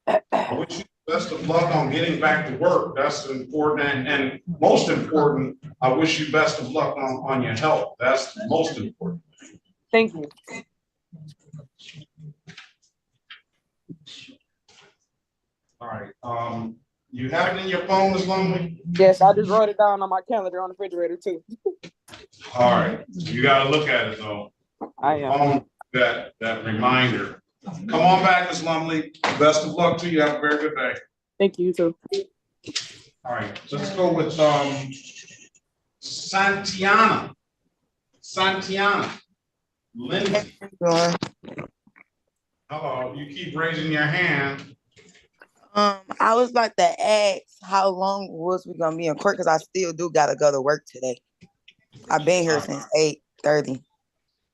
I wish you the best of luck on getting back to work. That's important. And most important, I wish you best of luck on your health. That's most important. Thank you. All right. You have it in your phone, Ms. Lumley? Yes, I just wrote it down on my calendar on the refrigerator too. All right. You gotta look at it though. I am. That reminder. Come on back, Ms. Lumley. Best of luck to you. Have a very good day. Thank you too. All right, let's go with Santiana. Lindsay. Hello, you keep raising your hand. I was about to ask how long was we gonna be in court because I still do gotta go to work today. I've been here since 8:30.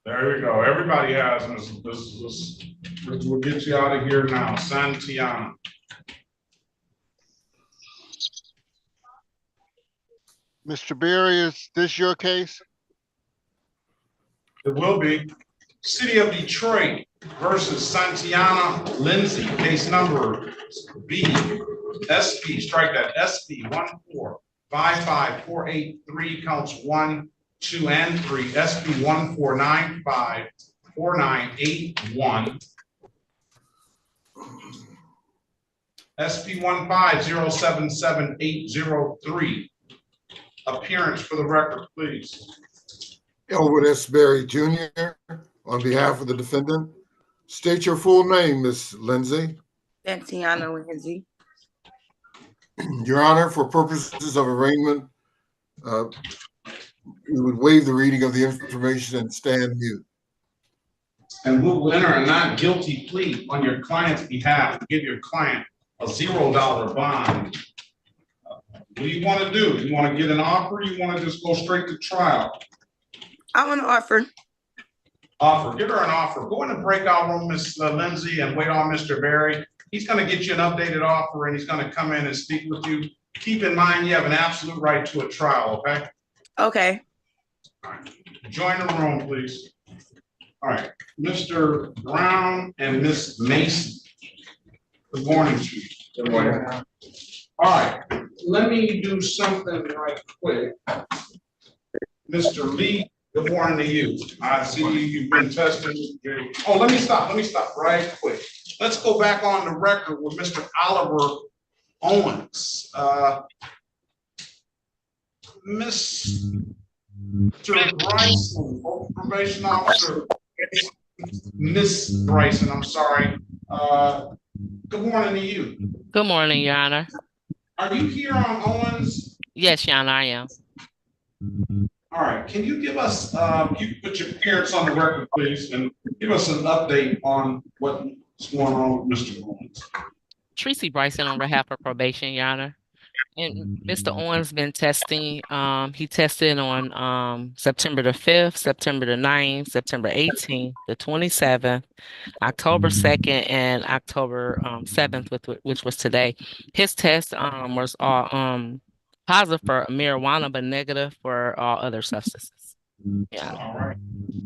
There we go. Everybody has this. We'll get you out of here now. Santiana. Mr. Berry, is this your case? It will be. City of Detroit versus Santiana Lindsay. Case number SP, strike that, SP 1455483, counts 1, 2, and 3. SP 14954981. SP 1507783. Appearance for the record, please. Elwood S. Berry Jr. on behalf of the defendant. State your full name, Miss Lindsay. Santiana Lindsay. Your Honor, for purposes of arraignment, we would waive the reading of the information and stand mute. And we will enter a not guilty plea on your client's behalf to give your client a $0 bond. What do you want to do? You want to get an offer? Or you want to just go straight to trial? I want to offer. Offer. Give her an offer. Go in the breakout room, Miss Lindsay, and wait on Mr. Berry. He's going to get you an updated offer, and he's going to come in and speak with you. Keep in mind, you have an absolute right to a trial, okay? Okay. All right. Join the room, please. All right. Mr. Brown and Miss Mason. Good morning to you. Good morning. All right. Let me do something right quick. Mr. Lee, good morning to you. I see you've been testing. Oh, let me stop right quick. Let's go back on the record with Mr. Oliver Owens. Mr. Bryson, probation officer, Miss Bryson, I'm sorry. Good morning to you. Good morning, Your Honor. Are you here on Owens? Yes, Your Honor, I am. All right, can you give us, you put your appearance on the record, please, and give us an update on what's going on with Mr. Owens? Tracy Bryson on behalf of probation, Your Honor. And Mr. Owens been testing. He tested on September the 5th, September the 9th, September 18th, the 27th, October 2nd, and October 7th, which was today. His test was all positive for marijuana, but negative for all other substances. Yeah.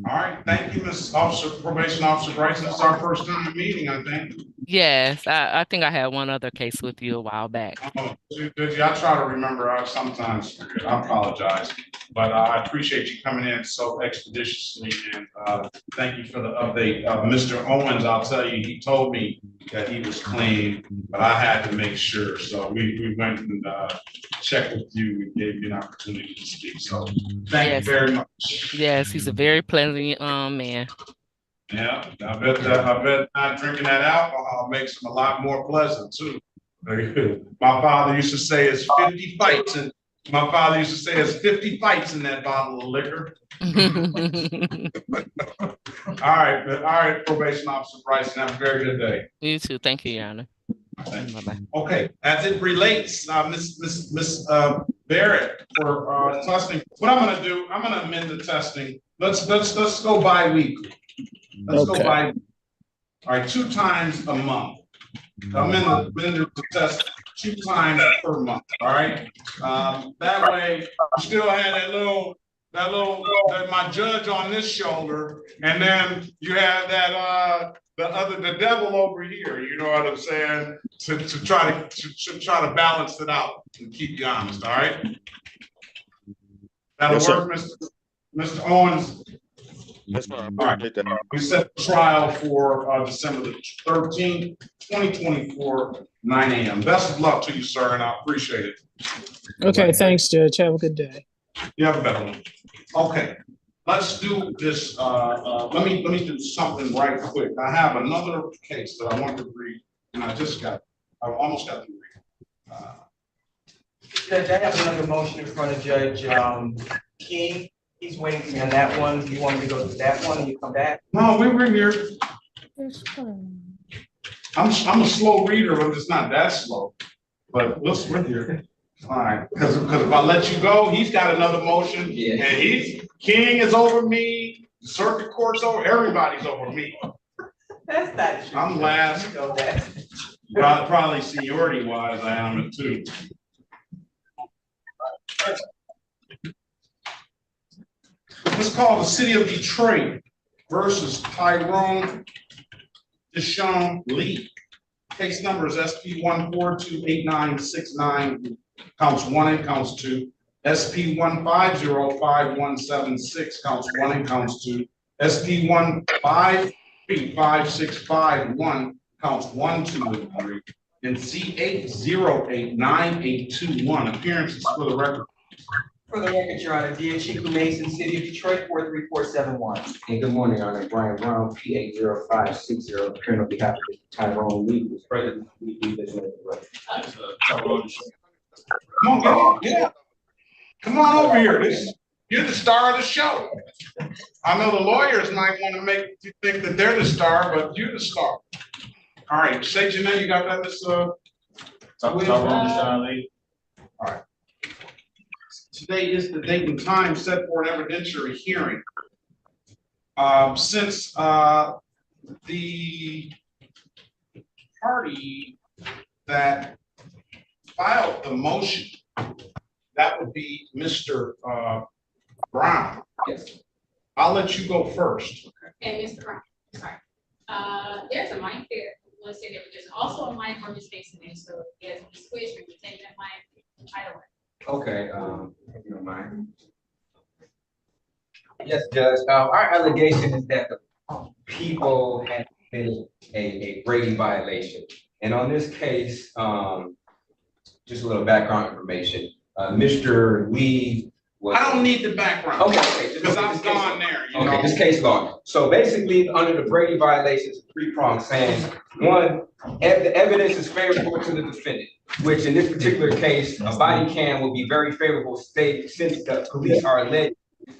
All right, thank you, Ms. Officer, Probation Officer Bryson. This is our first time meeting, I think. Yes, I think I had one other case with you a while back. Oh, did you? I try to remember. I sometimes forget. I apologize, but I appreciate you coming in so expeditiously, and thank you for the update. Mr. Owens, I'll tell you, he told me that he was clean, but I had to make sure. So we went and checked with you. We gave you an opportunity to speak. So thank you very much. Yes, he's a very pleasant man. Yeah, I bet not drinking that alcohol makes him a lot more pleasant too. Very good. My father used to say it's 50 fights, and my father used to say it's 50 fights in that bottle of liquor. All right, Probation Officer Bryson, have a very good day. You too. Thank you, Your Honor. Bye-bye. Okay, as it relates, Miss Barrett for testing. What I'm going to do, I'm going to amend the testing. Let's go bi-weekly. Let's go by, all right, 2 times a month. I'm in the test 2 times per month, all right? That way, you still have my judge on this shoulder, and then you have that, the devil over here, you know what I'm saying? To try to balance it out and keep you honest, all right? That'll work, Mr. Owens. That's fine. All right. We set the trial for December the 13th, 2024, 9 a.m. Best of luck to you, sir, and I appreciate it. Okay, thanks, Judge. Have a good day. You have a better one. Okay, let's do this. Let me do something right quick. I have another case that I want to read, and I almost got to read. Judge, I have another motion in front of Judge King. He's waiting for me on that one. You want me to go to that one and you come back? No, we were here. I'm a slow reader, but it's not that slow. But we're here. All right, because if I let you go, he's got another motion, and King is over me, the circuit court's over, everybody's over me. That's not true. I'm last. You know that. Probably seniority wise, I am it too. Let's call the City of Detroit versus Tyrone Deshaun Lee. Case number is SP 1428969, counts 1 and counts 2. SP 1505176, counts 1 and counts 2. SP 1535651, counts 1, 2, and 3. And C8089821, appearances for the record. For the record, Your Honor, dear Chico Mason, City of Detroit, 43471. And good morning, Your Honor. Brian Brown, P80560, appearing on behalf of Tyrone Lee, who's present. Come on, get Come on over here. You're the star of the show. I know the lawyers might want to make you think that they're the star, but you're the star. All right, say your name. You got that, Miss Tyrone Deshaun Lee. All right. Today is the date and time set for an evidentiary hearing. Since the party that filed the motion, that would be Mr. Brown. Yes. I'll let you go first. Okay, Mr. Brown, sorry. There's a mic there. Let's say there, there's also a mic on his face in there, so as we switch, we can take that mic either way. Okay, if you don't mind. Yes, Judge. Our allegation is that the people had been a Brady violation. And on this case, just a little background information. Mr. Lee I don't need the background. Okay. Because I've gone there, you Okay, know. this case law. So basically, under the Brady violations, three prongs saying, one, the evidence is favorable to the defendant, which in this particular case, a body cam will be very favorable since the police are alleged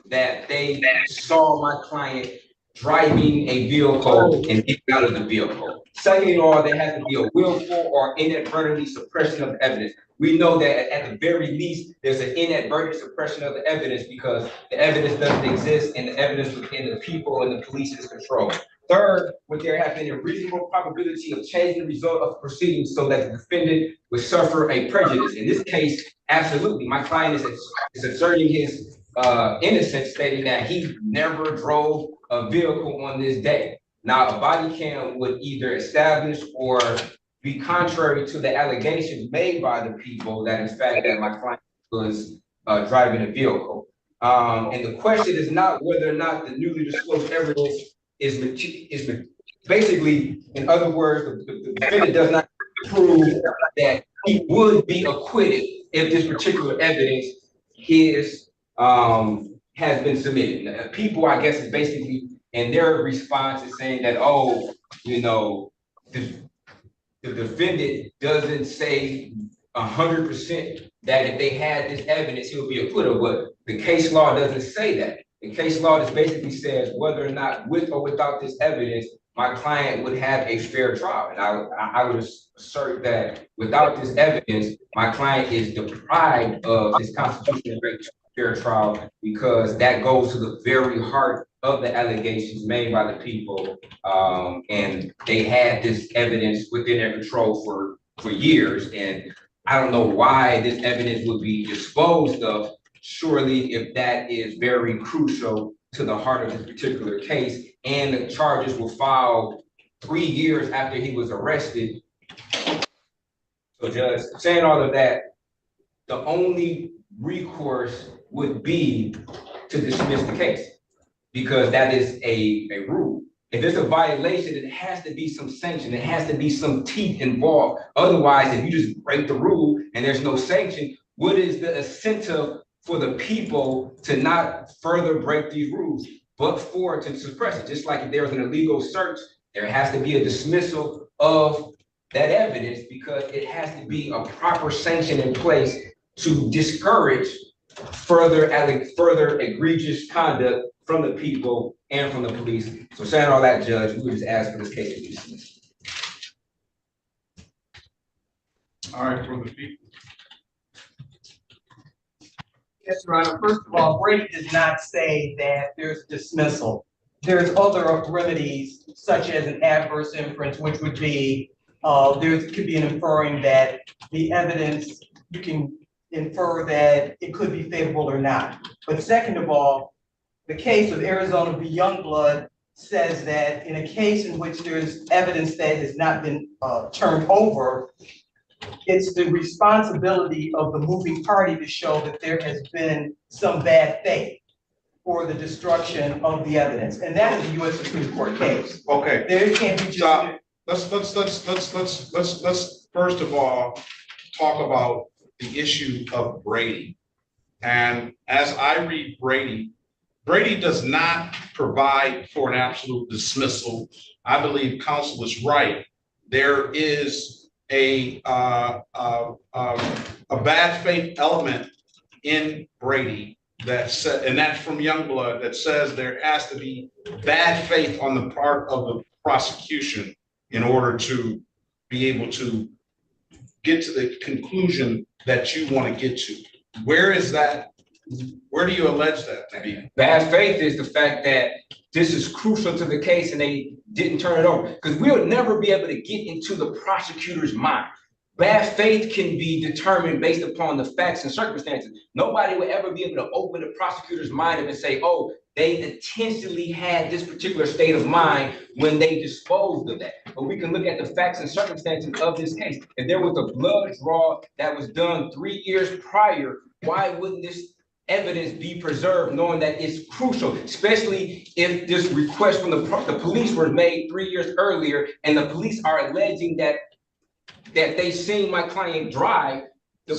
that they saw my client driving a vehicle and getting out of the vehicle. Second of all, there has to be a willful or inadvertently suppression of evidence. We know that at the very least, there's an inadvertent suppression of the evidence because the evidence doesn't exist and the evidence within the people and the police's control. Third, would there have been a reasonable probability of changing the result of proceedings so that the defendant would suffer a prejudice? In this case, absolutely. My client is asserting his innocence, stating that he never drove a vehicle on this day. Now, a body cam would either establish or be contrary to the allegations made by the people that in fact that my client was driving a vehicle. And the question is not whether or not the newly disclosed evidence is basically, in other words, the defendant does not prove that he would be acquitted if this particular evidence has been submitted. People, I guess, is basically, and their response is saying that, oh, you know, the defendant doesn't say 100% that if they had this evidence, he would be acquitted. But the case law doesn't say that. The case law just basically says whether or not with or without this evidence, my client would have a fair trial. And I would assert that without this evidence, my client is deprived of his constitutional right to a fair trial because that goes to the very heart of the allegations made by the people. And they had this evidence within their control for years. And I don't know why this evidence would be disposed of. Surely, if that is very crucial to the heart of this particular case, and the charges were filed 3 years after he was arrested. So, Judge, saying all of that, the only recourse would be to dismiss the case because that is a rule. If there's a violation, it has to be some sanction. It has to be some teeth involved. Otherwise, if you just break the rule and there's no sanction, what is the incentive for the people to not further break these rules, but for to suppress it? Just like if there was an illegal search, there has to be a dismissal of that evidence because it has to be a proper sanction in place to discourage further egregious conduct from the people and from the police. So saying all that, Judge, we would just ask for this case to be dismissed. All right, for the people. Yes, Your Honor. First of all, Brady does not say that there's dismissal. There's other remedies, such as an adverse inference, which would be, there could be an inferring that the evidence, you can infer that it could be favorable or not. But second of all, the case of Arizona v. Youngblood says that in a case in which there's evidence that has not been turned over, it's the responsibility of the moving party to show that there has been some bad faith for the destruction of the evidence, and that is a U.S. Supreme Court case. Okay. There can't be just. Let's first of all talk about the issue of Brady. And as I read Brady, Brady does not provide for an absolute dismissal. I believe counsel is right. There is a bad faith element in Brady that said, and that's from Youngblood, that says there has to be bad faith on the part of the prosecution in order to be able to get to the conclusion that you want to get to. Where is that? Where do you allege that to be? Bad faith is the fact that this is crucial to the case and they didn't turn it over, because we'll never be able to get into the prosecutor's mind. Bad faith can be determined based upon the facts and circumstances. Nobody will ever be able to open the prosecutor's mind and say, oh, they intentionally had this particular state of mind when they disposed of that. But we can look at the facts and circumstances of this case. If there was a blood draw that was done 3 years prior, why wouldn't this evidence be preserved, knowing that it's crucial, especially if this request from the police was made 3 years earlier and the police are alleging that they seen my client drive?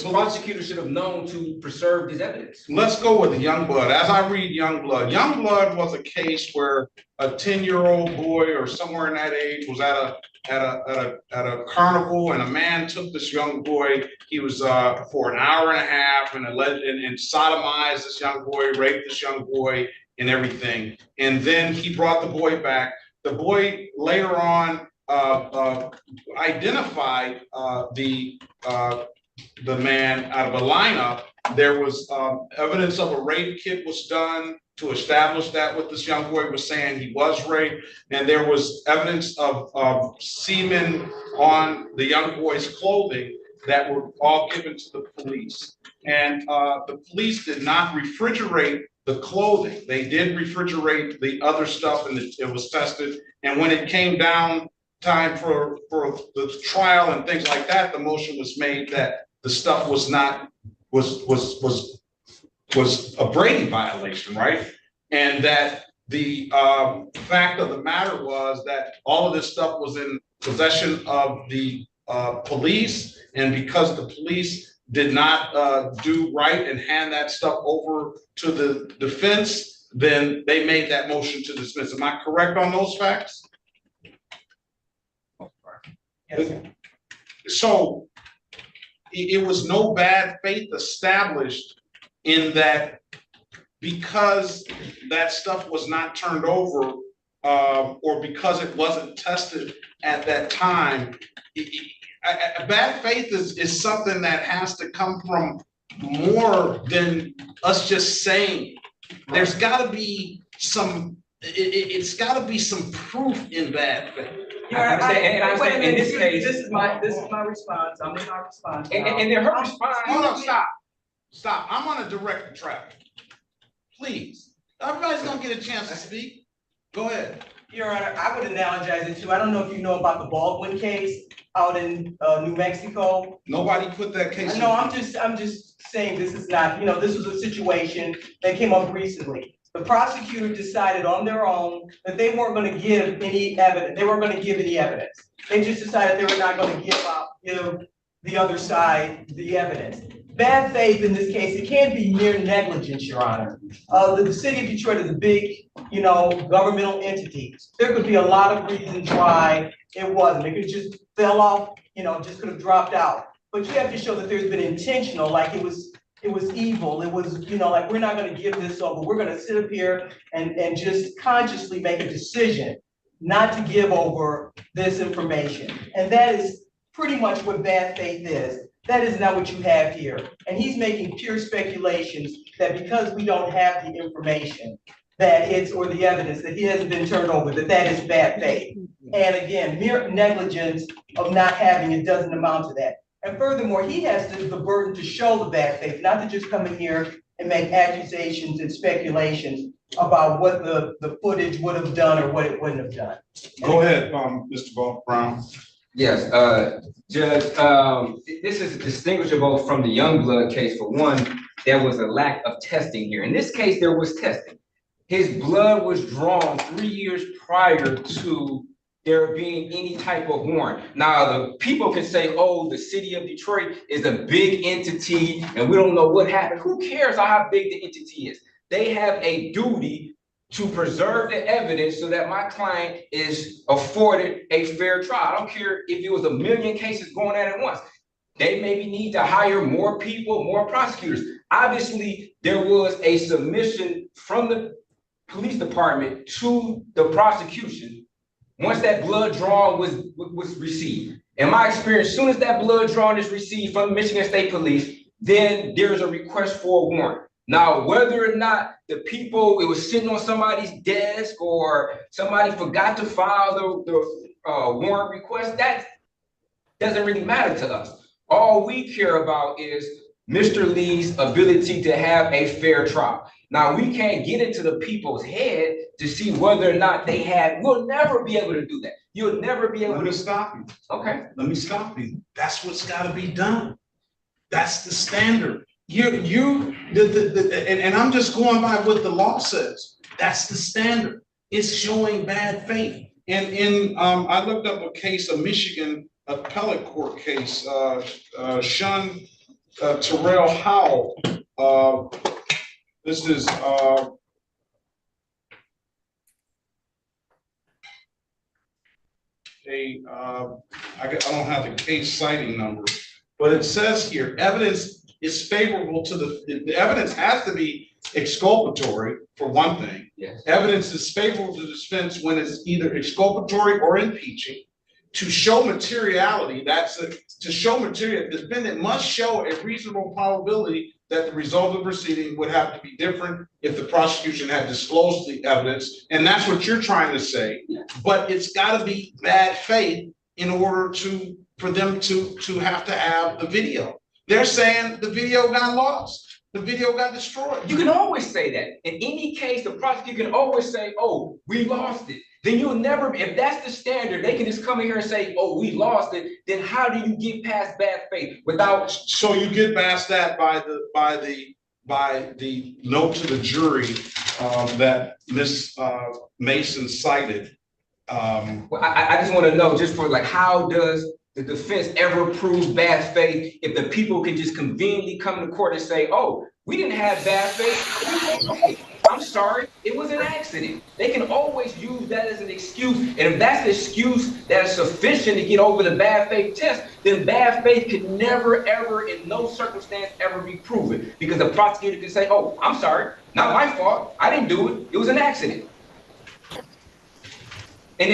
The prosecutor should have known to preserve this evidence. Let's go with the Youngblood. As I read Youngblood, Youngblood was a case where a 10-year-old boy or somewhere in that age was at a carnival, and a man took this young boy. He was for an hour and a half and sodomized this young boy, raped this young boy, and everything. And then he brought the boy back. The boy later on identified the man out of a lineup. There was evidence of a rape kit was done to establish that what this young boy was saying, he was raped. And there was evidence of semen on the young boy's clothing that were all given to the police. And the police did not refrigerate the clothing. They did refrigerate the other stuff, and it was tested. And when it came down time for the trial and things like that, the motion was made that the stuff was a Brady violation, right? And that the fact of the matter was that all of this stuff was in possession of the police, and because the police did not do right and hand that stuff over to the defense, then they made that motion to dismiss. Am I correct on those facts? Yes. So it was no bad faith established in that, because that stuff was not turned over or because it wasn't tested at that time. Bad faith is something that has to come from more than us just saying. There's got to be some. It's got to be some proof in bad faith. I understand. In this case, this is my response. I'm in my response. And then her response. Hold up, stop. I'm gonna direct the traffic. Please, everybody's gonna get a chance to speak. Go ahead. Your Honor, I would analogize it to, I don't know if you know about the Baldwin case out in New Mexico. Nobody put that case. No, I'm just saying this is not, this was a situation that came up recently. The prosecutor decided on their own that they weren't going to give any evidence. They weren't going to give any evidence. They just decided they were not going to give the other side the evidence. Bad faith in this case, it can't be mere negligence, Your Honor. The city of Detroit is a big, governmental entity. There could be a lot of reasons why it wasn't. It could just fell off, just could have dropped out. But you have to show that there's been intentional, like it was evil. It was, like, we're not going to give this over. We're going to sit up here and just consciously make a decision not to give over this information. And that is pretty much what bad faith is. That is not what you have here. And he's making pure speculations that because we don't have the information or the evidence that he hasn't been turned over, that is bad faith. And again, mere negligence of not having it doesn't amount to that. And furthermore, he has the burden to show the bad faith, not to just come in here and make accusations and speculations about what the footage would have done or what it wouldn't have done. Go ahead, Mr. Brown. Yes, Judge, this is distinguishable from the Youngblood case. For one, there was a lack of testing here. In this case, there was testing. His blood was drawn 3 years prior to there being any type of warrant. Now, the people can say, oh, the city of Detroit is a big entity and we don't know what happened. Who cares how big the entity is? They have a duty to preserve the evidence so that my client is afforded a fair trial. I don't care if it was 1 million cases going at once. They maybe need to hire more people, more prosecutors. Obviously, there was a submission from the police department to the prosecution once that blood drawn was received. In my experience, as soon as that blood drawn is received from the Michigan State Police, then there's a request for a warrant. Now, whether or not it was sitting on somebody's desk or somebody forgot to file the warrant request, that doesn't really matter to us. All we care about is Mr. Lee's ability to have a fair trial. Now, we can't get into the people's head to see whether or not we'll never be able to do that. You'll never be able to. Let me stop you. Okay. Let me stop you. That's what's got to be done. That's the standard. And I'm just going by what the law says. That's the standard. It's showing bad faith. And I looked up a case, a Michigan appellate court case, Shun Terrell Howell. This is I don't have the case citing number, but it says here, evidence is favorable to the evidence has to be exculpatory for one thing. Yes. Evidence is favorable to defense when it's either exculpatory or impeaching. To show materiality, to show material, the defendant must show a reasonable probability that the result of the proceeding would have to be different if the prosecution had disclosed the evidence. And that's what you're trying to say. But it's got to be bad faith in order for them to have to have the video. They're saying the video got lost. The video got destroyed. You can always say that. In any case, the prosecutor can always say, oh, we lost it. Then you'll never, if that's the standard, they can just come in here and say, oh, we lost it. Then how do you get past bad faith without? So you get past that by the note to the jury that Ms. Mason cited. Well, I just want to know, just for like, how does the defense ever prove bad faith if the people can just conveniently come to court and say, oh, we didn't have bad faith. I'm sorry, it was an accident. They can always use that as an excuse. And if that's the excuse that is sufficient to get over the bad faith test, then bad faith can never, ever, in no circumstance, ever be proven. Because the prosecutor can say, oh, I'm sorry, not my fault. I didn't do it. It was an accident. And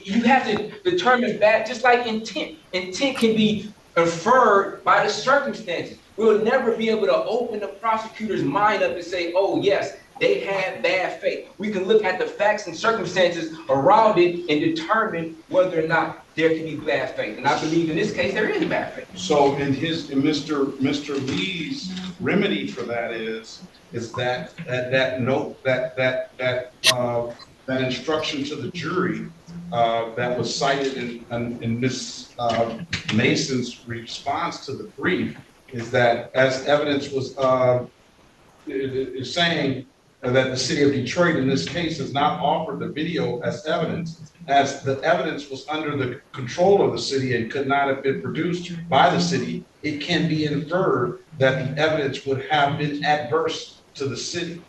you have to determine that, just like intent. Intent can be inferred by the circumstances. We'll never be able to open the prosecutor's mind up and say, oh, yes, they had bad faith. We can look at the facts and circumstances around it and determine whether or not there can be bad faith. And I believe in this case, there is bad faith. So in Mr. Lee's remedy for that is that note, that instruction to the jury that was cited in Ms. Mason's response to the brief is that as evidence was is saying that the city of Detroit in this case has not offered the video as evidence, as the evidence was under the control of the city and could not have been produced by the city, it can be inferred that the evidence would have been adverse to the city.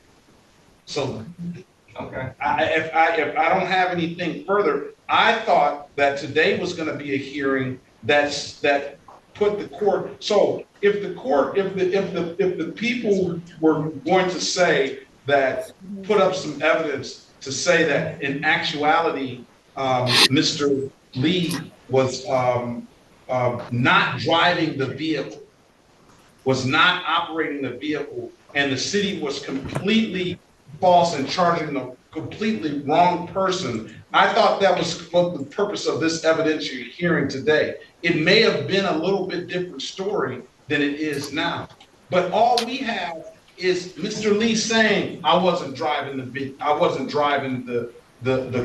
So okay. If I don't have anything further, I thought that today was going to be a hearing that put the court. So if the people were going to say that, put up some evidence to say that in actuality, Mr. Lee was not driving the vehicle, was not operating the vehicle, and the city was completely false and charging the completely wrong person. I thought that was what the purpose of this evidentiary hearing today. It may have been a little bit different story than it is now, but all we have is Mr. Lee saying, I wasn't driving the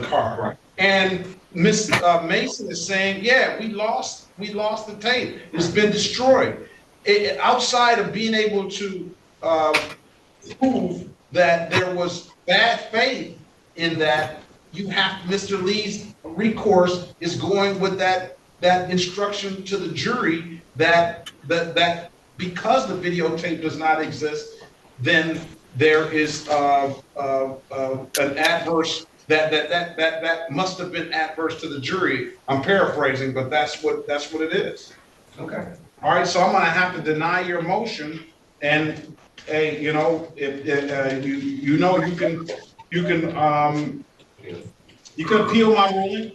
car. Right. And Ms. Mason is saying, yeah, we lost the tape. It's been destroyed. Outside of being able to prove that there was bad faith in that, you have Mr. Lee's recourse is going with that instruction to the jury that because the videotape does not exist, then there is an adverse that must have been adverse to the jury. I'm paraphrasing, but that's what it is. Okay. All right, so I'm gonna have to deny your motion, and you know, you can appeal my ruling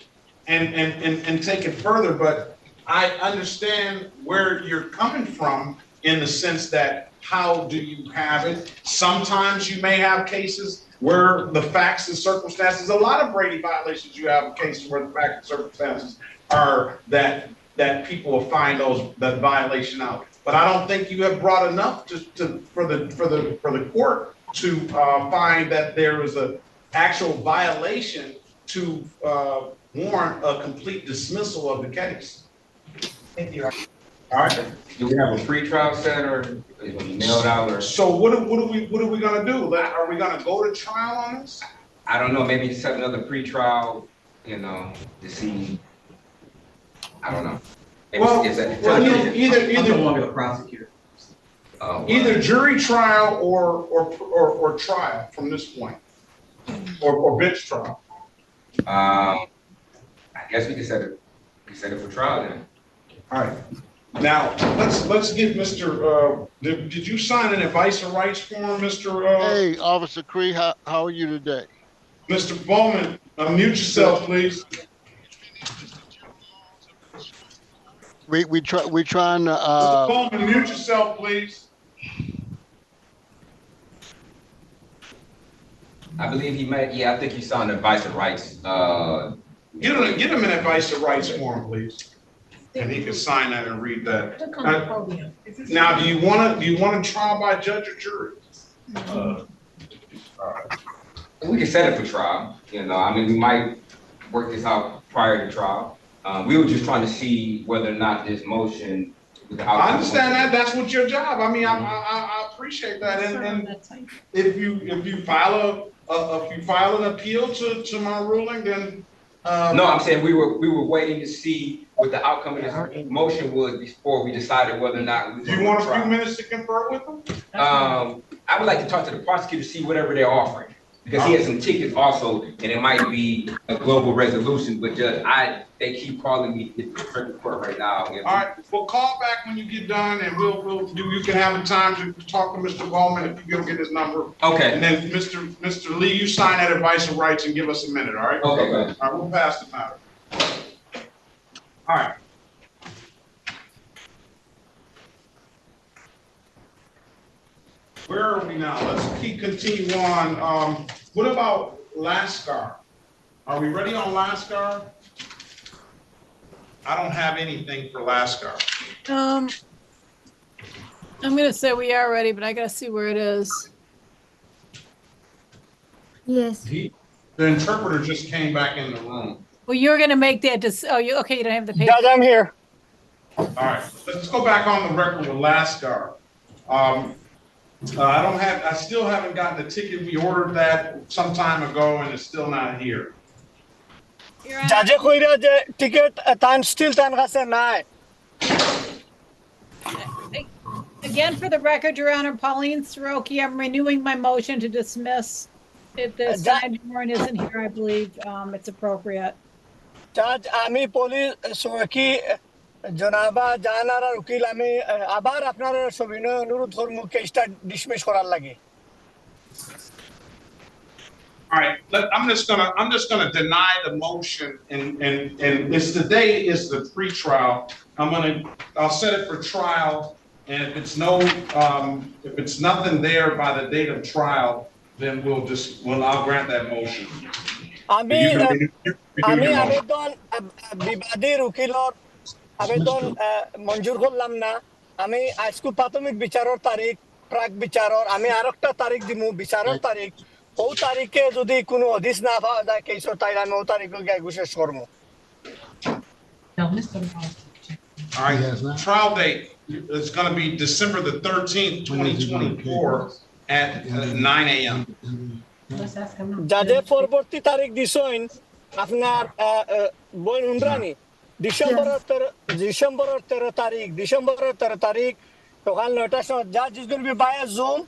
and take it further, but I understand where you're coming from in the sense that how do you have it? Sometimes you may have cases where the facts and circumstances, a lot of Brady violations, you have cases where the facts and circumstances are that people will find that violation out. But I don't think you have brought enough for the court to find that there was an actual violation to warrant a complete dismissal of the case. Thank you. All right. Do we have a pretrial set or is it mailed out or? So what are we gonna do? Are we gonna go to trial on this? I don't know. Maybe just have another pretrial, you know, to see. I don't know. Maybe Well, it's either I'm no longer the prosecutor. Either jury trial or trial from this point, or bench trial. I guess we can set it for trial then. All right. Now let's get Mr. Did you sign an advice of rights form, Mr. Hey, Officer Cree, how are you today? Mr. Bowman, unmute yourself, please. We're trying to Mr. Bowman, mute yourself, please. I believe he might. Yeah, I think he signed advice of rights. Get him an advice of rights form, please, and he can sign that and read that. Now, do you want to trial by judge or jury? We can set it for trial. You know, I mean, we might work this out prior to trial. We were just trying to see whether or not this motion. I understand that. That's what your job. I mean, I appreciate that. And if you file an appeal to my ruling, then. No, I'm saying we were waiting to see what the outcome of this motion was before we decided whether or not. Do you want a few minutes to confer with them? I would like to talk to the prosecutor to see whatever they're offering, because he has some tickets also, and it might be a global resolution. But Judge, they keep calling me to the circuit court right now. All right, well, call back when you get done, and you can have a time to talk to Mr. Bowman if you go get his number. Okay. And then Mr. Lee, you sign that advice of rights and give us a minute. All right. Okay. Good. All right, we'll pass the matter. All right. Where are we now? Let's continue on. What about Lascar? Are we ready on Lascar? I don't have anything for Lascar. I'm gonna say we are ready, but I gotta see where it is. Yes. The interpreter just came back in the room. Well, you're gonna make that. You okay? You don't have the paper. Judge, I'm here. All right, let's go back on the record with Lascar. I still haven't gotten the ticket. We ordered that some time ago and it's still not here. Judge, ticket still not. Again, for the record, Your Honor, Pauline Soroki, I'm renewing my motion to dismiss. If the signed warrant isn't here, I believe it's appropriate. Judge, আমি police Soroki জনাবা জানারা উকিল আমি আবার আপনার সবিনয় অনুরোধ করব কেসটা dismiss করার লাগে। All right, I'm just gonna deny the motion and it's today is the pre-trial. I'll set it for trial, and if it's nothing there by the date of trial, then I'll grant that motion. আমি আবেদন বিবাদীর উকিলর আবেদন মঞ্জুর করলাম না। আমি আজকে প্রাথমিক বিচারের তারিখ প্রাক বিচারের আমি আরেকটা তারিখ দিমু বিচারের তারিখ ও তারিখে যদি কোনো হদিস না পাওয়া যায় কেসর তাই আমি ও তারিখে গায় ঘোষণা করব। All right, trial date is going to be December the 13th, 2024 at 9 a.m. যাদের পরবর্তী তারিখ দিছেন আপনার বই হুন্ডরানি ডিসেম্বরের 13 তারিখ সকাল 9টার সময় judge is going to be via Zoom.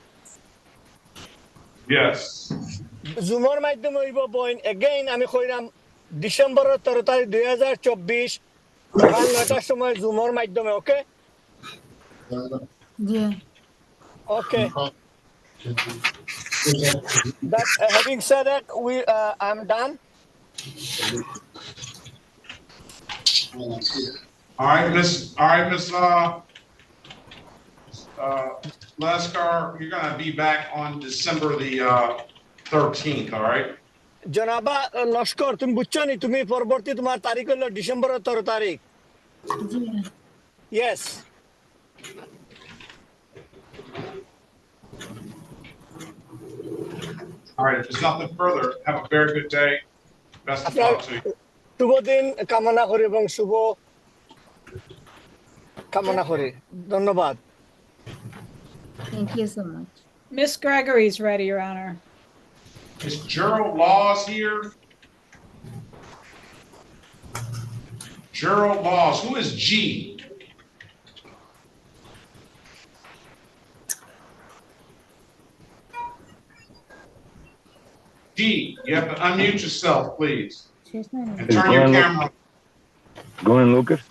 Yes. জুমের মাধ্যমে হইব বইন again আমি কইরাম ডিসেম্বরের 13 তারিখ 2024 সকাল 9টার সময় জুমের মাধ্যমে ওকে? Yeah. Okay. That having said that, I'm done. All right, Miss Lascar, you're gonna be back on December the 13th, all right? জনাবা লস্কর তুমি বুঝছো নি তুমি পরবর্তী তোমার তারিখ হলো ডিসেম্বরের 13 তারিখ। Yes. All right, if there's nothing further, have a very good day. Best of luck to you. শুভ দিন কামনা করি এবং শুভ কামনা করি ধন্যবাদ। Thank you so much. Miss Gregory's ready, Your Honor. Is Gerald Laws here? Gerald Laws, who is G? G, you have to unmute yourself, please. And Is turn your Glenn, camera. Glenn Lucas?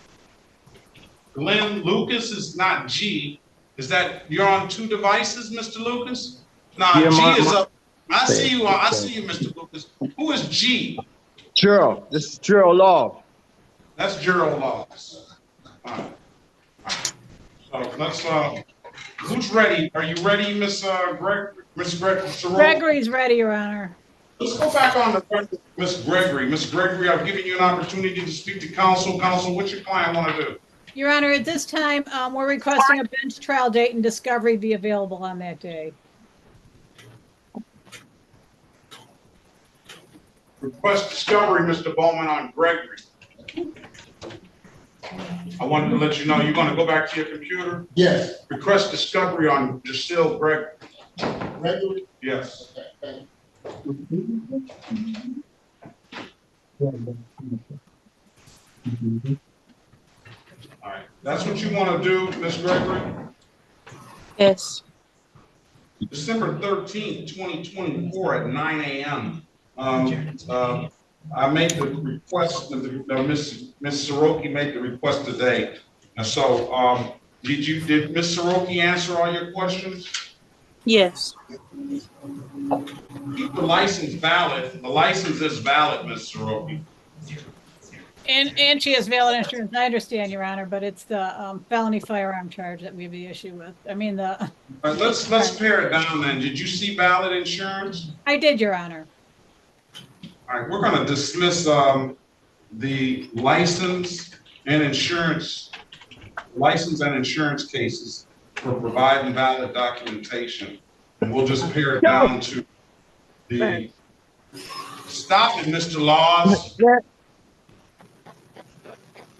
Glenn Lucas is not G. Is that, you're on two devices, Mr. Lucas? Nah, Yeah, G is my up. I see you, Mr. Lucas. Who is G? Gerald. This is Gerald Law. That's Gerald Laws. All right. So let's, who's ready? Are you ready, Miss Sorrell? Gregory's ready, Your Honor. Let's go back on the record, Miss Gregory. Miss Gregory, I've given you an opportunity to speak to counsel. Counsel, what's your client want to do? Your Honor, at this time, we're requesting a bench trial date and discovery be available on that day. Request discovery, Mr. Bowman, on Gregory. I wanted to let you know, you're going to go back to your computer? Yes. Request discovery on Jacille Gregory. Gregory? Yes. All right, that's what you want to do, Ms. Gregory? Yes. December 13th, 2024 at 9 a.m. I made the request, Ms. Soroki made the request today. And so did Ms. Soroki answer all your questions? Yes. Keep the license valid. The license is valid, Ms. Soroki. And she has valid insurance, I understand, Your Honor, but it's the felony firearm charge that we have the issue with. I mean, the. Let's pare it down then. Did you see valid insurance? I did, Your Honor. All right, we're going to dismiss the license and insurance cases for providing valid documentation. And we'll just pare it down to the, stop it, Mr. Laws.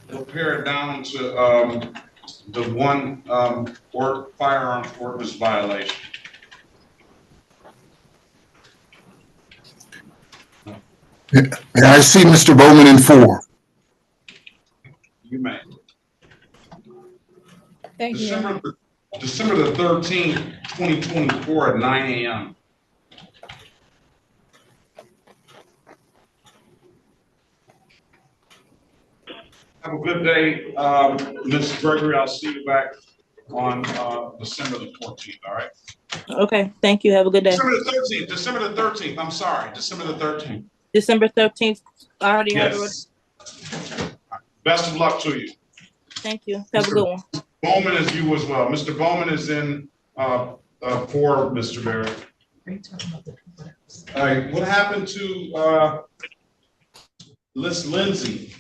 We'll pare it down to the one firearms ordinance violation. And I see Mr. Bowman in 4. You may. Thank you. December the 13th, 2024 at 9 a.m. Have a good day, Ms. Gregory. I'll see you back on December the 14th, all right? Okay, thank you. Have a good day. December the 13th, I'm sorry, December the 13th. December 13th, I already have it. Yes. Best of luck to you. Thank you. Have a good one. Bowman is you as well. Mr. Bowman is in for Mr. Barry. All right, what happened to Miss Lindsay?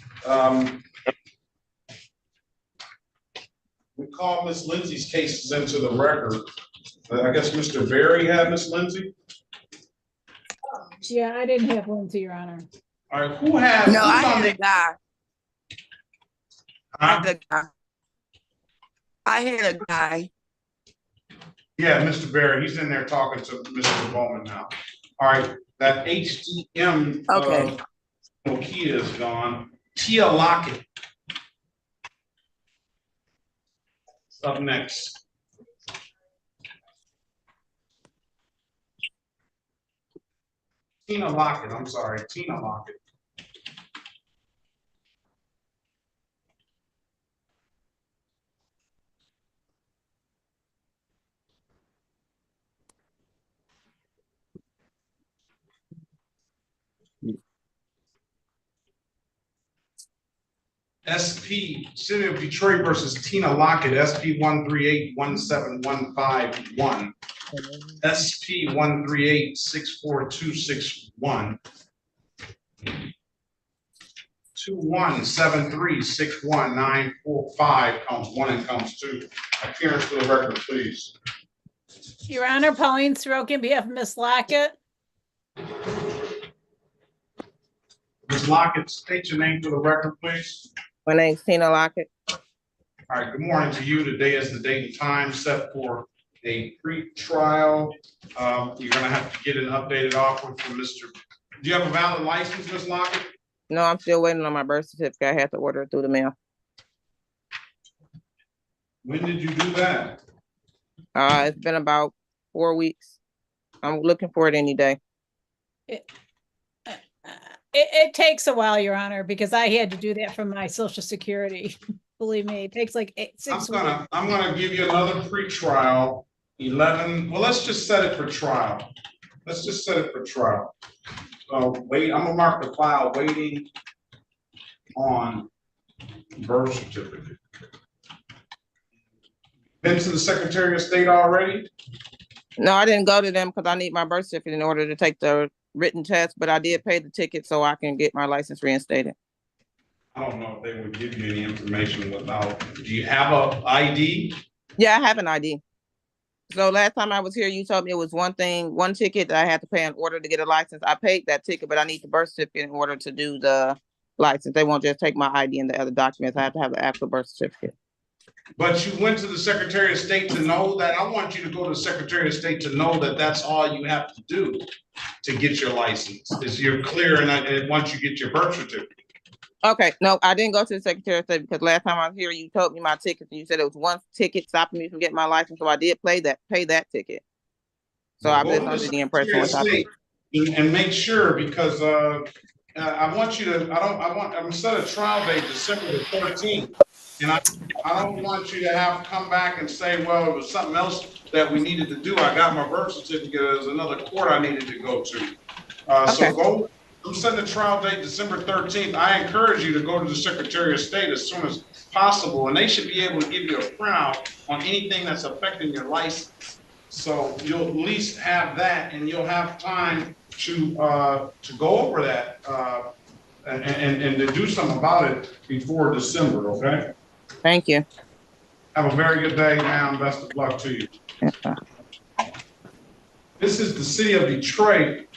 We call Miss Lindsay's cases into the record. I guess Mr. Barry had Miss Lindsay? Yeah, I didn't have Lindsay, Your Honor. All right, who has? No, I had a guy. I had a guy. Yeah, Mr. Barry, he's in there talking to Mr. Bowman now. All right, that HDM Nokia is gone. Tia Lockett. Up next. Tina Lockett, I'm sorry, Tina Lockett. SP, City of Detroit versus Tina Lockett, SP 138-17151. SP 138-64261. 2173-61945 counts 1 and counts 2. Appearance for the record, please. Your Honor, Pauline Sorokin, on behalf of Ms. Lockett. Ms. Lockett, state your name for the record, please. My name's Tina Lockett. All right, good morning to you. Today is the date and time set for a pre-trial. You're gonna have to get an updated offer from Mr. Do you have a valid license, Ms. Lockett? No, I'm still waiting on my birth certificate. I had to order it through the mail. When did you do that? It's been about 4 weeks. I'm looking for it any day. It takes a while, Your Honor, because I had to do that from my Social Security. Believe me, it takes like 6 weeks. I'm gonna give you another pre-trial, 11, well, let's just set it for trial. Let's just set it for trial. Wait, I'm gonna mark the file waiting on birth certificate. Been to the Secretary of State already? No, I didn't go to them because I need my birth certificate in order to take the written test, but I did pay the ticket so I can get my license reinstated. I don't know if they would give you any information without, do you have a ID? Yeah, I have an ID. So last time I was here, you told me it was one ticket that I had to pay in order to get a license. I paid that ticket, but I need the birth certificate in order to do the license. They won't just take my ID and the other documents. I have to have the actual birth certificate. But you went to the Secretary of State to know that? I want you to go to the Secretary of State to know that that's all you have to do to get your license, is you're clear and once you get your birth certificate. Okay, no, I didn't go to the Secretary of State because last time I was here, you told me my tickets and you said it was one ticket stopping me from getting my license. So I did pay that ticket. So I was under the impression once I paid. And make sure, because I want you to, I'm gonna set a trial date December the 13th. And I don't want you to have to come back and say, well, it was something else that we needed to do. I got my birth certificate, there's another court I needed to go to. So I'm setting the trial date December 13th. I encourage you to go to the Secretary of State as soon as possible, and they should be able to give you a printout on anything that's affecting your license. So you'll at least have that, and you'll have time to go over that and to do something about it before December, okay? Thank you. Have a very good day, ma'am. Best of luck to you. This is the city of Detroit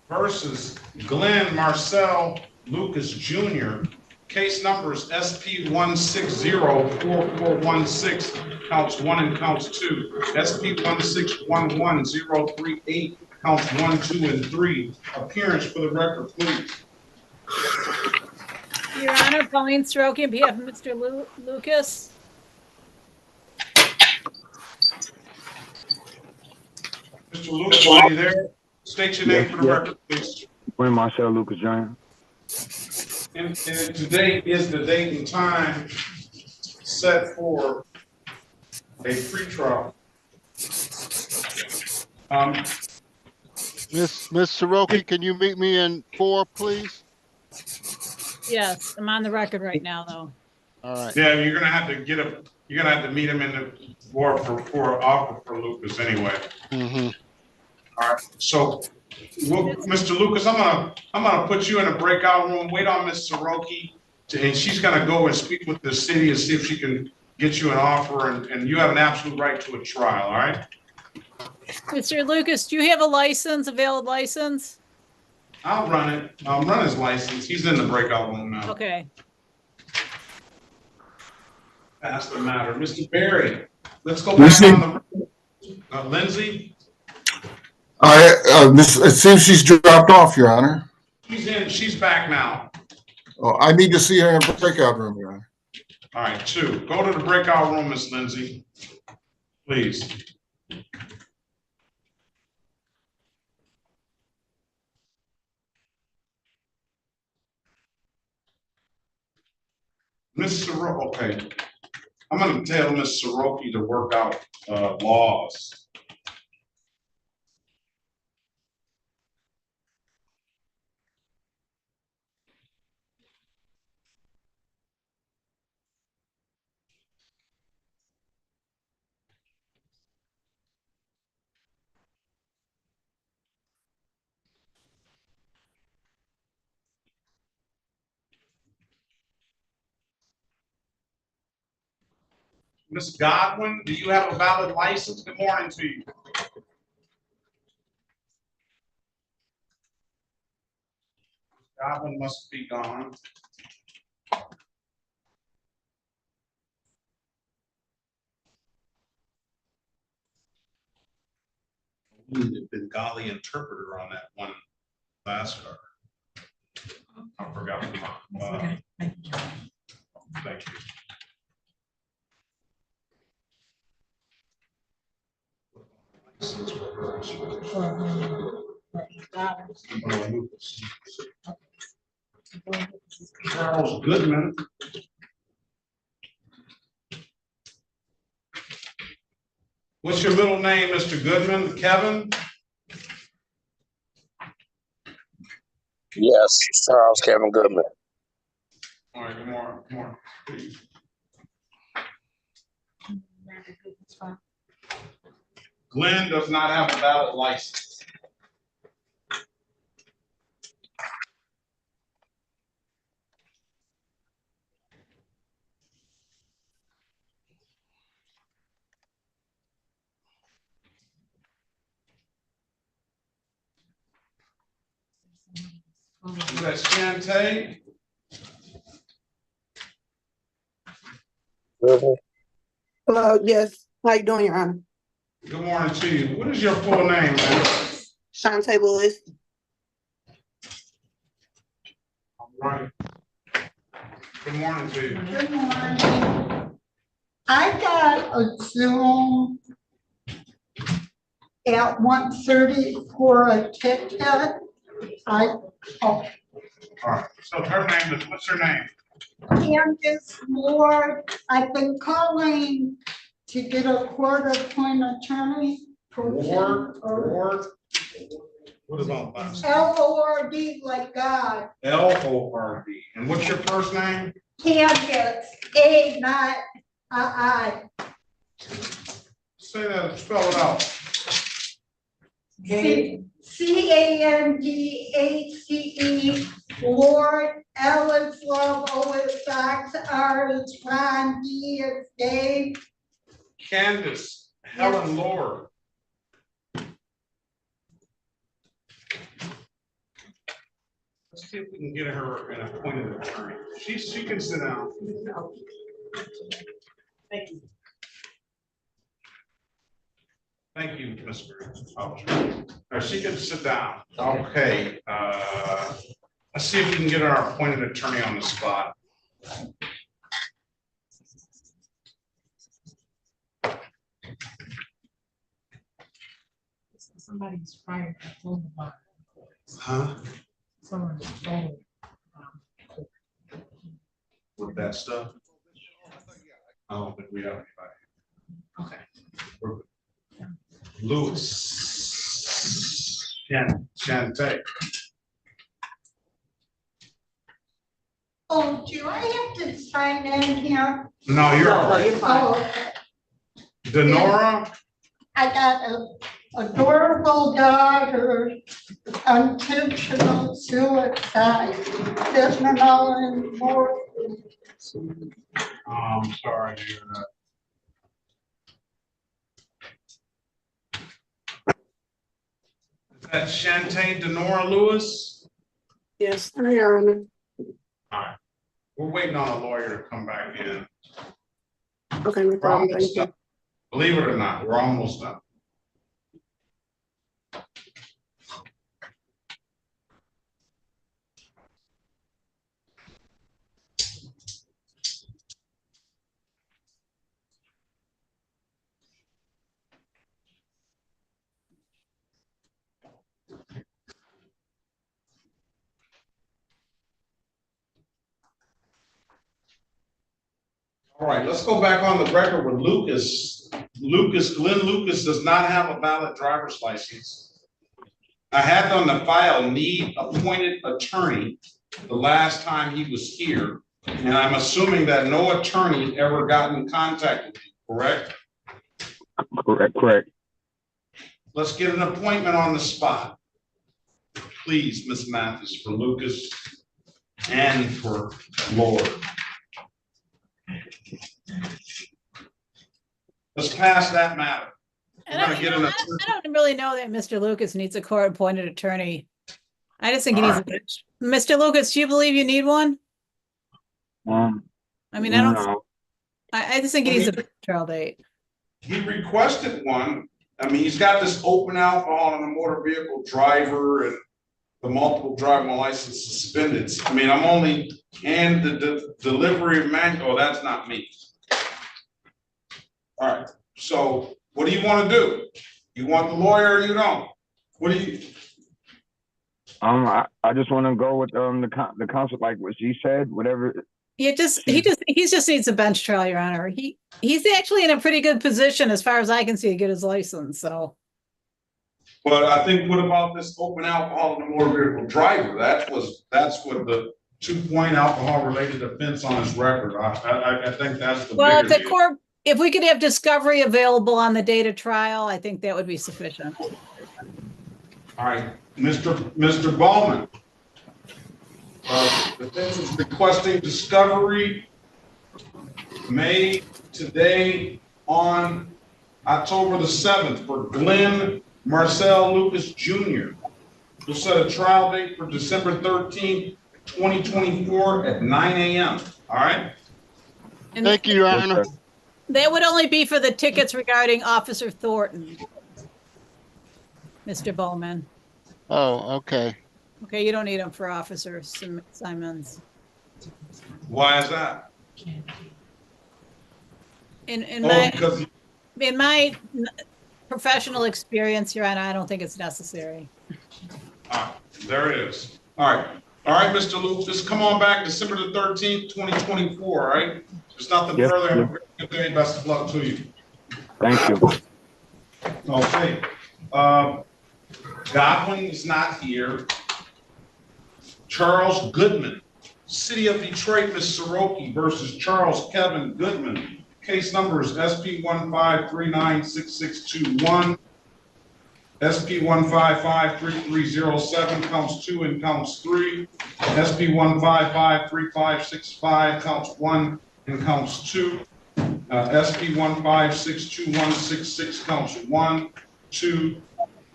versus Glenn Marcel Lucas Jr. Case numbers SP 1604416, counts 1 and counts 2. SP 1611038, counts 1, 2, and 3. Appearance for the record, please. Your Honor, Pauline Soroki on behalf of Mr. Lucas. Mr. Lucas, are you there? State your name for the record, please. When Marcel Lucas Jr. And today is the date and time set for a pretrial. Miss Soroki, can you meet me in 4, please? Yes, I'm on the record right now, though. All right. Yeah, you're gonna have to you're gonna have to meet him in the war for offer for Lucas anyway. Mm-hmm. All right. So, Mr. Lucas, I'm gonna put you in a breakout room. Wait on Miss Soroki, and she's gonna go and speak with the city and see if she can get you an offer. And you have an absolute right to a trial. All right. Mr. Lucas, do you have a license, a valid license? I'll run it. I'll run his license. He's in the breakout room now. Okay. That's the matter. Mr. Barry, let's go back on the Lindsay. It seems she's dropped off, Your Honor. She's in. She's back now. Oh, I need to see her in the breakout room, Your Honor. All right, 2. Go to the breakout room, Miss Lindsay, please. Miss Soroki, okay. I'm going to tell Miss Soroki to work out laws. Miss Godwin, do you have a valid license? Good morning to you. Godwin must be gone. We need a Bengali interpreter on that one last card. I forgot. Okay. Thank you. Thank you. Charles Goodman. What's your middle name, Mr. Goodman? Kevin? Yes, Charles Kevin Goodman. All right, come on, please. Glenn does not have a valid license. That's Shantae. Hello, yes. How you doing, Your Honor? Good morning to you. What is your full name, man? Shantae Lewis. All right. Good morning to you. Good morning. I got a Zoom at 1:30 for a ticket. All right. So her name is, what's her name? Candace Ward. I've been calling to get a court-appointed attorney. Ward? What about that? L-O-R-D, like God. L-O-R-D. And what's your first name? Candace, A, not I. Say that, spell it out. C-A-N-D-A-C-E, Ward, L is love, O is Fox, R is Ron, D is Dave. Candace Helen Lord. Let's see if we can get her an appointed attorney. She can sit down. Thank you. Thank you, Ms. Green. She can sit down. Okay. Let's see if we can get our appointed attorney on the spot. Somebody's fired at home about. Huh? Someone's phone. With that stuff? I don't think we have anybody. Okay. We're good. Lewis. Shantae. Oh, do I have to sign in here? No, you're all right. Oh, okay. Denora? I got a adorable daughter, intentional suicide, criminal and more. I'm sorry to hear that. Is that Shantae Denora Lewis? Yes, Your Honor. All right. We're waiting on a lawyer to come back in. Okay, no problem. Thank you. Believe it or not, we're almost done. All right, let's go back on the record with Lucas. Glenn Lucas does not have a valid driver's license. I had on the file need appointed attorney the last time he was here, and I'm assuming that no attorney ever got in contact with you, correct? Correct. Let's get an appointment on the spot. Please, Ms. Mathis, for Lucas and for Lord. Let's pass that matter. I don't really know that Mr. Lucas needs a court-appointed attorney. I just think he needs a Mr. Lucas, do you believe you need one? I mean, I don't. No. I just think he needs a trial date. He requested one. I mean, he's got this open alcohol on a motor vehicle driver and the multiple driving license suspended. I mean, I'm only, and the delivery of manual, that's not me. All right, so what do you want to do? You want the lawyer or you don't? What do you? I just want to go with the counsel, like what she said, whatever. He just needs a bench trial, Your Honor. He's actually in a pretty good position as far as I can see to get his license. So. But I think what about this open alcohol in the motor vehicle driver? That's what the 2-point alcohol related offense on his record. I think that's the Well, bigger if the deal. court, if we could have discovery available on the date of trial, I think that would be sufficient. All right, Mr. Bowman. The defense is requesting discovery made today on October the 7th for Glenn Marcel Lucas Jr. We'll set a trial date for December 13th, 2024 at 9 a.m. All right? And Thank you, Your Honor. That would only be for the tickets regarding Officer Thornton, Mr. Bowman. Oh, okay. Okay, you don't need them for Officer Simons. Why is that? In my professional experience, Your Honor, I don't think it's necessary. All right, there it is. All right, Mr. Lucas, come on back December the 13th, 2024, all right? There's nothing further. Have a good day. Best of luck to you. Thank you. Okay. Godwin is not here. Charles Goodman, City of Detroit, Ms. Soroki versus Charles Kevin Goodman. Case number is SP 153966621, SP 1553307, counts 2 and counts 3, SP 1553565, counts 1 and counts 2, SP 1562166, counts 1, 2,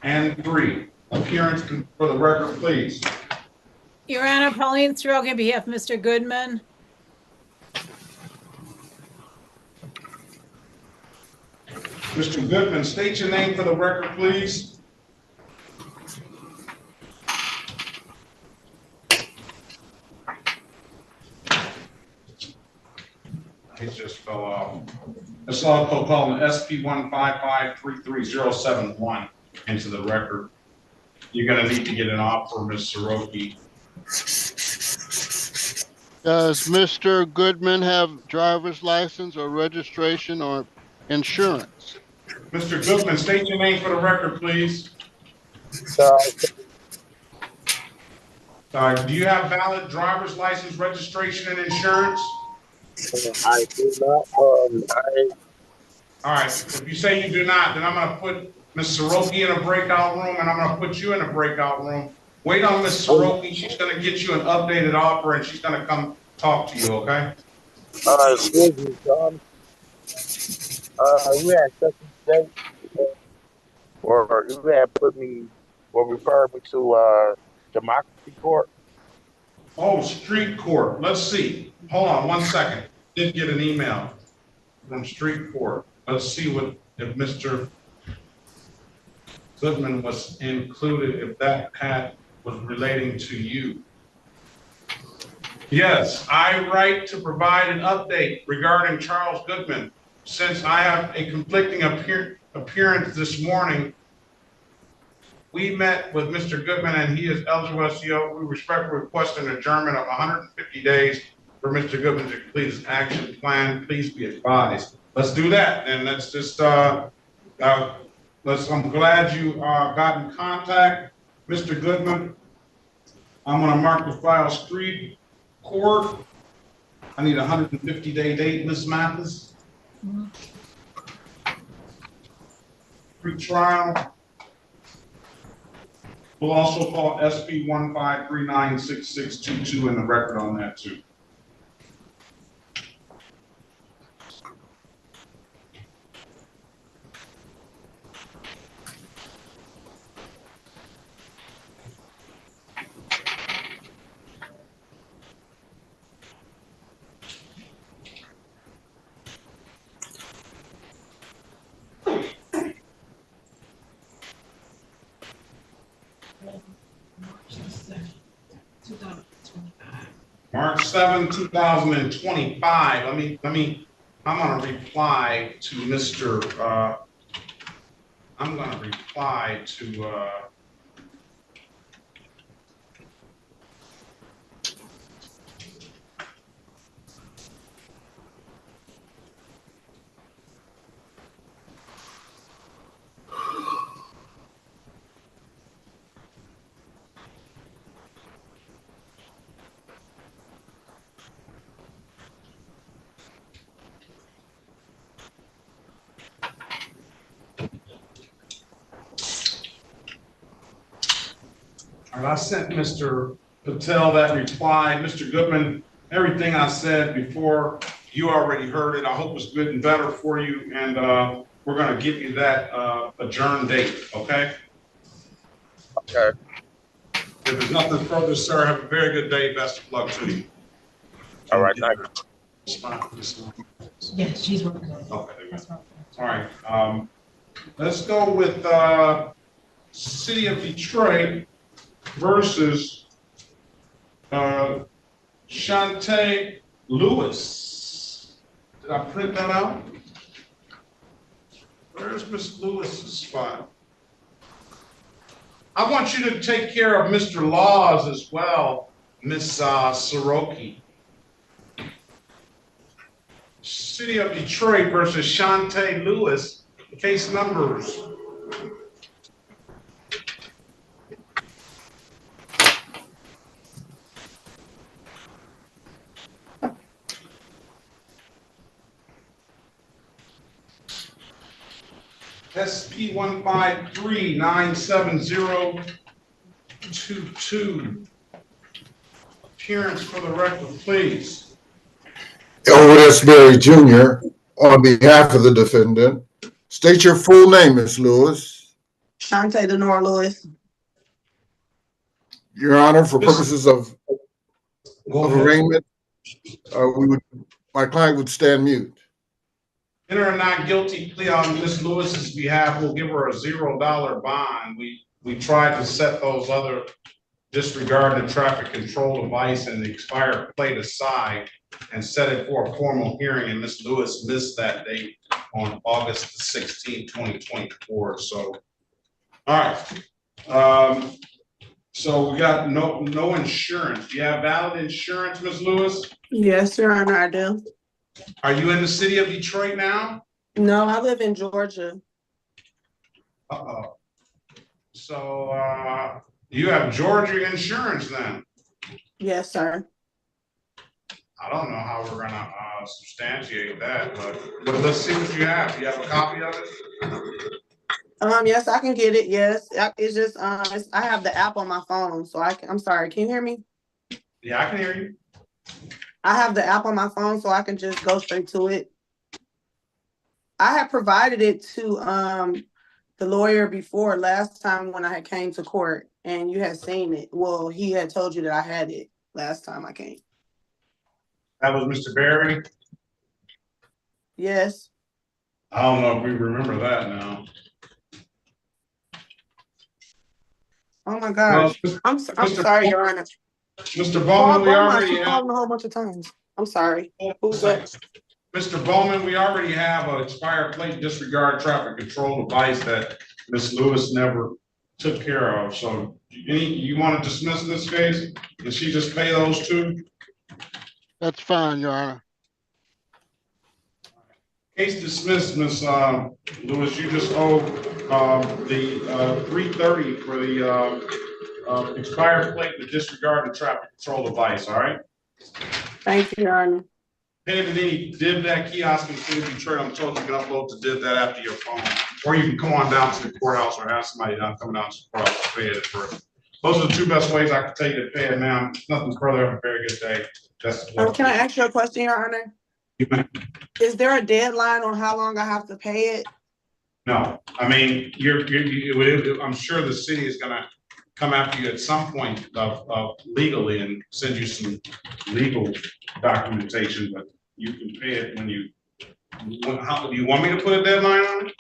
and 3. Appearance for the record, please. Your Honor, Pauline Soroki on behalf of Mr. Goodman. Mr. Goodman, state your name for the record, please. He just fell off. Let's also call him SP 1553307 into the record. You're going to need to get an offer, Ms. Soroki. Does Mr. Goodman have driver's license or registration or insurance? Mr. Goodman, state your name for the record, please. Do you have valid driver's license, registration, and insurance? I do not. All right. If you say you do not, then I'm going to put Ms. Soroki in a breakout room, and I'm going to put you in a breakout room. Wait on Ms. Soroki. She's going to get you an updated offer, and she's going to come talk to you, okay? Excuse me, John. You had such a date, or you had put me, or referred me to Democracy Court. Oh, Street Court. Let's see. Hold on 1 second. Did get an email from Street Court. Let's see if Mr. Goodman was included, if that was relating to you. Yes, I write to provide an update regarding Charles Goodman. Since I have a conflicting appearance this morning, we met with Mr. Goodman and he is eligible SEO. We respectfully request an adjournment of 150 days for Mr. Goodman to complete his action plan. Please be advised. Let's do that. And let's just, I'm glad you got in contact, Mr. Goodman. I'm gonna mark the file Street Court. I need a 150-day date, Ms. Mathis. Pre-trial. We'll also call SP 153966622 in the record on that too. March 7, 2025. I'm gonna reply to Mr. I'm gonna reply to, all right, I sent Mr. Patel that reply. Mr. Goodman, everything I said before, you already heard it. I hope it's good and better for you. And we're gonna give you that adjourned date, okay? Okay. If there's nothing further, sir, have a very good day. Best of luck to you. All right, thank you. Yes, she's working on it. Okay. That's right. All right, let's go with City of Detroit versus Shantae Lewis. Did I print that out? Where's Miss Lewis's spot? I want you to take care of Mr. Laws as well, Miss Soroki. City of Detroit versus Shantae Lewis, case numbers. SP 153-97022. Appearance for the record, please. Elwood S. Berry Jr., on behalf of the defendant. State your full name, Ms. Lewis. Shantae Denora Lewis. Your Honor, for purposes of arraignment, my client would stand mute. Enter a not guilty plea on Ms. Lewis's behalf. We'll give her a $0 bond. We tried to set those other disregard the traffic control device and the expired plate aside and set it for a formal hearing, and Ms. Lewis missed that date on August 16, 2024. So, all right. So we got no insurance. Do you have valid insurance, Ms. Lewis? Yes, Your Honor, I do. Are you in the city of Detroit now? No, I live in Georgia. Uh-oh. So you have Georgia insurance then? Yes, sir. I don't know how we're gonna substantiate that, but let's see what you have. Do you have a copy of it? Yes, I can get it. Yes, it's just I have the app on my phone, so I'm sorry. Can you hear me? Yeah, I can hear you. I have the app on my phone, so I can just go straight to it. I had provided it to the lawyer before last time when I had came to court, and you had seen it. Well, he had told you that I had it last time I came. That was Mr. Berry? Yes. I don't know if we remember that now. Oh my gosh. Well, I'm sorry, Your Honor. Mr. Bowman, we already have a whole bunch of times. I'm sorry. Who's that? Mr. Bowman, we already have an expired plate disregard traffic control device that Ms. Lewis never took care of. So you want to dismiss this case? Did she just pay those two? That's fine, Your Honor. Case dismissed, Ms. Lewis. You just owe the $330 for the expired plate to disregard the traffic control device. All right. Thank you, Your Honor. Pay with any div that kiosk in City of Detroit. I'm told you can upload to div that after your phone, or you can come on down to the courthouse or have somebody down coming down to the courthouse to pay it first. Those are the two best ways I can tell you to pay it now. Nothing further. Have a very good day. Can I ask you a question, Your Honor? Is there a deadline on how long I have to pay it? No, I mean, I'm sure the city is gonna come after you at some point of legally and send you some legal documentation, but you can pay it when you, how, do you want me to put a deadline on it?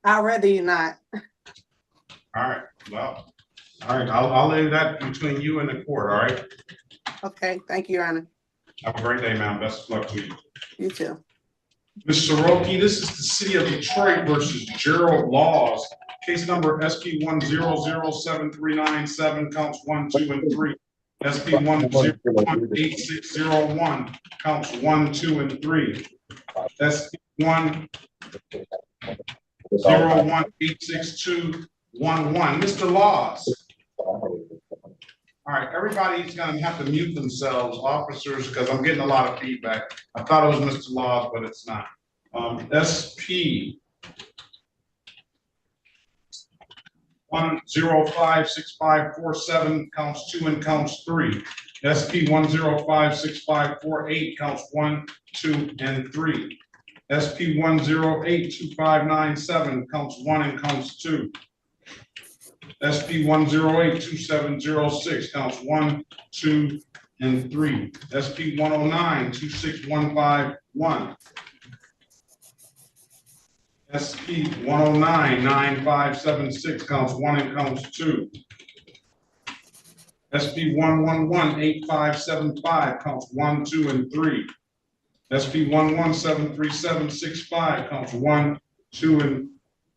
I'd rather you not. All right, well, all right, I'll leave that between you and the court, all right? Okay, thank you, Your Honor. Have a great day, ma'am. Best of luck to you. You too. Ms. Soroki, this is the City of Detroit versus Gerald Laws. Case number SP 1007397, counts 1, 2, and 3. SP 1018601, counts 1, 2, and 3. SP 1018621. Mr. Laws. All right, everybody's gonna have to mute themselves, officers, because I'm getting a lot of feedback. I thought it was Mr. Laws, but it's not. SP 1056547, counts 2 and counts 3. SP 1056548, counts 1, 2, and 3. SP 1082597, counts 1 and counts 2. SP 1082706, counts 1, 2, and 3. SP 1092651. SP 1099576, counts 1 and counts 2. SP 1118575, counts 1, 2, and 3. SP 1173765, counts 1, 2, and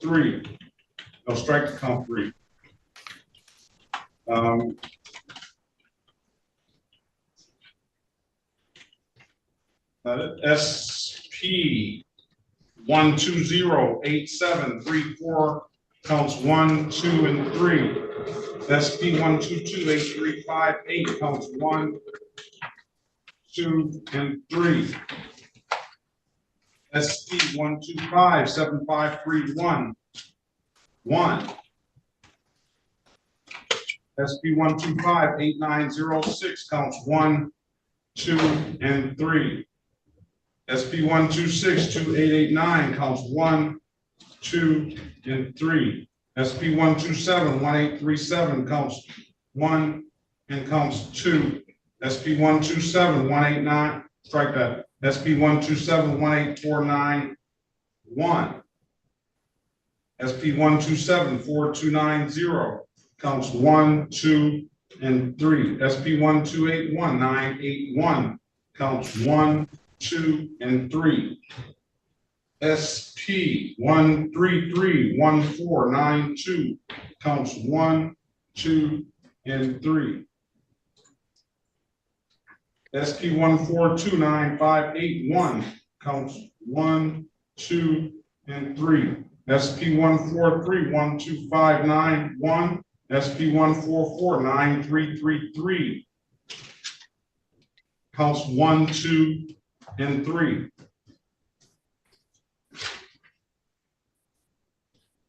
3. No, strike to count 3. SP 1208734, counts 1, 2, and 3. SP 1228358, counts 1, 2, and 3. SP 1257531, 1. SP 1258906, counts 1, 2, and 3. SP 1262889, counts 1, 2, and 3. SP 1271837, counts 1 and counts 2. SP 1271889, strike that. SP 1271849, 1. SP 1274290, counts 1, 2, and 3. SP 1281981, counts 1, 2, and 3. SP 1331492, counts 1, 2, and 3. SP 1429581, counts 1, 2, and 3. SP 1431259, SP 1449333, counts 1, 2, and 3.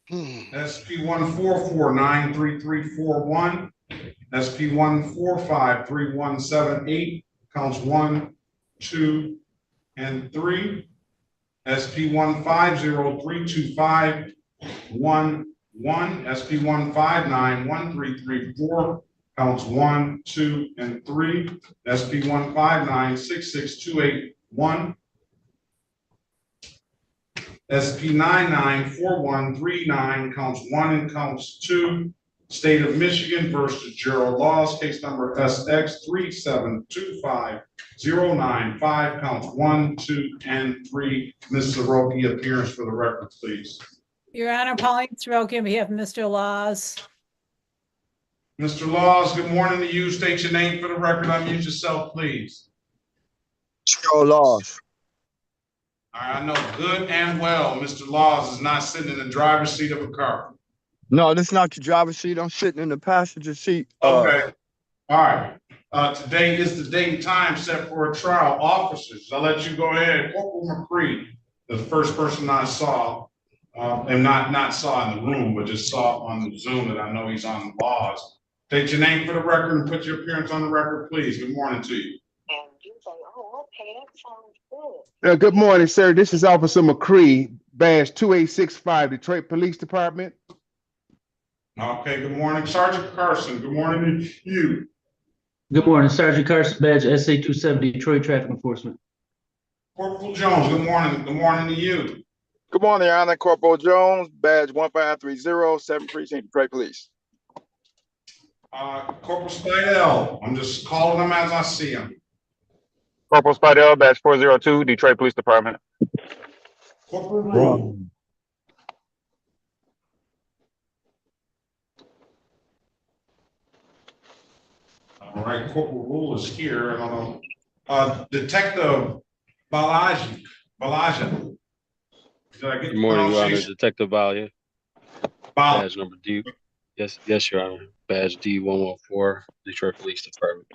SP 144933341, SP 1453178, counts 1, 2, and 3. SP 1503251, SP 1591334, counts 1, 2, and 3. SP 1596628, SP 994139, counts 1 and counts 2. State of Michigan versus Gerald Laws, case number SX 3725095, counts 1, 2, and 3. Ms. Soroki, appearance for the record, please. Your Honor, Pauline Soroki on behalf of Mr. Laws. Mr. Laws, good morning to you. State your name for the record. Unmute yourself, please. Gerald Laws. All right, I know good and well Mr. Laws is not sitting in the driver's seat of a car. No, this is not the driver's seat. I'm sitting in the passenger seat. Okay. All right. Today is the date and time set for a trial. Officers, I'll let you go ahead. Corporal McCree, the first person I saw, and not saw in the room, but just saw on the Zoom that I know he's on the Laws. State your name for the record and put your appearance on the record, please. Good morning to you. Good morning, sir. This is Officer McCree, badge 2865, Detroit Police Department. Okay, good morning. Sergeant Carson, good morning to you. Good morning, Sergeant Carson, badge SA 270, Detroit Traffic Enforcement. Corporal Jones, good morning. Good morning to you. Good morning, Your Honor. Corporal Jones, badge 1530, 7th Precinct, Detroit Police. Corporal Spidell, I'm just calling them as I see them. Corporal Spidell, badge 402, Detroit Police Department. Corporal Rule. All right, Corporal Rule is here. I don't know. Detective Balaji. Did I get Good the morning, Your Honor. pronunciation? Detective Valia. Badge number D. Yes, Your Honor. Badge D114, Detroit Police Department.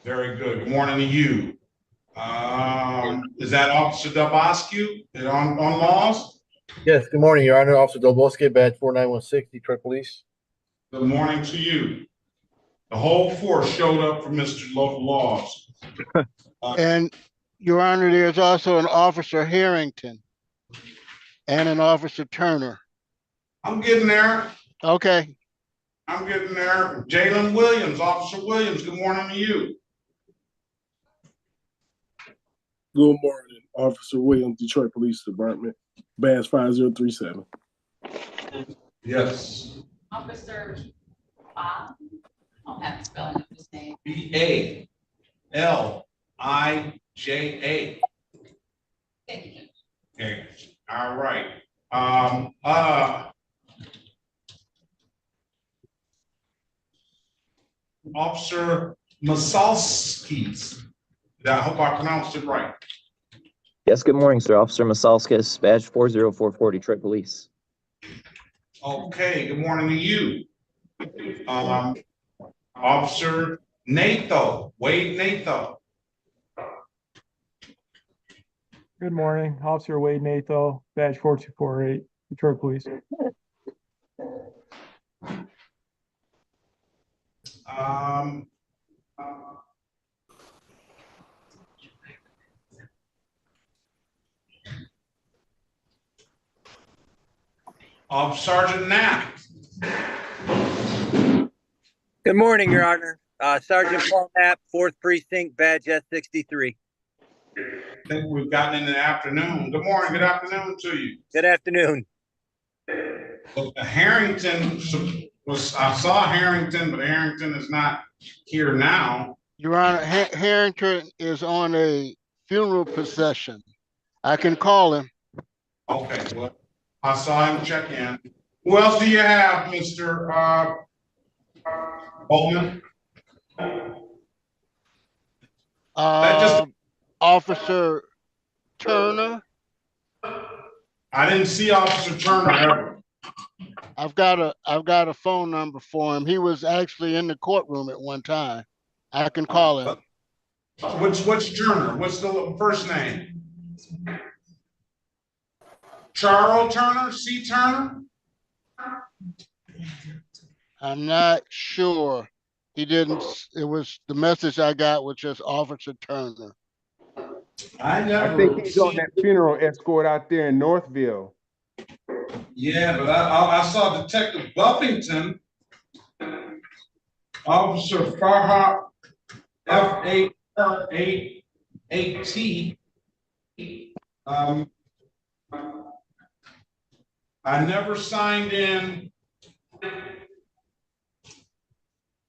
Very good. Good morning to you. Is that Officer Daboscu on laws? Yes, good morning, Your Honor. Officer Dolboski, badge 4916, Detroit Police. Good morning to you. The whole force showed up for Mr. Local Laws. And Your Honor, there's also an Officer Harrington and an Officer Turner. I'm getting there. Okay. I'm getting there. Jalen Williams, Officer Williams, good morning to you. Good morning, Officer Williams, Detroit Police Department, badge 5037. Yes. Officer Bob, I don't have the spelling of his name. B-A-L-I-J-A. Okay, all right. Officer Masalskis. I hope I pronounced it right. Yes, good morning, sir. Officer Masalskis, badge 4044, Detroit Police. Okay, good morning to you. Officer Natho, Wade Natho. Good morning, Officer Wade Natho, badge 4248, Detroit Police. Sergeant Knapp. Good morning, Your Honor. Sergeant Paul Knapp, 4th Precinct, badge S63. I think we've gotten in the afternoon. Good morning, good afternoon to you. Good afternoon. Harrington I saw Harrington, but Harrington is not here now. Your Honor, Harrington is on a funeral procession. I can call him. Okay, well, I saw him check in. Who else do you have, Mr. Bowman? Officer Turner. I didn't see Officer Turner ever. I've got a phone number for him. He was actually in the courtroom at one time. I can call him. What's Turner? What's the first name? Charles Turner? C. Turner? I'm not sure. He didn't. It was the message I got was just Officer Turner. I think he's on that funeral escort out there in Northville. Yeah, but I saw Detective Buffington, Officer Farhat, F-A-R-A-A-T. I never signed in.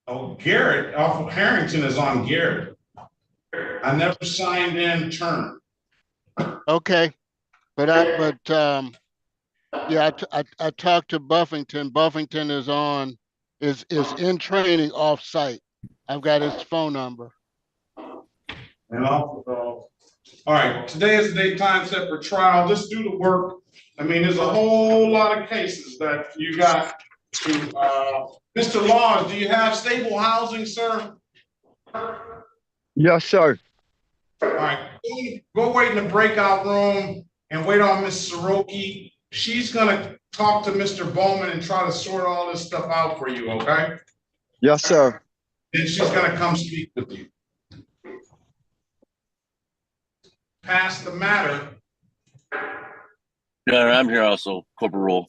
Oh, Garrett, Harrington is on Garrett. I never signed in Turner. Okay, yeah, I talked to Buffington. Buffington is in training off site. I've got his phone number. And all right, today is the time set for trial. Just do the work. I mean, there's a whole lot of cases that you got to, Mr. Laws, do you have stable housing, sir? Yes, sir. All right, go wait in the breakout room and wait on Miss Soroki. She's gonna talk to Mr. Bowman and try to sort all this stuff out for you, okay? Yes, sir. Then she's gonna come speak with you. Pass the matter. Yeah, I'm here also, Corporal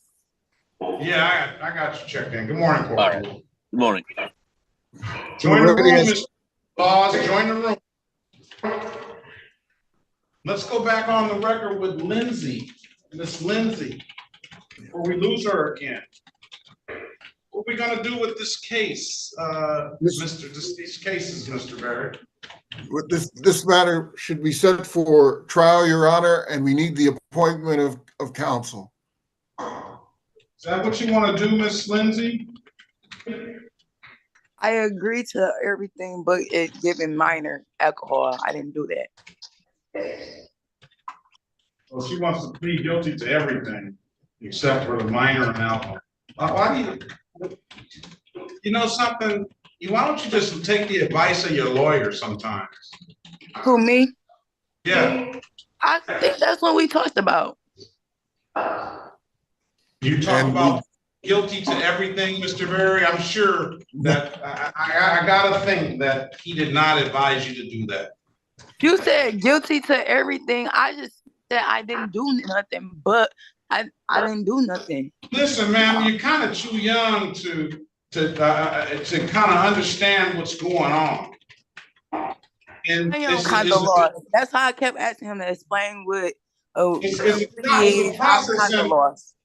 Roll. Yeah, I got you checked in. Good morning, Corporal. All right. Good morning. Join the room, Mr. Laws. Join the room. Let's go back on the record with Lindsay, Miss Lindsay, before we lose her again. what are we gonna do with this case, these cases, Mr. Barrett? With this matter should be set for trial, Your Honor, and we need the appointment of counsel. Is that what you want to do, Miss Lindsay? I agree to everything but it giving minor alcohol. I didn't do that. Well, she wants to plead guilty to everything except for the minor and alcohol. Why do you know something? Why don't you just take the advice of your lawyer sometimes? Who, me? Yeah. I think that's what we talked about. You talk about guilty to everything, Mr. Berry. I'm sure that I gotta think that he did not advise you to do that. You said guilty to everything. I just said I didn't do nothing, but I didn't do nothing. Listen, man, you're kind of too young to kind of understand what's going on. And I am kind of lost. That's how I kept asking him to explain what it's a process.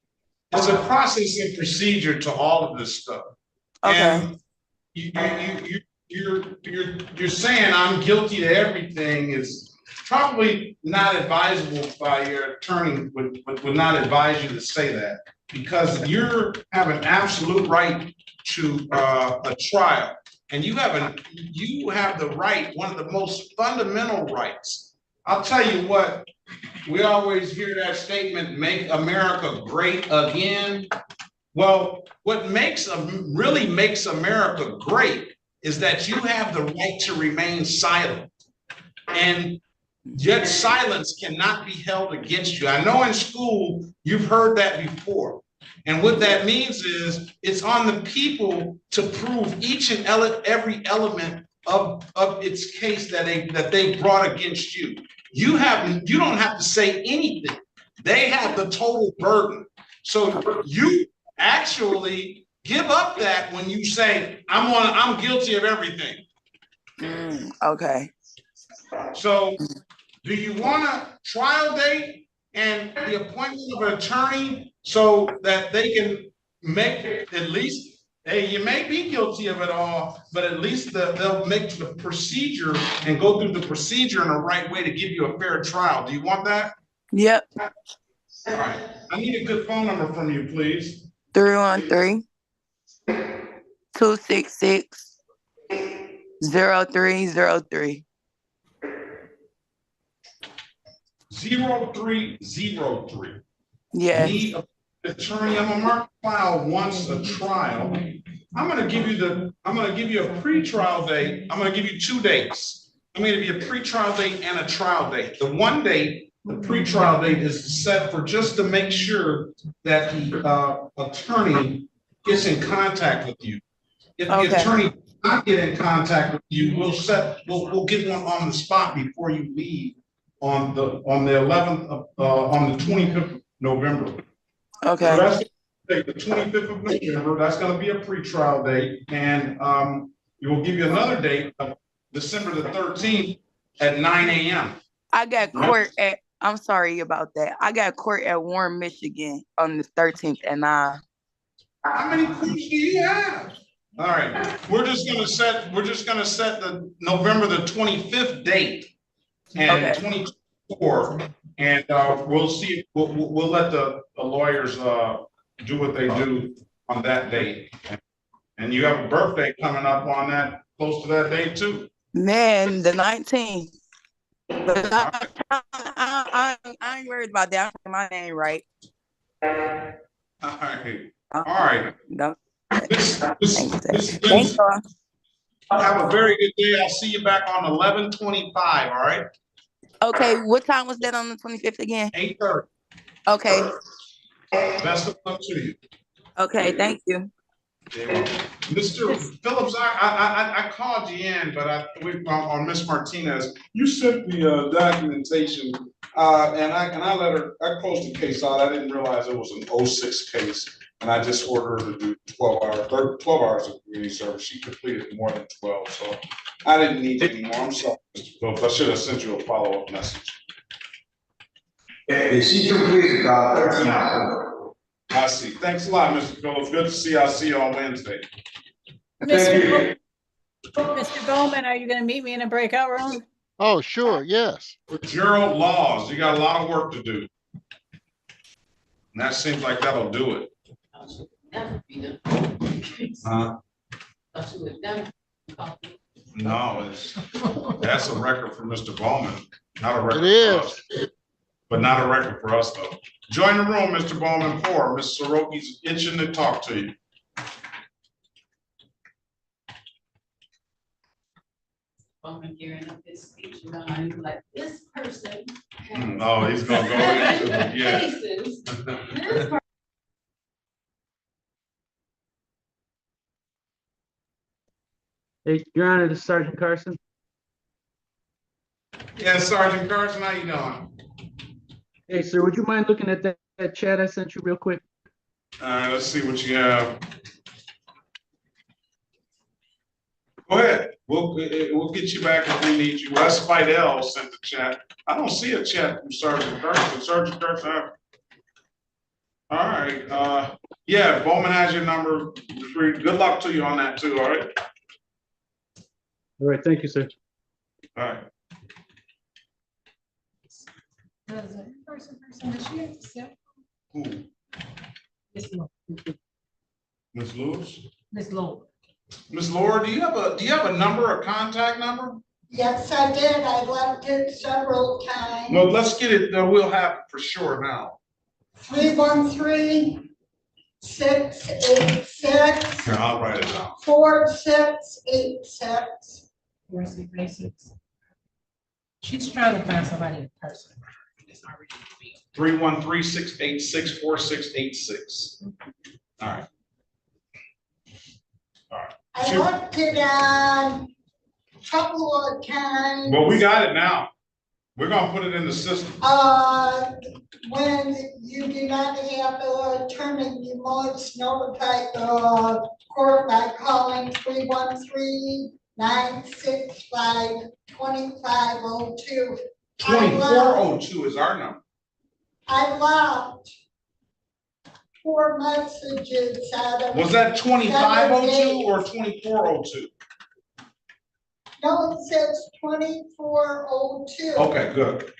It's a process and procedure to all of this stuff. Okay. And you're saying I'm guilty to everything is probably not advisable by your attorney. Would not advise you to say that, because you have an absolute right to a trial, and you have the right, one of the most fundamental rights. I'll tell you what. We always hear that statement, "Make America great again." Well, what really makes America great is that you have the right to remain silent. And yet silence cannot be held against you. I know in school you've heard that before. And what that means is it's on the people to prove each and every element of its case that they brought against you. You don't have to say anything. They have the total burden. So you actually give up that when you say, I'm guilty of everything. Okay. So do you want a trial date and the appointment of an attorney so that they can make at least, hey, you may be guilty of it all, but at least they'll make the procedure and go through the procedure in the right way to give you a fair trial. Do you want that? Yep. All right. I need a good phone number from you, please. 313-266-0303. 0303. Yes. Need an attorney. I'm gonna mark file once a trial. I'm gonna give you a pre-trial date. I'm gonna give you 2 dates. I'm gonna give you a pre-trial date and a trial date. The one date, the pre-trial date, is set for just to make sure that the attorney gets in contact with you. If the attorney does not get in contact with you, we'll get one on the spot before you leave on the 11th on the 25th of November. Okay. So that's the 25th of November. That's going to be a pre-trial date, and we will give you another date of December the 13th at 9 a.m. I got court at. I'm sorry about that. I got court at Warren, Michigan on the 13th at 9. How many courts do you have? All right, we're just gonna set the November the 25th date and 24, and we'll see. We'll let the lawyers do what they do on that date. And you have a birthday coming up on that, close to that date too. Man, the 19th. But I ain't worried about that. I'm my name right. All right. No. Thank you. Have a very good day. I'll see you back on 11/25. All right. Okay. What time was that on the 25th again? 8:30. Okay. Best of luck to you. Okay. Thank you. Mr. Phillips, I called you in, but on Miss Martinez, you sent the documentation, and I let her. I closed the case out. I didn't realize it was an 06 case, and I just ordered her to do 12 hours of community service. She completed more than 12, so I didn't need any more. I'm sorry, Mr. Phillips. I should have sent you a follow-up message. She completed 13 hours. I see. Thanks a lot, Mr. Phillips. Good to see you. I'll see you on Wednesday. Mr. Bowman, are you gonna meet me in a breakout room? Oh, sure, yes. For Gerald Laws, you got a lot of work to do. And that seems like that'll do it. Never be done. No, that's a record for Mr. Bowman, not a record It for us. But not a record for us, though. Join the room, Mr. Bowman, for Ms. Soroki's itching to talk to you. Bowman gearing up his speech, you know, how he's like, this person. Oh, he's gonna go into it, yeah. Cases. This Hey, Your Honor, this is Sergeant Carson. Yeah, Sergeant Carson, how you doing? Hey, sir, would you mind looking at that chat I sent you real quick? All right, let's see what you have. Go ahead. We'll get you back if we need you. Wes Fidel sent the chat. I don't see a chat from Sergeant Carson. Sergeant Carson. All right. Yeah, Bowman has your number. Good luck to you on that too. All right. All right, thank you, sir. All right. Does a person, does she have to sell? Who? Miss Lord. Ms. Lewis? Miss Lord. Ms. Laura, do you have a number, a contact number? Yes, I did. I left it several times. Well, let's get it. We'll have it for sure now. 313-686. Here, I'll write it down. 4686. 4686. She's trying to find somebody in person. 313-686-4686. All right. All right. I looked it on a couple of times. Well, we got it now. We're gonna put it in the system. When you do not have an attorney, you must notify the court by calling 313-965-2502. 2402 is our number. I left 4 messages out of. Was that 2502 or 2402? No, it says 2402. Okay, good.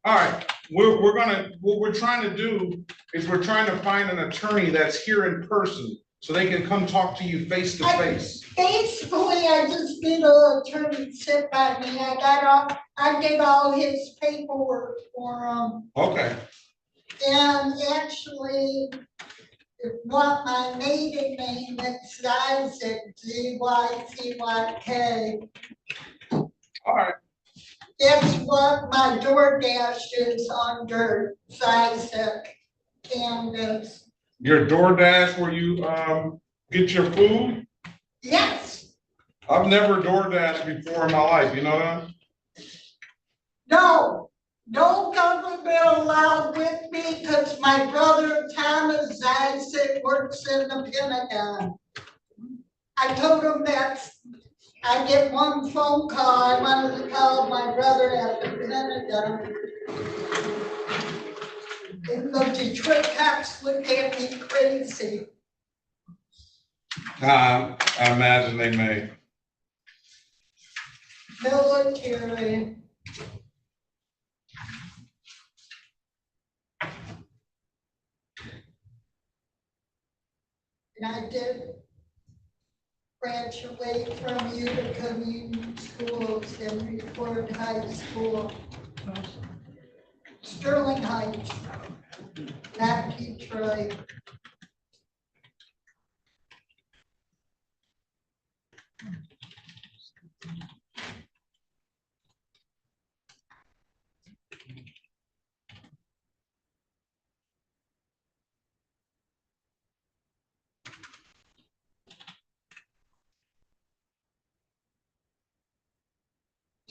All right, what we're trying to do is we're trying to find an attorney that's here in person so they can come talk to you face to face. Basically, I just need an attorney to sit by me. I did all his paperwork for him. Okay. And actually, if you want my maiden name, it's Isaac, Z-Y-C-Y-K. All right. That's what my DoorDash is under, Isaac Candace. Your DoorDash where you get your food? Yes. I've never DoorDashed before in my life, you know that? No government allowed with me because my brother Thomas Isaac works in the Pentagon. I told him that I get one phone call. I wanted to call my brother at the Pentagon. And the Detroit cops looked at me crazy. I imagine they may. Military. And I did graduate from Utica Community Schools and Report High School. Sterling Heights, not Detroit.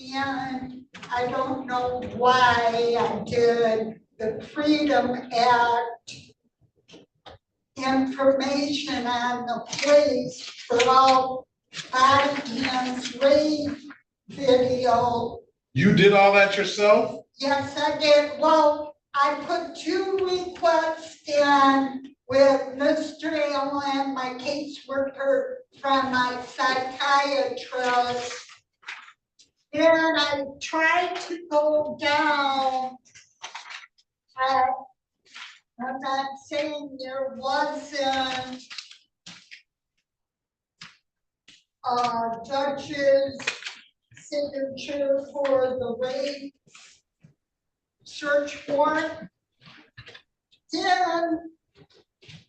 And I don't know why I did the Freedom Act information on the police for all body cams, rape video. You did all that yourself? Yes, I did. Well, I put 2 requests in with Mr. Allen, my caseworker from my psychiatrist. Then I tried to go down. I'm not saying there wasn't judge's signature for the rape search warrant. Then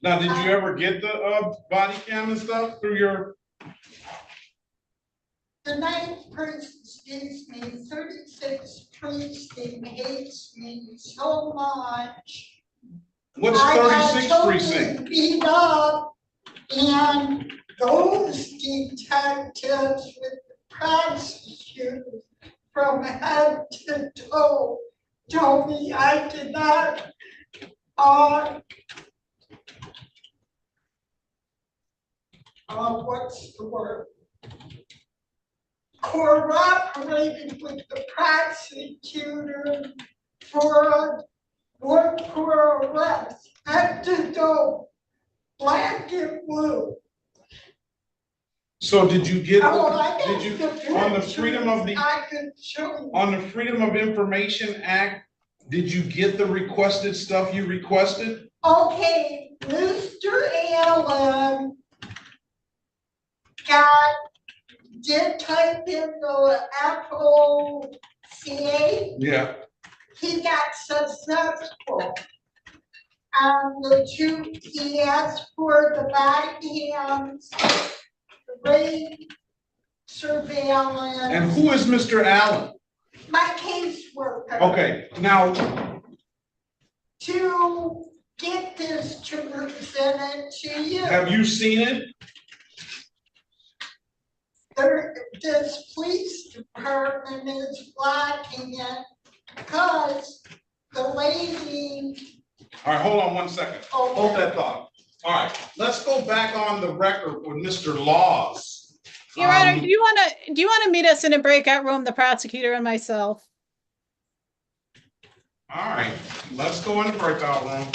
Now, did you ever get the body cam and stuff through your? the ninth person gives me 36 precinct hates me so much. What's I got 36 totally precinct? beat up, and those detectives with the prosecutors from head to toe told me I did not what's the word? Cooperated with the prosecutor for arrest. Had to go black and blue. So did you get, Did you, on the Freedom of the, I could show you. on the Freedom of Information Act, did you get the requested stuff you requested? Okay, Mr. Allen did type in the FOCA. Yeah. He got successful. The 2 he asked for the body cams, the rape surveillance. And who is Mr. Allen? My caseworker. Okay, now. To get this to present it to you. Have you seen it? This police department is blocking it because the lady. All right, hold on 1 second. Okay. Hold that thought. All right, let's go back on the record with Mr. Laws. Your Honor, do you want to meet us in a breakout room, the prosecutor and myself? All right, let's go in the breakout room.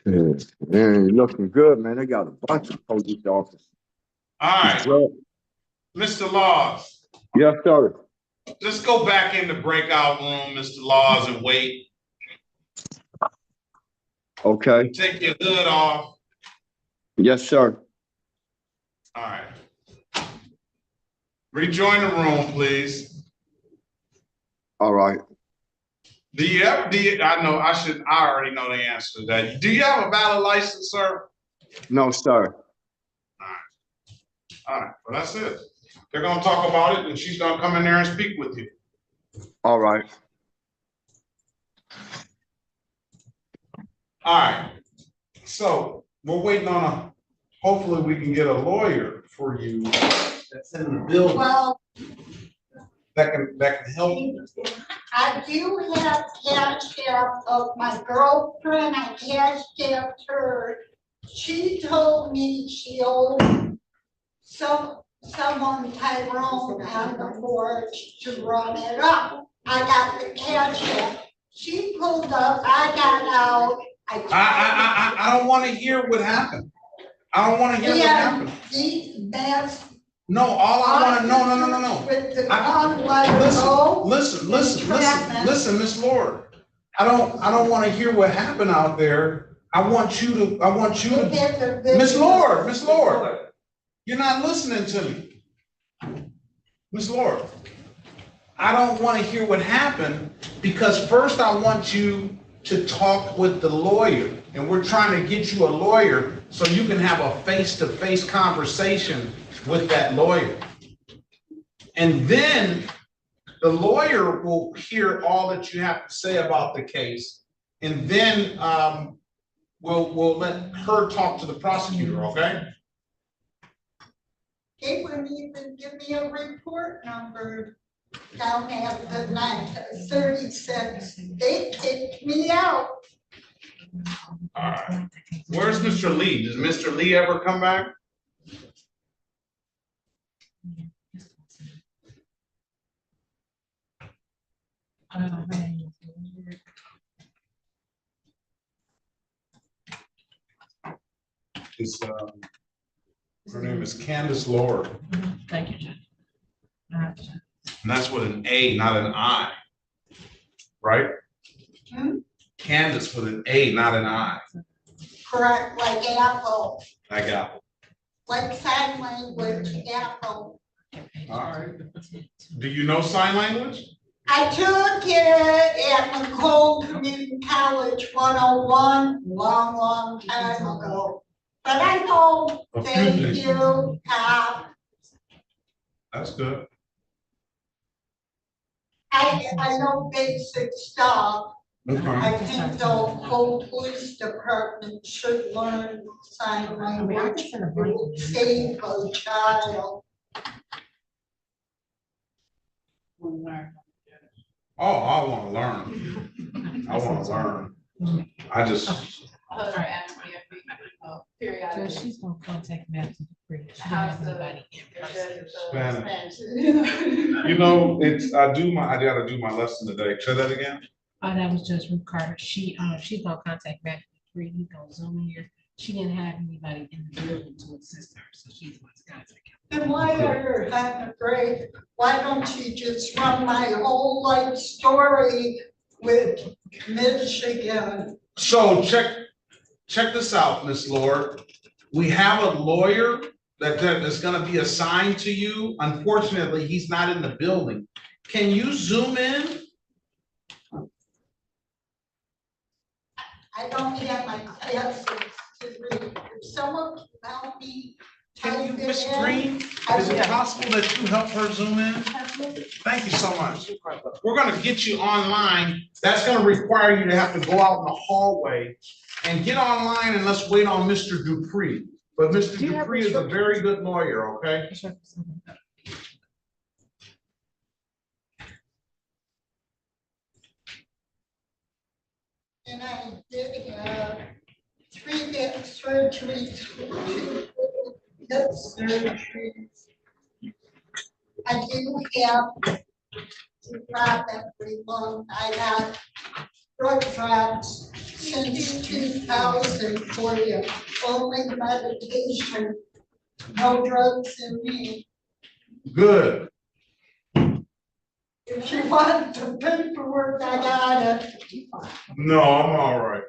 Man, you're looking good, man. They got a bunch of police officers. All right, Mr. Laws, Yes, sir. just go back in the breakout room, Mr. Laws, and wait. Okay. Take your hood off. Yes, sir. All right. Rejoin the room, please. All right. I already know the answer to that. Do you have a valid license, sir? No, sir. All right, well, that's it. They're gonna talk about it and she's gonna come in there and speak with you. All right. All right, so we're waiting on hopefully we can get a lawyer for you that's in the building. Well, that can help you. I do have cash app of my girlfriend. I cashed out her. She told me she owed someone Tyrone on the porch to run it up. I got the cash app. She pulled up, I got out. I don't want to hear what happened. I don't want to hear what happened. These bands. No, all I want to no. Listen, Miss Lord. I don't want to hear what happened out there. I want you to, Miss Lord, you're not listening to me. Miss Lord, I don't want to hear what happened because first I want you to talk with the lawyer, and we're trying to get you a lawyer so you can have a face-to-face conversation with that lawyer. And then the lawyer will hear all that you have to say about the case, and then we'll let her talk to the prosecutor, okay? They wouldn't even give me a report number down at the 936. They kicked me out. All right. Where's Mr. Lee? Does Mr. Lee ever come back? Her name is Candace Lord. Thank you, Judge. And that's with an A, not an I. Right? Candace with an A, not an I. Correct, like Apple. Like Apple. Like sign language, Apple. All right. Do you know sign language? I took it at Macomb Community College 101 long time ago. But I know, thank you, That's good. I know basic stuff. Okay. I think the whole police department should learn sign language. It will save a child. Oh, I want to learn. I want to learn. I just. So she's gonna contact Matthew. She doesn't have anybody in person. Spanish. You know, I gotta do my lesson today. Say that again. That was just Ruth Carter. She's gonna contact Matthew. He's gonna Zoom here. She didn't have anybody in the building to assist her, so she's going to contact him. Then why are you having a break? Why don't you just run my whole life story with Michigan? So check this out, Miss Lord. We have a lawyer that is going to be assigned to you. Unfortunately, he's not in the building. Can you zoom in? I don't have my classes to read. If someone can help me. Can you, Miss Green, is it possible that you help her zoom in? Thank you so much. We're going to get you online. That's going to require you to have to go out in the hallway and get online, and let's wait on Mr. Dupree. But Mr. Dupree is a very good lawyer, okay? And I did 3 hip surgeries, 2 hip surgeries. I do have to drop every month. I got drug traps since 2000 for you. Only medication, no drugs in me. Good. If you want the paperwork, I got it. No, I'm all right.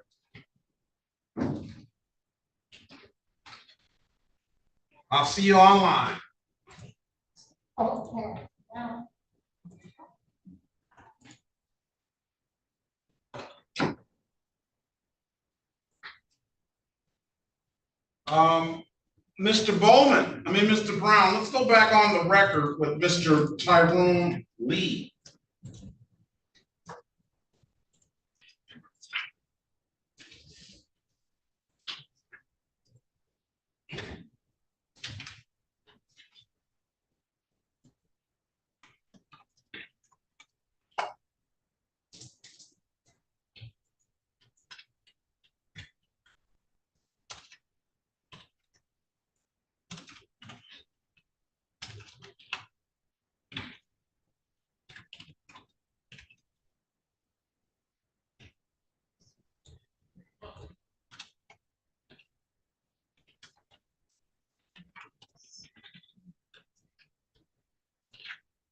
I'll see you online. Okay. Mr. Mr. Brown, let's go back on the record with Mr. Tyrone Lee.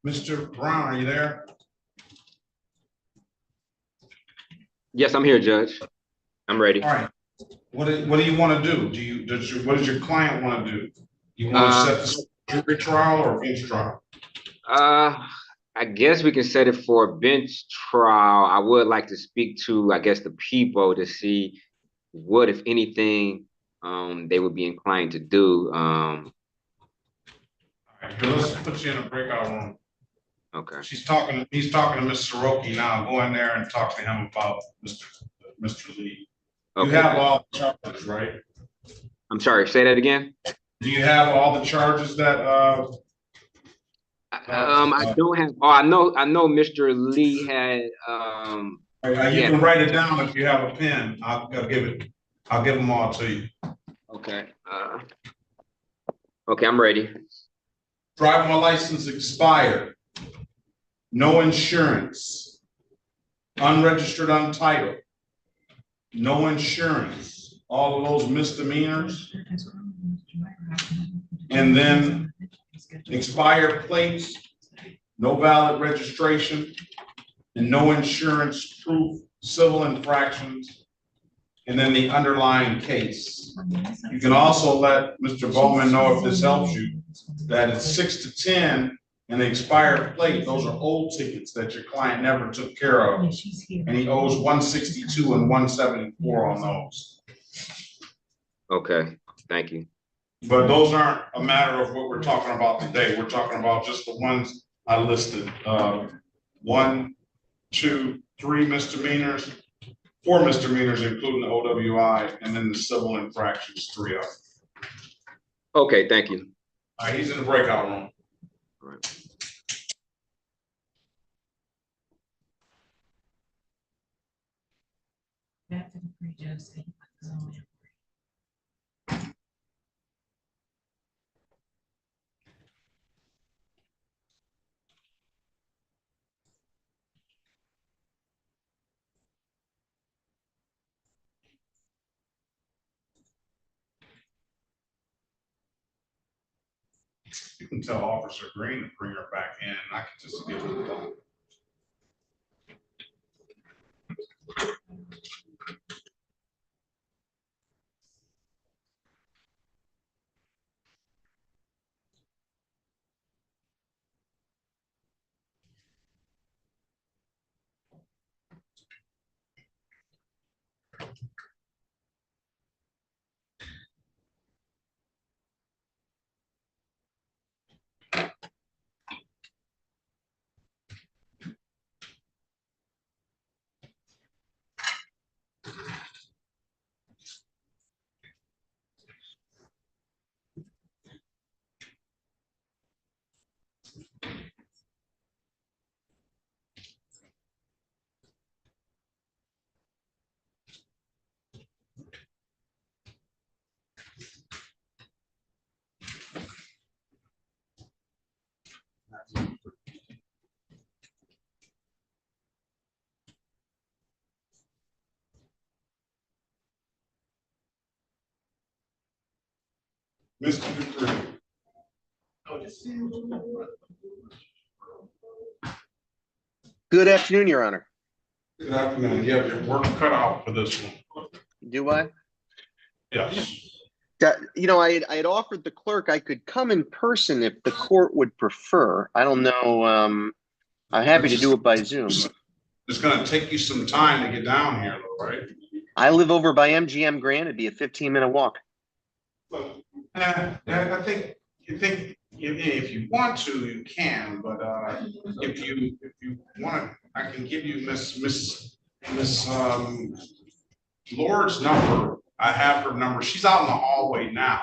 Mr. Brown, are you there? Yes, I'm here, Judge. I'm ready. All right. What do you want to do? What does your client want to do? You want to set the jury trial or bench trial? I guess we can set it for a bench trial. I would like to speak to, I guess, the people to see what, if anything, they would be inclined to do. All right, let's put you in a breakout room. Okay. He's talking to Ms. Soroki now. Go in there and talk to him about Mr. Lee. You Okay. have all the charges, right? I'm sorry, say that again. Do you have all the charges that I don't have. Oh, I know. Mr. Lee had. You can write it down if you have a pen. I'll give them all to you. Okay. Okay, I'm ready. Driving license expired. No insurance. Unregistered, untitled. No insurance. All of those misdemeanors. And then expired plates, no valid registration, and no insurance proof, civil infractions, and then the underlying case. You can also let Mr. Bowman know if this helps you, that it's 6 to 10 and the expired plate, those are old tickets that your client never took care of. And he owes 162 and 174 on those. Okay, thank you. But those aren't a matter of what we're talking about today. We're talking about just the ones I listed. 1, 2, 3 misdemeanors, 4 misdemeanors, including the OWI, and then the civil infractions, 3 of them. Okay, thank you. All right, he's in the breakout room. All right. You can tell Officer Green to bring her back in, and I can just give her the phone. Mr. Dupree. Good afternoon, Your Honor. Good afternoon. You have your work cut out for this one. Do I? Yes. You know, I had offered the clerk I could come in person if the court would prefer. I don't know. I'm happy to do it by Zoom. It's going to take you some time to get down here, though, right? I live over by MGM Grand. It'd be a 15-minute walk. I think if you want to, you can. But if you want, I can give you Miss Lord's number. I have her number. She's out in the hallway now.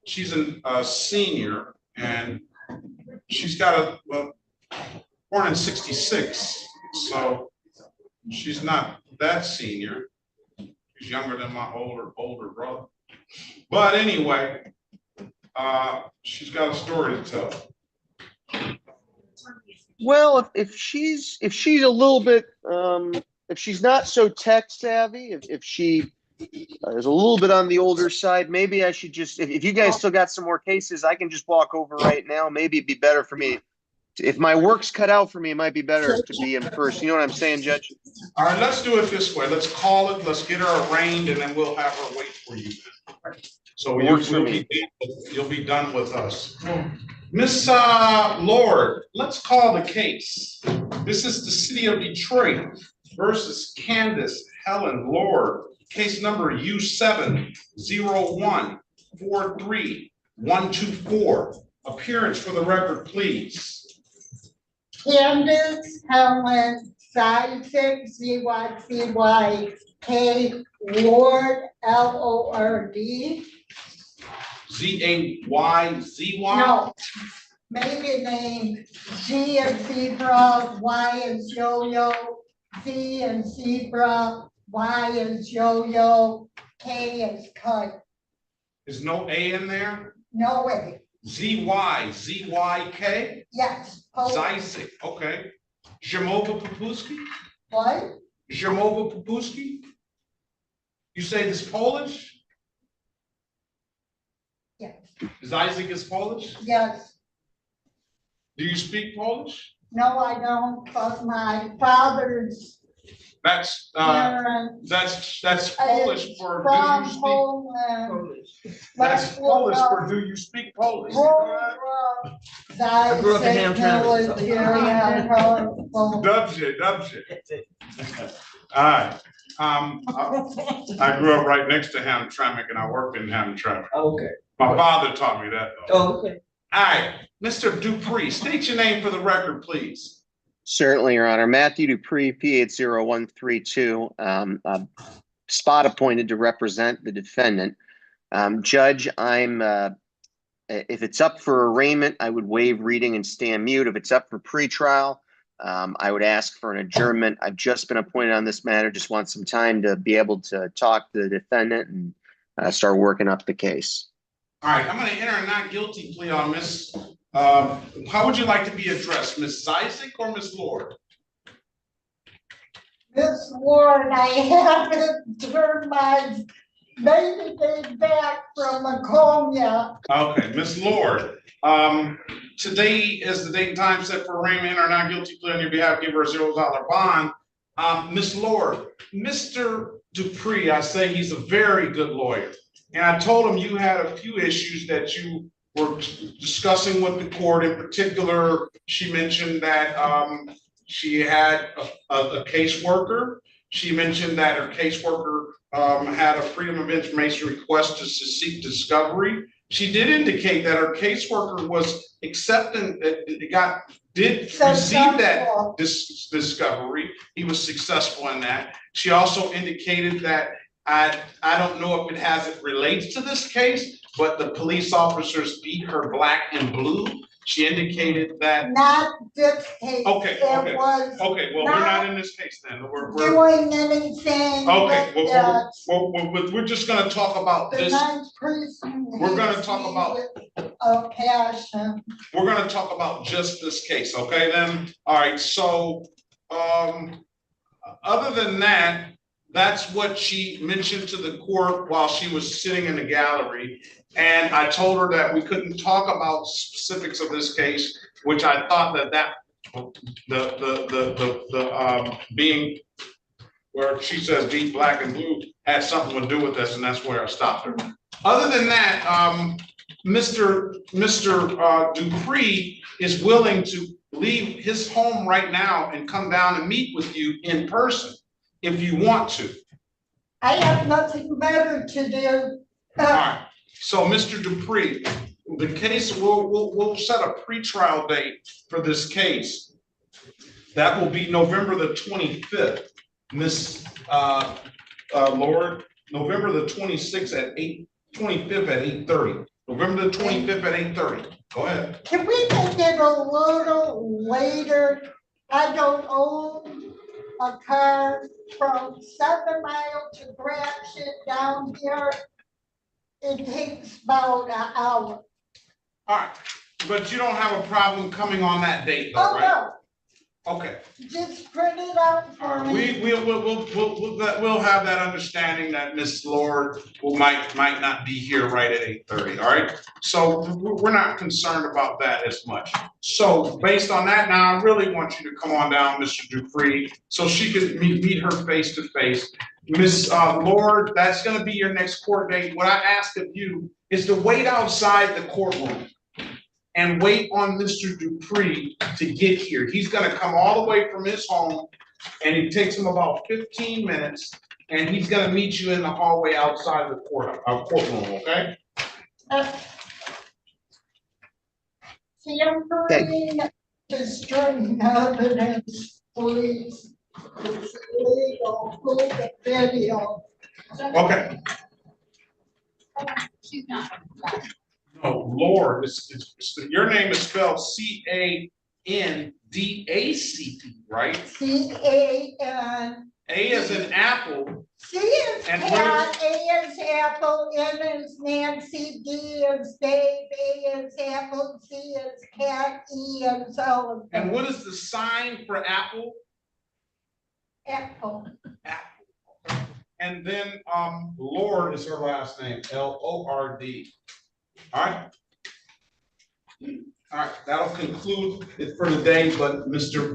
She's a senior, and she's got born in '66, so she's not that senior. She's younger than my older brother. But anyway, she's got a story to tell. Well, if she's a little bit, if she's not so tech savvy, if she is a little bit on the older side, maybe I should just, if you guys still got some more cases, I can just walk over right now. Maybe it'd be better for me. If my work's cut out for me, it might be better to be in person. You know what I'm saying, Judge? All right, let's do it this way. Let's call it, let's get her arraigned, and then we'll have her wait for you. So you'll be done with us. Miss Lord, let's call the case. This is the city of Detroit versus Candace Helen Lord. Case number U701-43124. Appearance for the record, please. Candace Helen Isaac ZYCYK Lord LORD. ZAYZY? No. Maiden name G as zebra, Y as yo-yo, Z as zebra, Y as yo-yo, K as kite. There's no A in there? No way. ZYZYK? Yes. Zysick, okay. Zimova Papuski? What? Zimova Papuski? You say this Polish? Yes. Zysick is Polish? Yes. Do you speak Polish? No, I don't, because my father's That's Polish for do you speak Polish. That's Polish for do you speak Polish? I grew up in Hamtramck. Dobrze. All right. I grew up right next to Hamtramck, and I worked in Hamtramck. Okay. My father taught me that, though. Oh, okay. All right, Mr. Dupree, state your name for the record, please. Certainly, Your Honor. Matthew Dupree, P80132, spot appointed to represent the defendant. Judge, if it's up for arraignment, I would waive reading and stand mute. If it's up for pretrial, I would ask for an adjournment. I've just been appointed on this matter, just want some time to be able to talk to the defendant and start working up the case. All right, I'm going to enter a not guilty plea on Miss. How would you like to be addressed, Miss Zysick or Miss Lord? Miss Lord, I haven't turned my baby back from Laconia. Okay, Miss Lord. Today is the date and time set for arraignment or not guilty plea on your behalf. Give her a $0 bond. Miss Lord, Mr. Dupree, I say he's a very good lawyer. And I told him you had a few issues that you were discussing with the court. In particular, she mentioned that she had a caseworker. She mentioned that her caseworker had a Freedom of Information request to seek discovery. She did indicate that her caseworker was accepting, did receive that discovery. He was successful in that. She also indicated that I don't know if it relates to this case, but the police officers beat her black and blue. She indicated that. Not this case. Okay. Well, we're not in this case then. We're doing anything. Okay. We're just going to talk about this. We're going to talk about passion. We're going to talk about just this case. Okay, then. All right. So, other than that, that's what she mentioned to the court while she was sitting in the gallery. And I told her that we couldn't talk about specifics of this case, which I thought that being where she says deep black and blue had something to do with this, and that's where I stopped her. Other than that, Mr. Dupree is willing to leave his home right now and come down and meet with you in person if you want to. I have nothing better to do. All right. So, Mr. Dupree, the case, we'll set a pretrial date for this case. That will be November the 25th. Miss Lord, November the 26th at 25th at 8:30. November the 25th at 8:30. Go ahead. Can we make it a little later? I don't own a car from 7 Mile to Grafton down here. It takes about an hour. All right, but you don't have a problem coming on that date, though, right? No. Okay. Just print it out for me. We'll have that understanding that Miss Lord might not be here right at 8:30. All right. So we're not concerned about that as much. So based on that, now I really want you to come on down, Mr. Dupree, so she can meet her face to face. Miss Lord, that's going to be your next court date. What I ask of you is to wait outside the courtroom and wait on Mr. Dupree to get here. He's gonna come all the way from his home, and it takes him about 15 minutes, and he's gonna meet you in the hallway outside the courtroom, okay? See, I'm doing destroying evidence, please. It's illegal, pull the video. Okay. She's not. No, Lord, your name is spelled Candac, right? C-A-N. A as in apple. C is cat, A is apple, N is Nancy, D is Dave, A is apple, C is cat, E is elephant. And what is the sign for apple? Apple. Apple. And then Lord is her last name, L-O-R-D. All right. All right, that'll conclude it for the day, but Mr.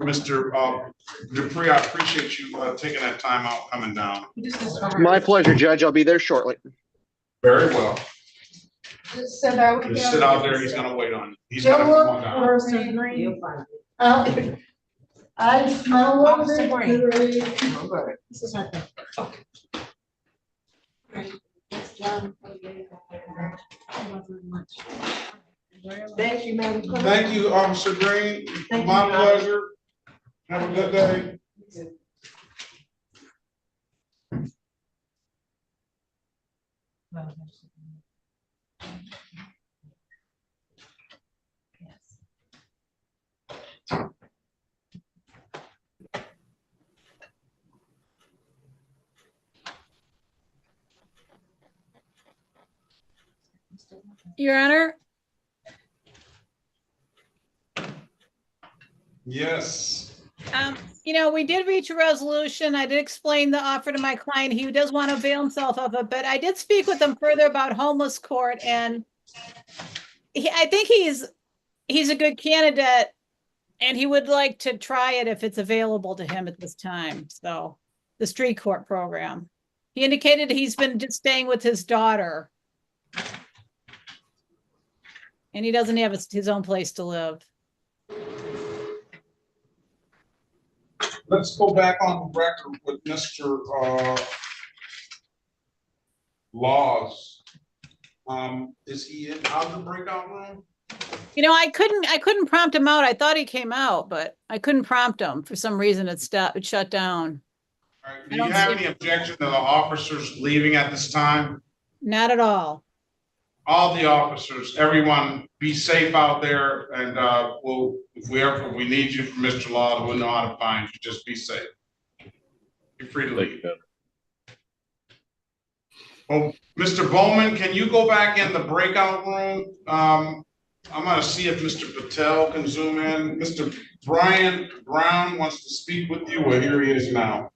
Dupree, I appreciate you taking that time out, coming down. My pleasure, Judge. I'll be there shortly. Very well. Just sit out there. Just sit out there, he's gonna wait on you. He's gonna come on down. I smell Officer Green. This is her thing. Thank you, Madam Clerk. Thank you, Officer Green. My pleasure. Have a good day. Your Honor. Yes. We did reach a resolution. I did explain the offer to my client. He does want to avail himself of it, but I did speak with him further about homeless court, and I think he's a good candidate, and he would like to try it if it's available to him at this time. So the street court program. He indicated he's been just staying with his daughter, and he doesn't have his own place to live. Let's go back on the record with Mr. Laws. Is he out of the breakout room? I couldn't prompt him out. I thought he came out, but I couldn't prompt him. For some reason, it shut down. All right. Do you have any objection to the officers leaving at this time? Not at all. All the officers, everyone, be safe out there, and if we need you from Mr. Law, we'll know how to find you. Just be safe. You're free to leave. Oh, Mr. Bowman, can you go back in the breakout room? I'm going to see if Mr. Patel can zoom in. Mr. Brian Brown wants to speak with you. Well, here he is now.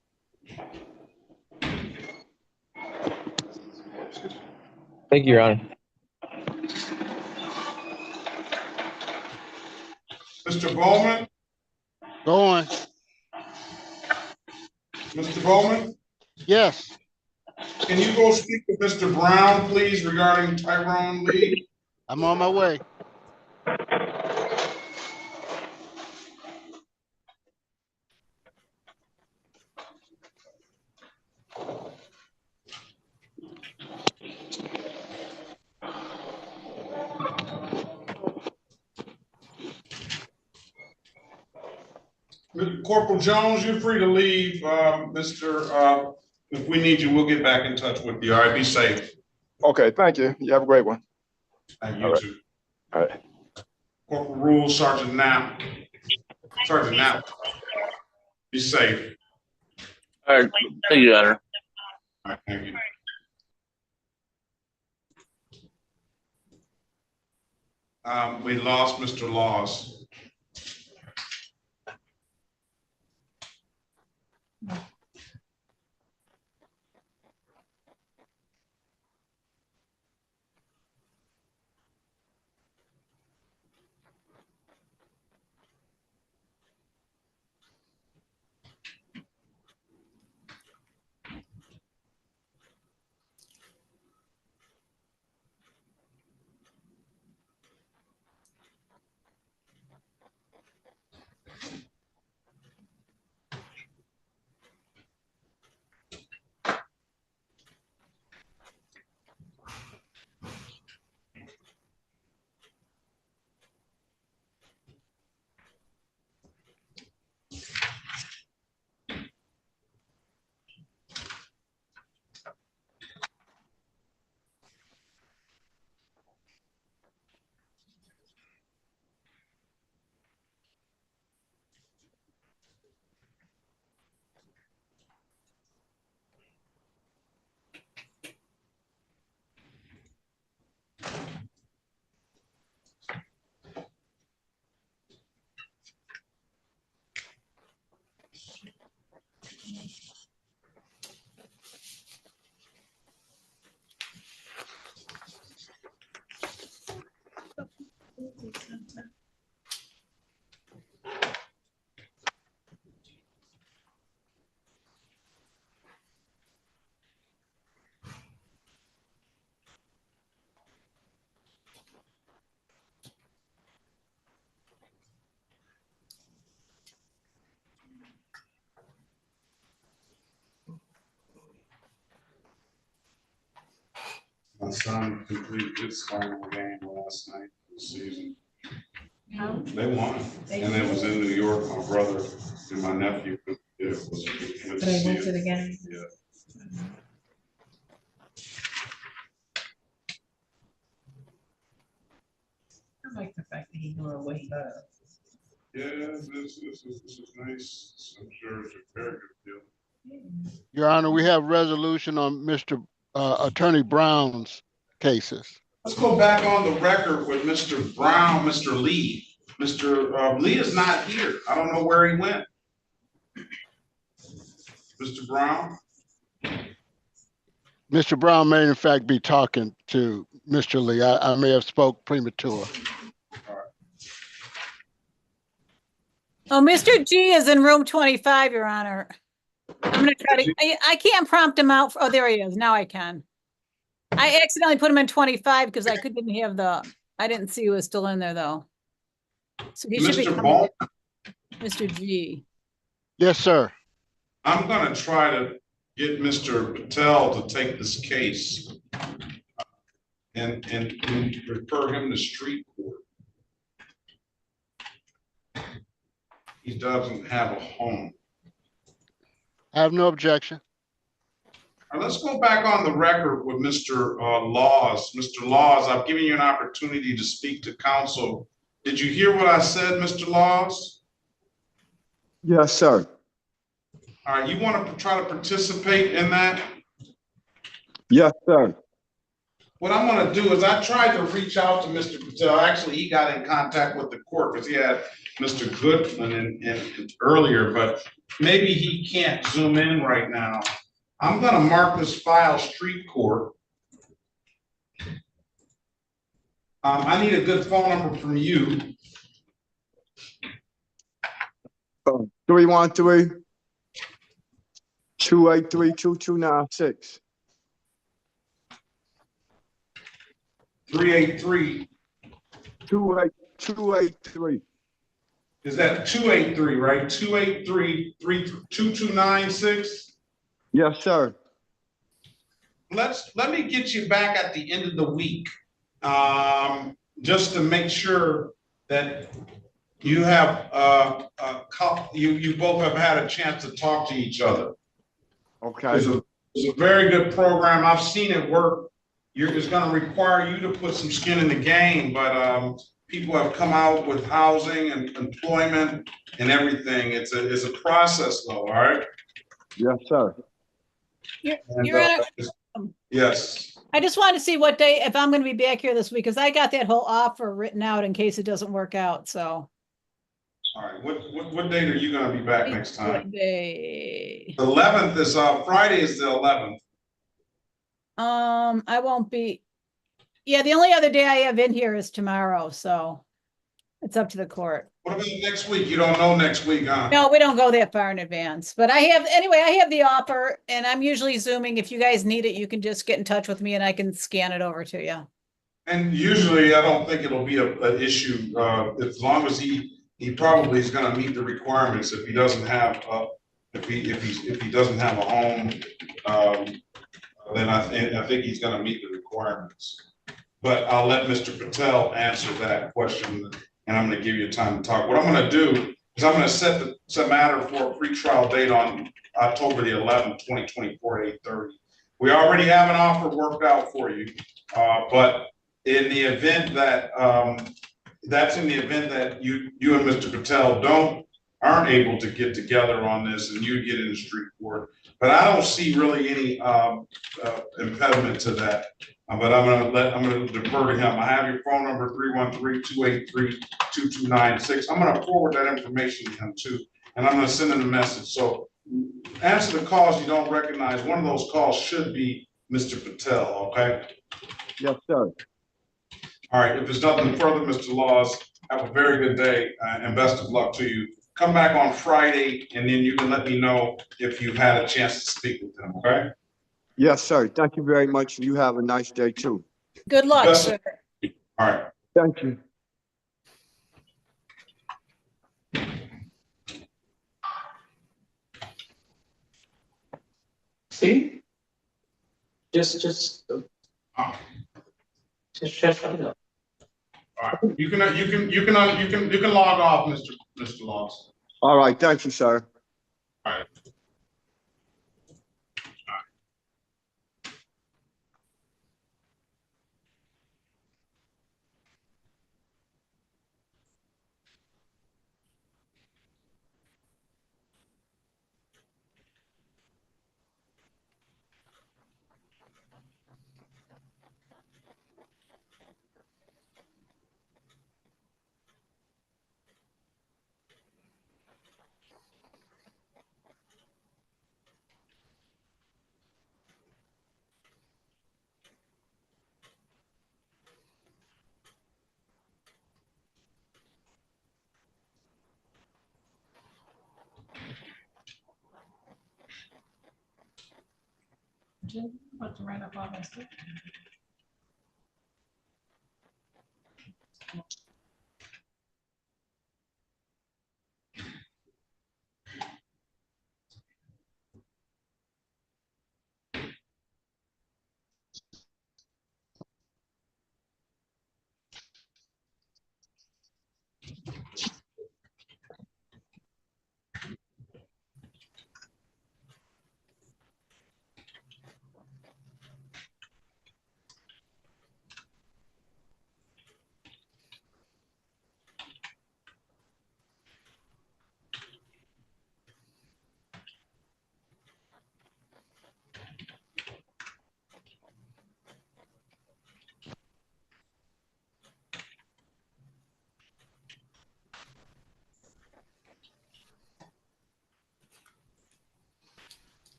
Thank you, Your Honor. Mr. Bowman, Going. Mr. Bowman, Yes. can you go speak with Mr. Brown, please, regarding Tyrone Lee? I'm on my way. Corporal Jones, you're free to leave, if we need you, we'll get back in touch with you. All right, be safe. Okay, thank you. You have a great one. And you too. All right. Corporal Rule, Sergeant Knapp. Sergeant Knapp, be safe. All right, thank you, Your Honor. All right, thank you. We lost Mr. Laws. My son completed his final game last night of the season. They won, and it was in New York. My brother and my nephew went to the game. Yeah. I like the fact that he knew what he does. Yeah, this is nice. I'm sure it's a very good deal. Your Honor, we have resolution on Mr. Attorney Brown's cases. Let's go back on the record with Mr. Brown, Mr. Lee. Mr. Lee is not here. I don't know where he went. Mr. Brown? Mr. Brown may in fact be talking to Mr. Lee. I may have spoke premature. Oh, Mr. G is in room 25, Your Honor. I'm gonna try to, I can't prompt him out. Oh, there he is. Now I can. I accidentally put him in 25 because I didn't have I didn't see who was still in there though. So he should be coming. Mr. G. Yes, sir. I'm gonna try to get Mr. Patel to take this case and refer him to street court. He doesn't have a home. I have no objection. All right, let's go back on the record with Mr. Laws. Mr. Laws, I've given you an opportunity to speak to counsel. Did you hear what I said, Mr. Laws? Yes, sir. All right, you want to try to participate in that? Yes, sir. What I'm going to do is I tried to reach out to Mr. Patel. Actually, he got in contact with the court because he had Mr. Goodman in earlier, but maybe he can't zoom in right now. I'm going to mark this file street court. I need a good phone number from you. 313-283-2296. 383, 283. is that 283, right? 283-2296? Yes, sir. Let me get you back at the end of the week, just to make sure that you have, you both have had a chance to talk to each other. Okay. It's a very good program. I've seen it work. It's gonna require you to put some skin in the game, but people have come out with housing and employment and everything. It's a process though, all right? Yes, sir. Your Honor, yes. I just want to see what day, if I'm going to be back here this week, because I got that whole offer written out in case it doesn't work out, so. All right, what date are you gonna be back next time? What day? The 11th is, Friday is the 11th. I won't be, yeah, the only other day I have in here is tomorrow, so it's up to the court. What about next week? You don't know next week, huh? No, we don't go that far in advance, but I have the offer and I'm usually Zooming. If you guys need it, you can just get in touch with me and I can scan it over to you. And usually I don't think it'll be an issue, as long as he probably is gonna meet the requirements. If he doesn't have, if he doesn't have a home, then I think he's gonna meet the requirements. But I'll let Mr. Patel answer that question, and I'm gonna give you time to talk. What I'm gonna do is I'm gonna set the matter for a pretrial date on October the 11th, 2024 at 8:30. We already have an offer worked out for you, but in the event that that's in the event that you and Mr. Patel aren't able to get together on this and you get in the street court. But I don't see really any impediment to that. But I'm gonna defer to him. I have your phone number, 313-283-2296. I'm gonna forward that information to him too, and I'm gonna send him a message. So answer the calls you don't recognize. One of those calls should be Mr. Patel, okay? Yes, sir. All right, if there's nothing further, Mr. Laws, have a very good day and best of luck to you. Come back on Friday and then you can let me know if you've had a chance to speak with them, okay? Yes, sir. Thank you very much. You have a nice day too. Good luck, sir. All right. Thank you. See? Just shut it up. All right. You can log off, Mr. Laws. All right. Thank you, sir. All right. About to write up all that stuff.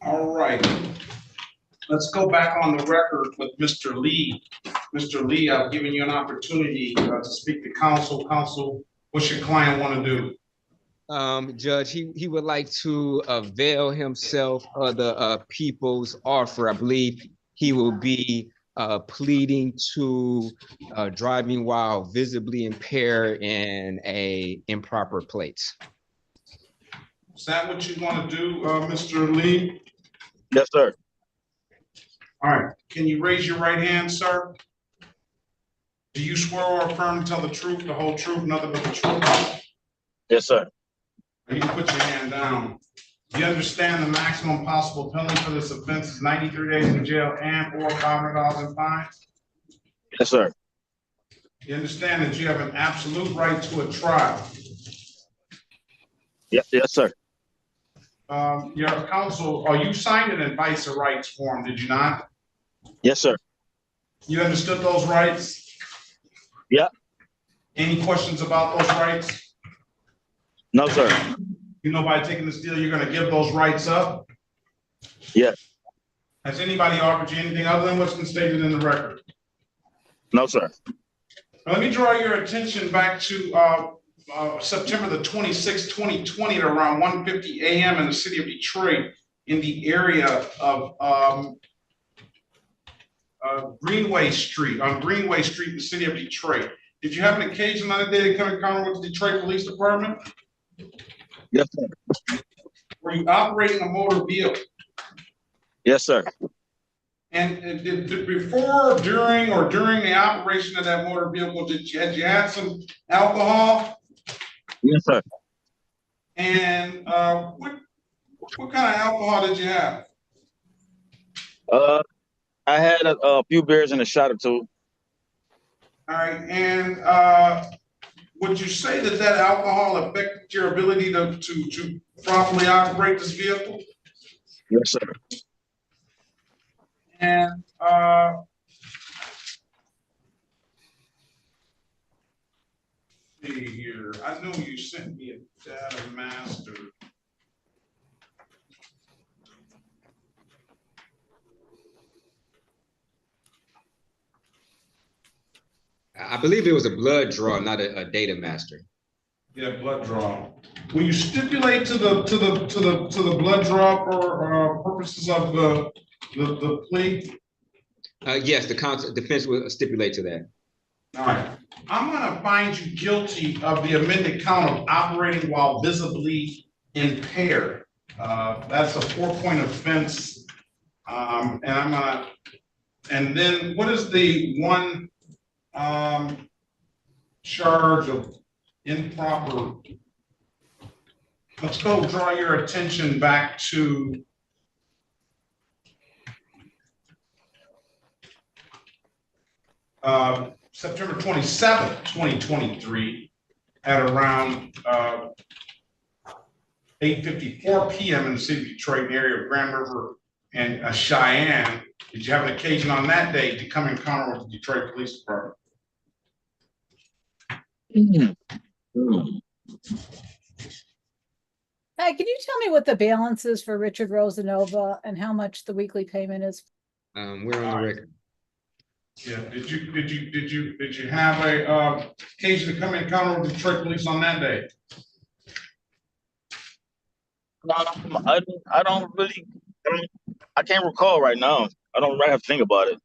All right. Let's go back on the record with Mr. Lee. Mr. Lee, I've given you an opportunity to speak to counsel. Counsel, what's your client want to do? Judge, he would like to avail himself of the people's offer. I believe he will be pleading to driving while visibly impaired in a improper plate. Is that what you want to do, Mr. Lee? Yes, sir. All right. Can you raise your right hand, sir? Do you swear or affirm to tell the truth, the whole truth, nothing but the truth? Yes, sir. You can put your hand down. Do you understand the maximum possible penalty for this offense is 93 days in jail and or $500 in fines? Yes, sir. You understand that you have an absolute right to a trial? Yes, sir. Your counsel, you signed an advice of rights form, did you not? Yes, sir. You understood those rights? Yeah. Any questions about those rights? No, sir. You know, by taking this deal, you're going to give those rights up? Yes. Has anybody offered you anything other than what's been stated in the record? No, sir. Let me draw your attention back to September the 26th, 2020 at around 1:50 a.m. in the city of Detroit in the area of Greenway Street, on Greenway Street in the city of Detroit. Did you have an occasion on that day to come in encounter with the Detroit Police Department? Yes, sir. Were you operating a motor vehicle? Yes, sir. And did before, during, or during the operation of that motor vehicle, had you had some alcohol? Yes, sir. And what kind of alcohol did you have? I had a few beers and a shot or two. All right, and would you say that that alcohol affected your ability to properly operate this vehicle? Yes, sir. And see here, I know you sent me a data master. I believe it was a blood draw, not a data master. Yeah, blood draw. Will you stipulate to the blood draw for purposes of the plea? Yes, the defense will stipulate to that. All right. I'm going to find you guilty of the amended count of operating while visibly impaired. That's a 4-point offense. And then what is the one charge of improper? Let's go draw your attention back to September 27th, 2023 at around 8:54 p.m. in the city of Detroit, in the area of Grand River and Cheyenne. Did you have an occasion on that day to come in encounter with the Detroit Police Department? Hi, can you tell me what the balance is for Richard Rosanova and how much the weekly payment is? We're on the record. Yeah, did you have a occasion to come in encounter with the Detroit Police on that day? I can't recall right now. I don't really have to think about it.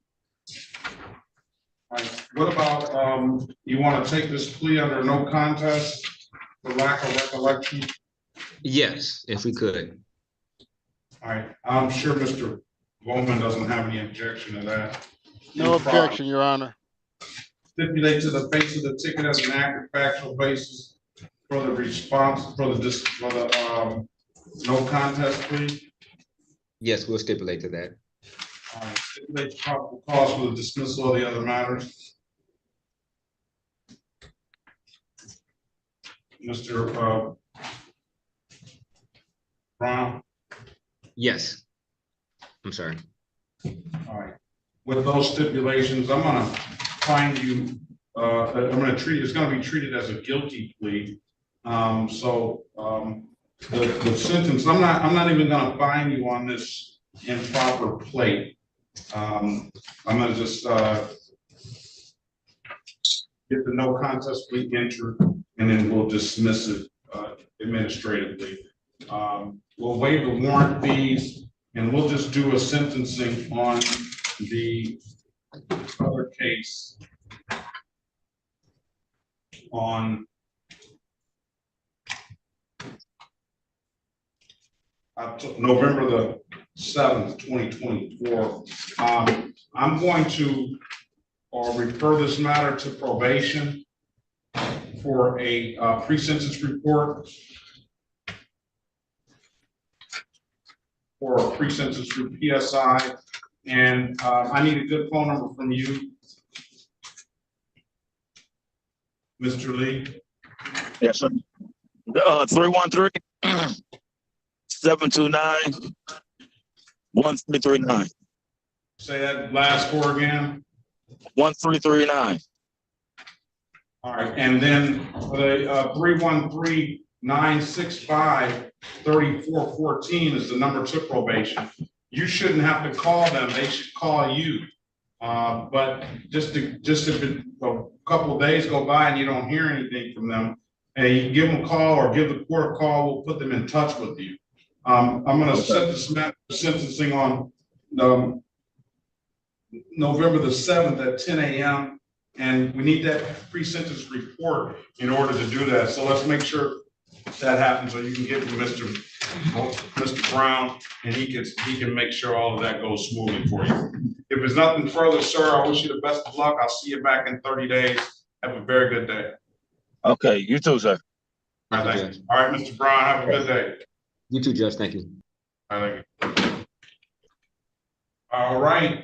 All right. What about you want to take this plea under no contest for lack of recollection? Yes, if we could. All right, I'm sure Mr. Bowman doesn't have any objection to that. No objection, Your Honor. Stipulate to the face of the ticket as an accurate factual basis for the response for the no contest plea. Yes, we'll stipulate to that. All right, stipulate probable cause for the dismissal of the other matters. Mr. Brown? Yes. I'm sorry. All right. With those stipulations, I'm gonna find you, I'm gonna treat, it's gonna be treated as a guilty plea. The sentence, I'm not even gonna fine you on this improper plate. I'm gonna just get the no contest plea entered, and then we'll dismiss it administratively. We'll waive the warrant fees, and we'll just do a sentencing on the other case on November the 7th, 2024. I'm going to refer this matter to probation for a pre-sentence report. For a pre-sentence PSI, and I need a good phone number from you, Mr. Lee. Yes, sir. 313-729-1339. Say that last four again. 1339. All right, and then the 313-965-3414 is the number to probation. You shouldn't have to call them; they should call you. But just if a couple of days go by and you don't hear anything from them, and you give them a call or give the court a call, we'll put them in touch with you. I'm going to set the sentencing on November the 7th at 10 a.m. And we need that pre-sentence report in order to do that. So let's make sure that happens so you can get to Mr. Brown, and he can make sure all of that goes smoothly for you. If there's nothing further, sir, I wish you the best of luck. I'll see you back in 30 days. Have a very good day. Okay, you too, sir. All right, thank you. All right, Mr. Brown, have a good day. You too, Judge. Thank you. All right. All right.